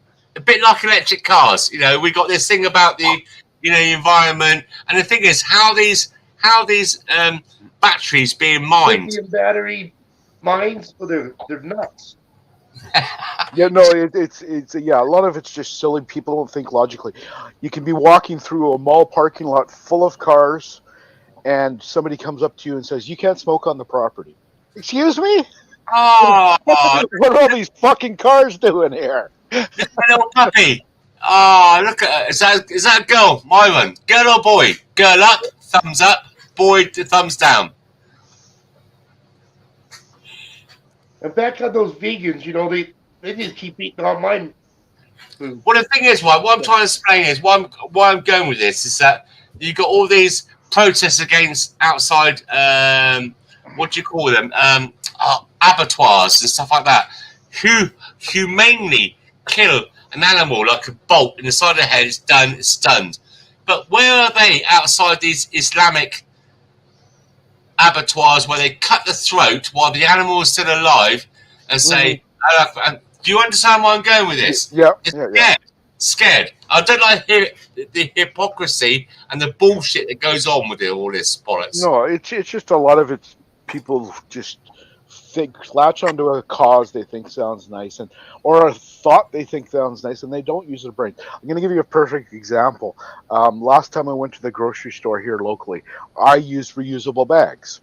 D: You know, we got this thing about the environment, and the thing is how these batteries being mined.
C: Lithium battery mines, they're nuts.
G: Yeah, no, it's a lot of it's just silly. People don't think logically. You can be walking through a mall parking lot full of cars, and somebody comes up to you and says, "You can't smoke on the property." Excuse me?
D: Oh,
G: what are all these fucking cars doing here?
D: little puppy. Oh, look at her. Is that a girl? My one. Girl or boy? Girl up, thumbs up. Boy, thumbs down.
C: And back on those vegans, you know, they just keep eating online food.
D: Well, the thing is, right, what I'm trying to explain is why I'm going with this is that you got all these protests against outside, what do you call them, abattoirs and stuff like that, who humanely kill an animal like a bolt in the side of the head. It's done, it's stunned. But where are they outside these Islamic abattoirs where they cut the throat while the animal is still alive and say, Do you understand where I'm going with this?
G: Yeah,
D: It's
G: yeah.
D: scared. I don't like the hypocrisy and the bullshit that goes on with it, all this bollocks.
G: No, it's just a lot of it's people just latch onto a cause they think sounds nice, and or a thought they think sounds nice, and they don't use their brain. I'm going to give you a perfect example. Last time I went to the grocery store here locally, I used reusable bags.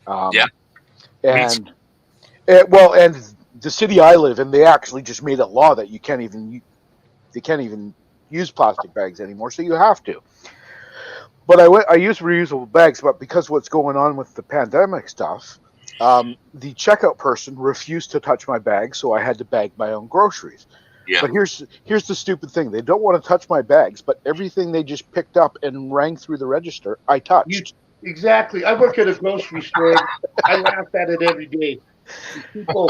D: Yeah.
G: And and the city I live in, they actually just made a law that they can't even use plastic bags anymore, so you have to. But I use reusable bags, but because what's going on with the pandemic stuff, the checkout person refused to touch my bag, so I had to bag my own groceries.
D: Yeah.
G: But here's the stupid thing: they don't want to touch my bags, but everything they just picked up and rang through the register, I touched.
C: Exactly. I work at a grocery store. I laugh at it every day. People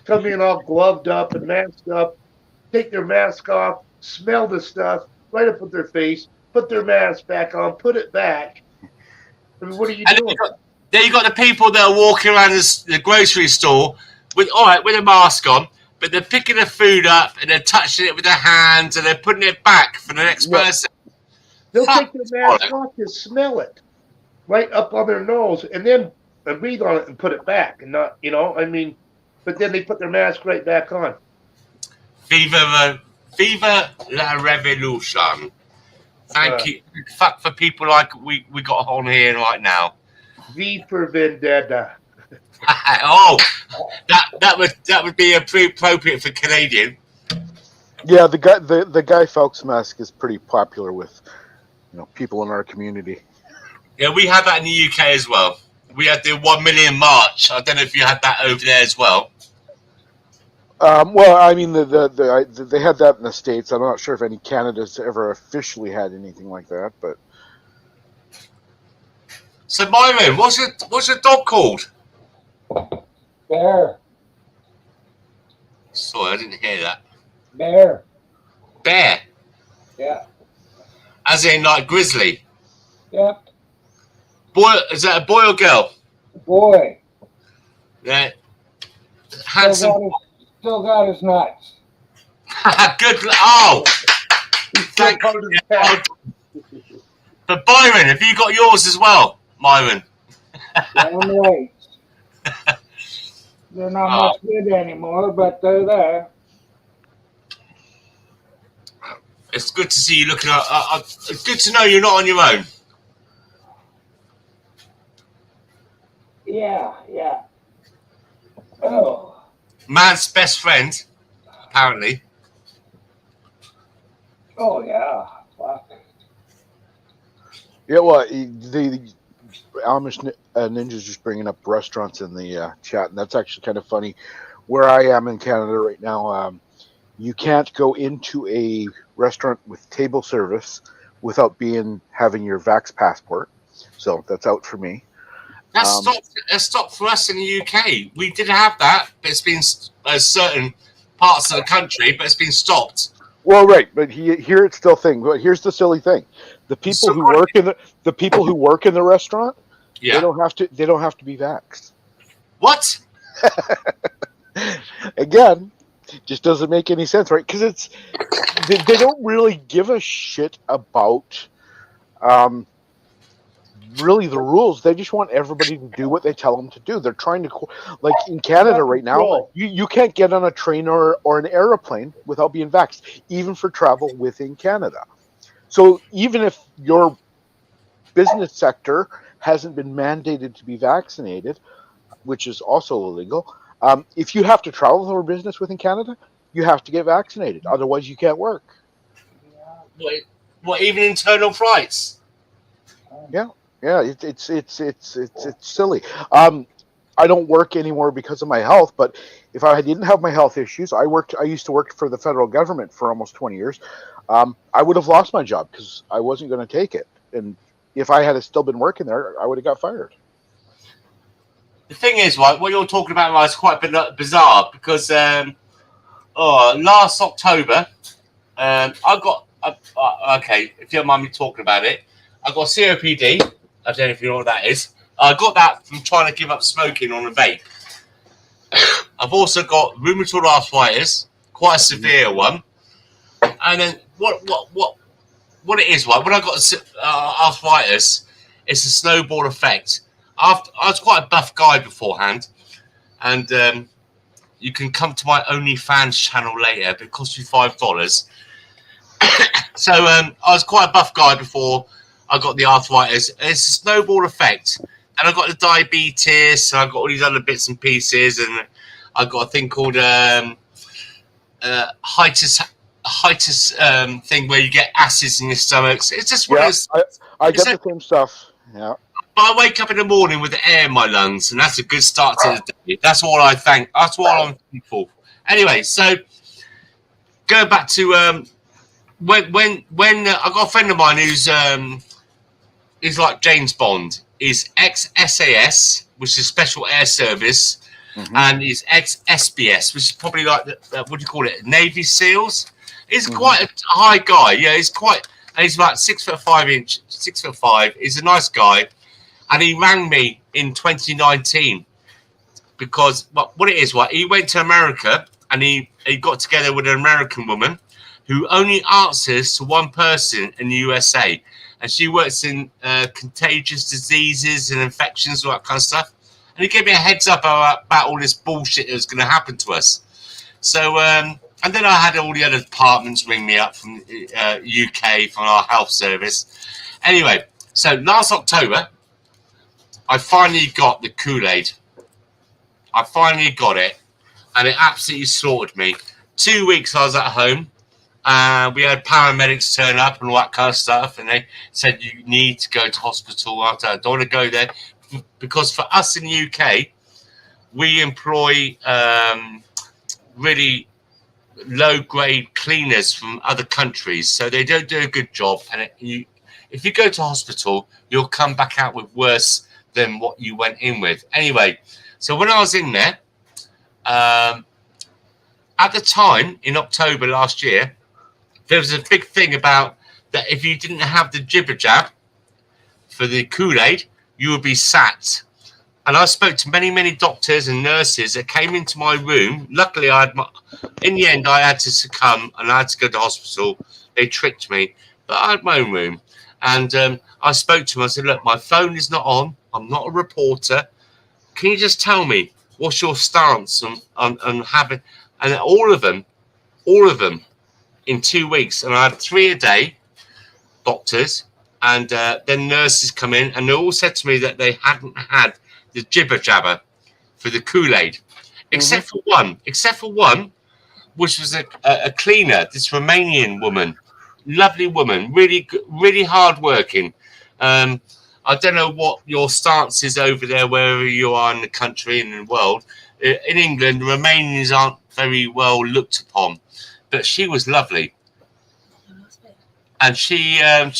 C: come in all gloved up and masked up, take their mask off, smell the stuff right up with their face, put their mask back on, put it back. I mean, what are you
D: And
C: doing?
D: then you got the people that are walking around the grocery store with a mask on, but they're picking the food up and they're touching it with their hands and they're putting it back for the next person.
C: They'll take their mask off to smell it right up on their nose and then breathe on it and put it back and not, but then they put their mask right back on.
D: Viva la revolution. Thank you. Fuck for people like we got on here right now.
C: V for Vendetta.
D: Oh, that would be appropriate for Canadian.
G: Yeah, the Guy Fawkes mask is pretty popular with people in our community.
D: Yeah, we had that in the UK as well. We had the 1 million march. I don't know if you had that over there as well.
G: Well, I mean, they had that in the States. I'm not sure if any Canada's ever officially had anything like that, but.
D: So, Myron, what's your dog called?
A: Bear.
D: Sorry, I didn't hear that.
A: Bear.
D: Bear?
A: Yeah.
D: As in, like, grizzly?
A: Yep.
D: Boy, is that a boy or girl?
A: Boy.
D: Yeah. Handsome.
A: Still got his nuts.
D: Good. Oh. Thank you. But Byron, have you got yours as well, Myron?
A: Damn right. They're not much good anymore, but they're there.
D: It's good to see you looking at. It's good to know you're not on your own.
A: Yeah. Oh.
D: Man's best friend, apparently.
A: Oh yeah. Fuck.
G: Yeah, well, the Amish Ninja's just bringing up restaurants in the chat, and that's actually kind of funny. Where I am in Canada right now, you can't go into a restaurant with table service without having your Vax passport. So that's out for me.
D: That's stopped for us in the UK. We did have that, but it's been certain parts of the country, but it's been stopped.
G: Well, right, but here it's still thing. But here's the silly thing: the people who work in the restaurant, they don't have to be vaxxed.
D: What?
G: Again, just doesn't make any sense, right? Because they don't really give a shit about really the rules. They just want everybody to do what they tell them to do. They're trying to, like in Canada right now, you can't get on a train or an airplane without being vaxxed, even for travel within Canada. So even if your business sector hasn't been mandated to be vaccinated, which is also illegal, if you have to travel for business within Canada, you have to get vaccinated. Otherwise, you can't work.
D: What, even internal flights?
G: Yeah, it's silly. I don't work anymore because of my health, but if I didn't have my health issues, I used to work for the federal government for almost 20 years. I would have lost my job because I wasn't going to take it. And if I had still been working there, I would have got fired.
D: The thing is, right, what you're talking about is quite bizarre because last October, I got, okay, if you don't mind me talking about it, I got COPD. I don't know if you know what that is. I got that from trying to give up smoking on a vape. I've also got rheumatoid arthritis, quite a severe one. And then what it is, right? When I got arthritis, it's a snowball effect. After I was quite a buff guy beforehand, and you can come to my OnlyFans channel later. But it costs you $5. So I was quite a buff guy before I got the arthritis. It's a snowball effect, and I got the diabetes, and I got all these other bits and pieces, and I got a thing called hiatus thing where you get acids in your stomachs. It's just one of those.
G: I get the same stuff. Yeah.
D: But I wake up in the morning with the air in my lungs, and that's a good start to the day. That's all I think. That's all I'm thankful. Anyway, so going back to when I got a friend of mine who's like James Bond. He's ex-SAS, which is Special Air Service, and he's ex-SBS, which is probably like the what do you call it, Navy SEALs. He's quite a high guy. Yeah, he's quite. And he's about 6'5". 6'5". He's a nice guy, and he rang me in 2019 because what it is, right? He went to America and he got together with an American woman who only answers to one person in the USA, and she works in contagious diseases and infections, all that kind of stuff. And he gave me a heads up about all this bullshit that was going to happen to us. So, and then I had all the other departments ring me up from UK, from our health service. Anyway, so last October, I finally got the Kool-Aid. I finally got it, and it absolutely slaughtered me. 2 weeks I was at home. We had paramedics turn up and all that kind of stuff, and they said you need to go to hospital. I don't want to go there because for us in the UK, we employ really low-grade cleaners from other countries, so they don't do a good job. And if you go to hospital, you'll come back out with worse than what you went in with. Anyway, so when I was in there, at the time in October last year, there was a big thing about that if you didn't have the jibber jab for the Kool-Aid, you would be sacked. And I spoke to many, many doctors and nurses that came into my room. Luckily, in the end, I had to succumb and I had to go to hospital. They tricked me, but I had my own room. And I spoke to them. I said, look, my phone is not on. I'm not a reporter. Can you just tell me what's your stance on having... And all of them, in 2 weeks, and I had 3 a day, doctors, and then nurses come in, and they all said to me that they hadn't had the jibber jabber for the Kool-Aid, except for one, which was a cleaner, this Romanian woman, lovely woman, really good, really hardworking. I don't know what your stance is over there, wherever you are in the country and in the world. In England, Romanians aren't very well looked upon, but she was lovely. And she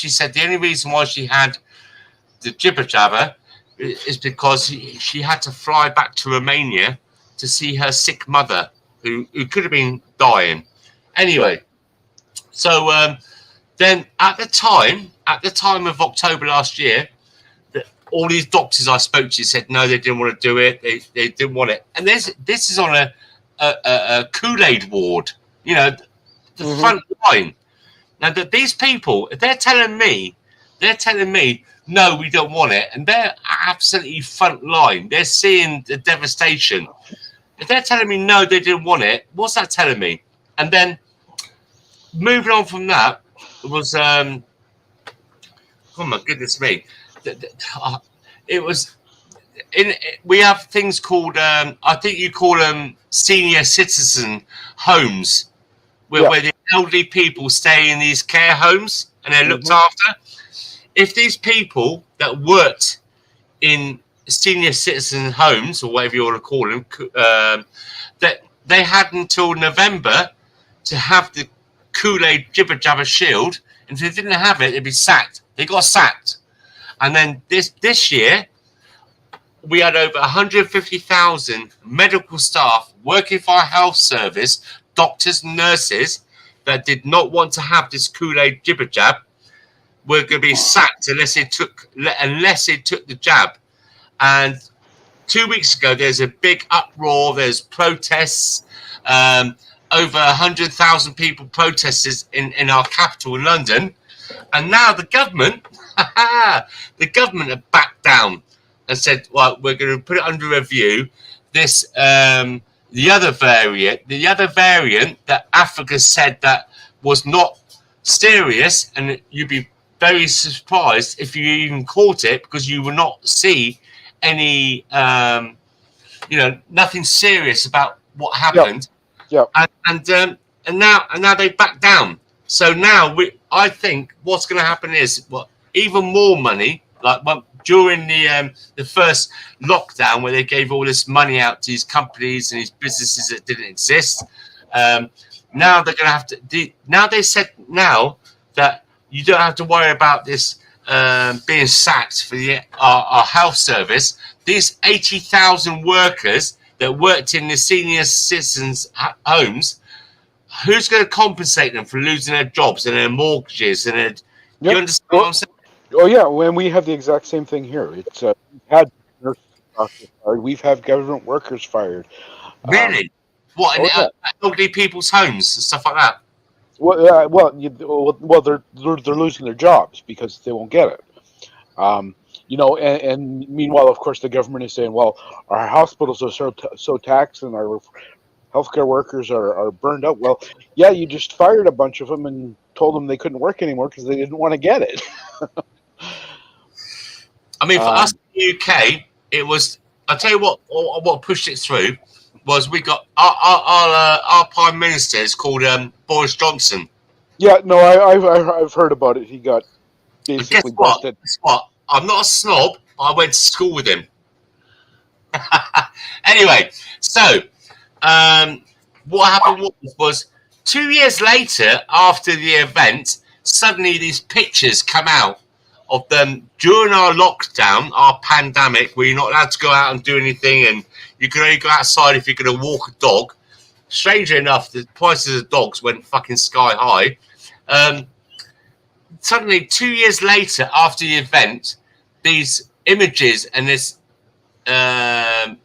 D: said the only reason why she had the jibber jabber is because she had to fly back to Romania to see her sick mother who could have been dying. Anyway, so then at the time of October last year, all these doctors I spoke to said no, they didn't want to do it. They didn't want it. And this is on a Kool-Aid ward, you know, the front line. Now that these people, if they're telling me, no, we don't want it, and they're absolutely front line. They're seeing the devastation. If they're telling me no, they didn't want it, what's that telling me? And then moving on from that was, oh my goodness me, it was. We have things called, I think you call them senior citizen homes, where the elderly people stay in these care homes and they're looked after. If these people that worked in senior citizen homes, or whatever you want to call them, that they had until November to have the Kool-Aid jibber jabber shield, and if they didn't have it, they'd be sacked. They got sacked. And then this year, we had over 150,000 medical staff working for our health service, doctors and nurses, that did not want to have this Kool-Aid jibber jab. Were going to be sacked unless they took the jab. And 2 weeks ago, there's a big uproar. There's protests. Over 100,000 people protested in our capital, in London. And now the government, the government have backed down and said, well, we're going to put it under review. This, the other variant that Africa said that was not serious, and you'd be very surprised if you even caught it, because you will not see any, nothing serious about what happened.
G: Yep.
D: And now they back down. So now I think what's going to happen is even more money, like during the first lockdown, where they gave all this money out to these companies and these businesses that didn't exist. Now they're going to have to. Now they said that you don't have to worry about this being sacked for our health service. These 80,000 workers that worked in the senior citizens' homes, who's going to compensate them for losing their jobs and their mortgages? And do you understand what I'm saying?
G: Oh yeah, when we have the exact same thing here. It's we've had nurses fired, we've had government workers fired.
D: Really? What in elderly people's homes and stuff like that?
G: Well, they're losing their jobs because they won't get it. And meanwhile, of course, the government is saying, well, our hospitals are so taxed and our healthcare workers are burned out. Well, yeah, you just fired a bunch of them and told them they couldn't work anymore because they didn't want to get it.
D: I mean, for us in the UK, it was. I'll tell you what pushed it through was we got our Prime Minister is called Boris Johnson.
G: Yeah, no, I've heard about it. He got basically busted.
D: Guess what? I'm not a snob. I went to school with him. Anyway, so what happened was 2 years later, after the event, suddenly these pictures come out of them during our lockdown, our pandemic, where you're not allowed to go out and do anything, and you can only go outside if you're going to walk a dog. Strangely enough, the prices of dogs went fucking sky high. Suddenly, 2 years later, after the event, these images and this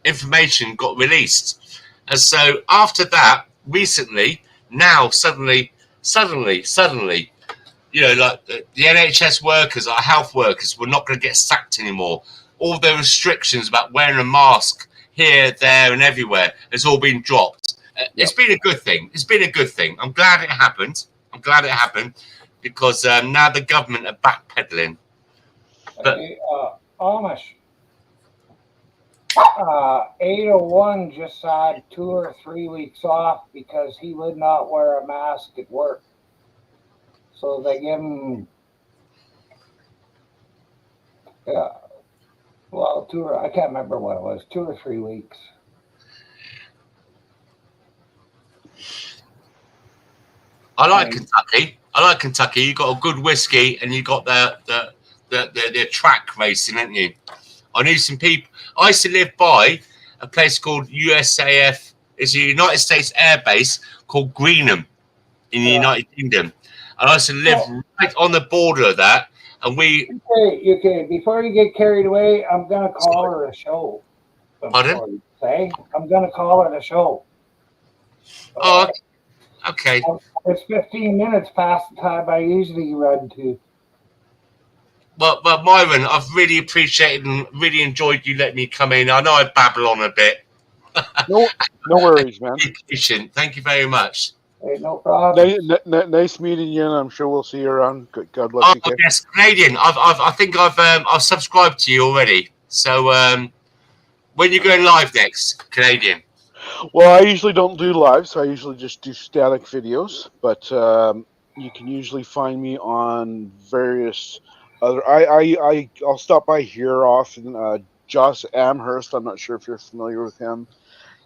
D: information got released. And so after that, recently, now suddenly, like the NHS workers, our health workers, were not going to get sacked anymore. All the restrictions about wearing a mask here, there, and everywhere has all been dropped. It's been a good thing. It's been a good thing. I'm glad it happened. Because now the government are backpedaling. But
A: Amish. 801 just had 2 or 3 weeks off because he would not wear a mask at work. So they give him, I can't remember what it was, 2 or 3 weeks.
D: I like Kentucky. You got a good whiskey, and you got the track racing, haven't you? I knew some people. I used to live by a place called USAF. It's a United States Air Base called Greenham in the United Kingdom. And I used to live right on the border of that. And we.
A: Okay. Before you get carried away, I'm going to call her a show.
D: Pardon?
A: I'm going to call it a show.
D: Oh, okay.
A: It's 15 minutes past the time I usually run to.
D: But Myron, I've really appreciated and really enjoyed you letting me come in. I know I babble on a bit.
G: No worries, man.
D: Patient. Thank you very much.
A: Hey, no problem.
G: Nice meeting you, and I'm sure we'll see you around. God bless you.
D: Oh, yes, Canadian. I think I've subscribed to you already. So when you're going live next, Canadian?
G: Well, I usually don't do lives. I usually just do static videos. But you can usually find me on various other. I'll stop by here often. Josh Amherst. I'm not sure if you're familiar with him.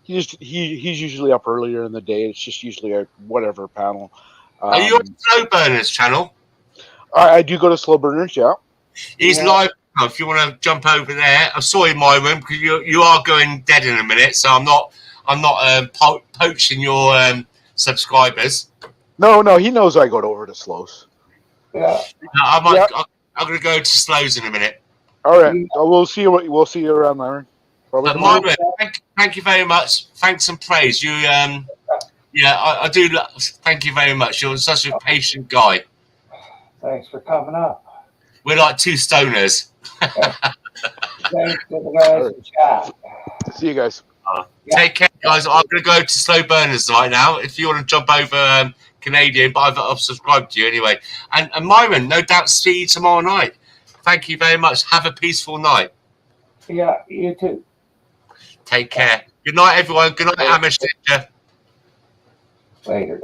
G: He's usually up earlier in the day. It's just usually a whatever panel.
D: Are you on Slow Burners channel?
G: I do go to Slow Burners, yeah.
D: He's live now. If you want to jump over there, I'm sorry, Myron, because you are going dead in a minute. So I'm not poaching your subscribers.
G: No, he knows I go over to Slows.
A: Yeah.
D: I'm going to go to Slows in a minute.
G: All right. We'll see you around, Myron. Probably
D: But
G: tomorrow.
D: Myron, thank you very much. Thanks and praise. You, yeah, I do. Thank you very much. You're such a patient guy.
A: Thanks for coming up.
D: We're like two stoners.
A: Thanks to the guys in chat.
G: See you guys.
D: Take care, guys. I'm going to go to Slow Burners right now. If you want to jump over Canadian, but I've subscribed to you anyway. And Myron, no doubt see you tomorrow night. Thank you very much. Have a peaceful night.
A: Yeah, you too.
D: Take care. Good night, everyone. Good night, Amish.
A: Later.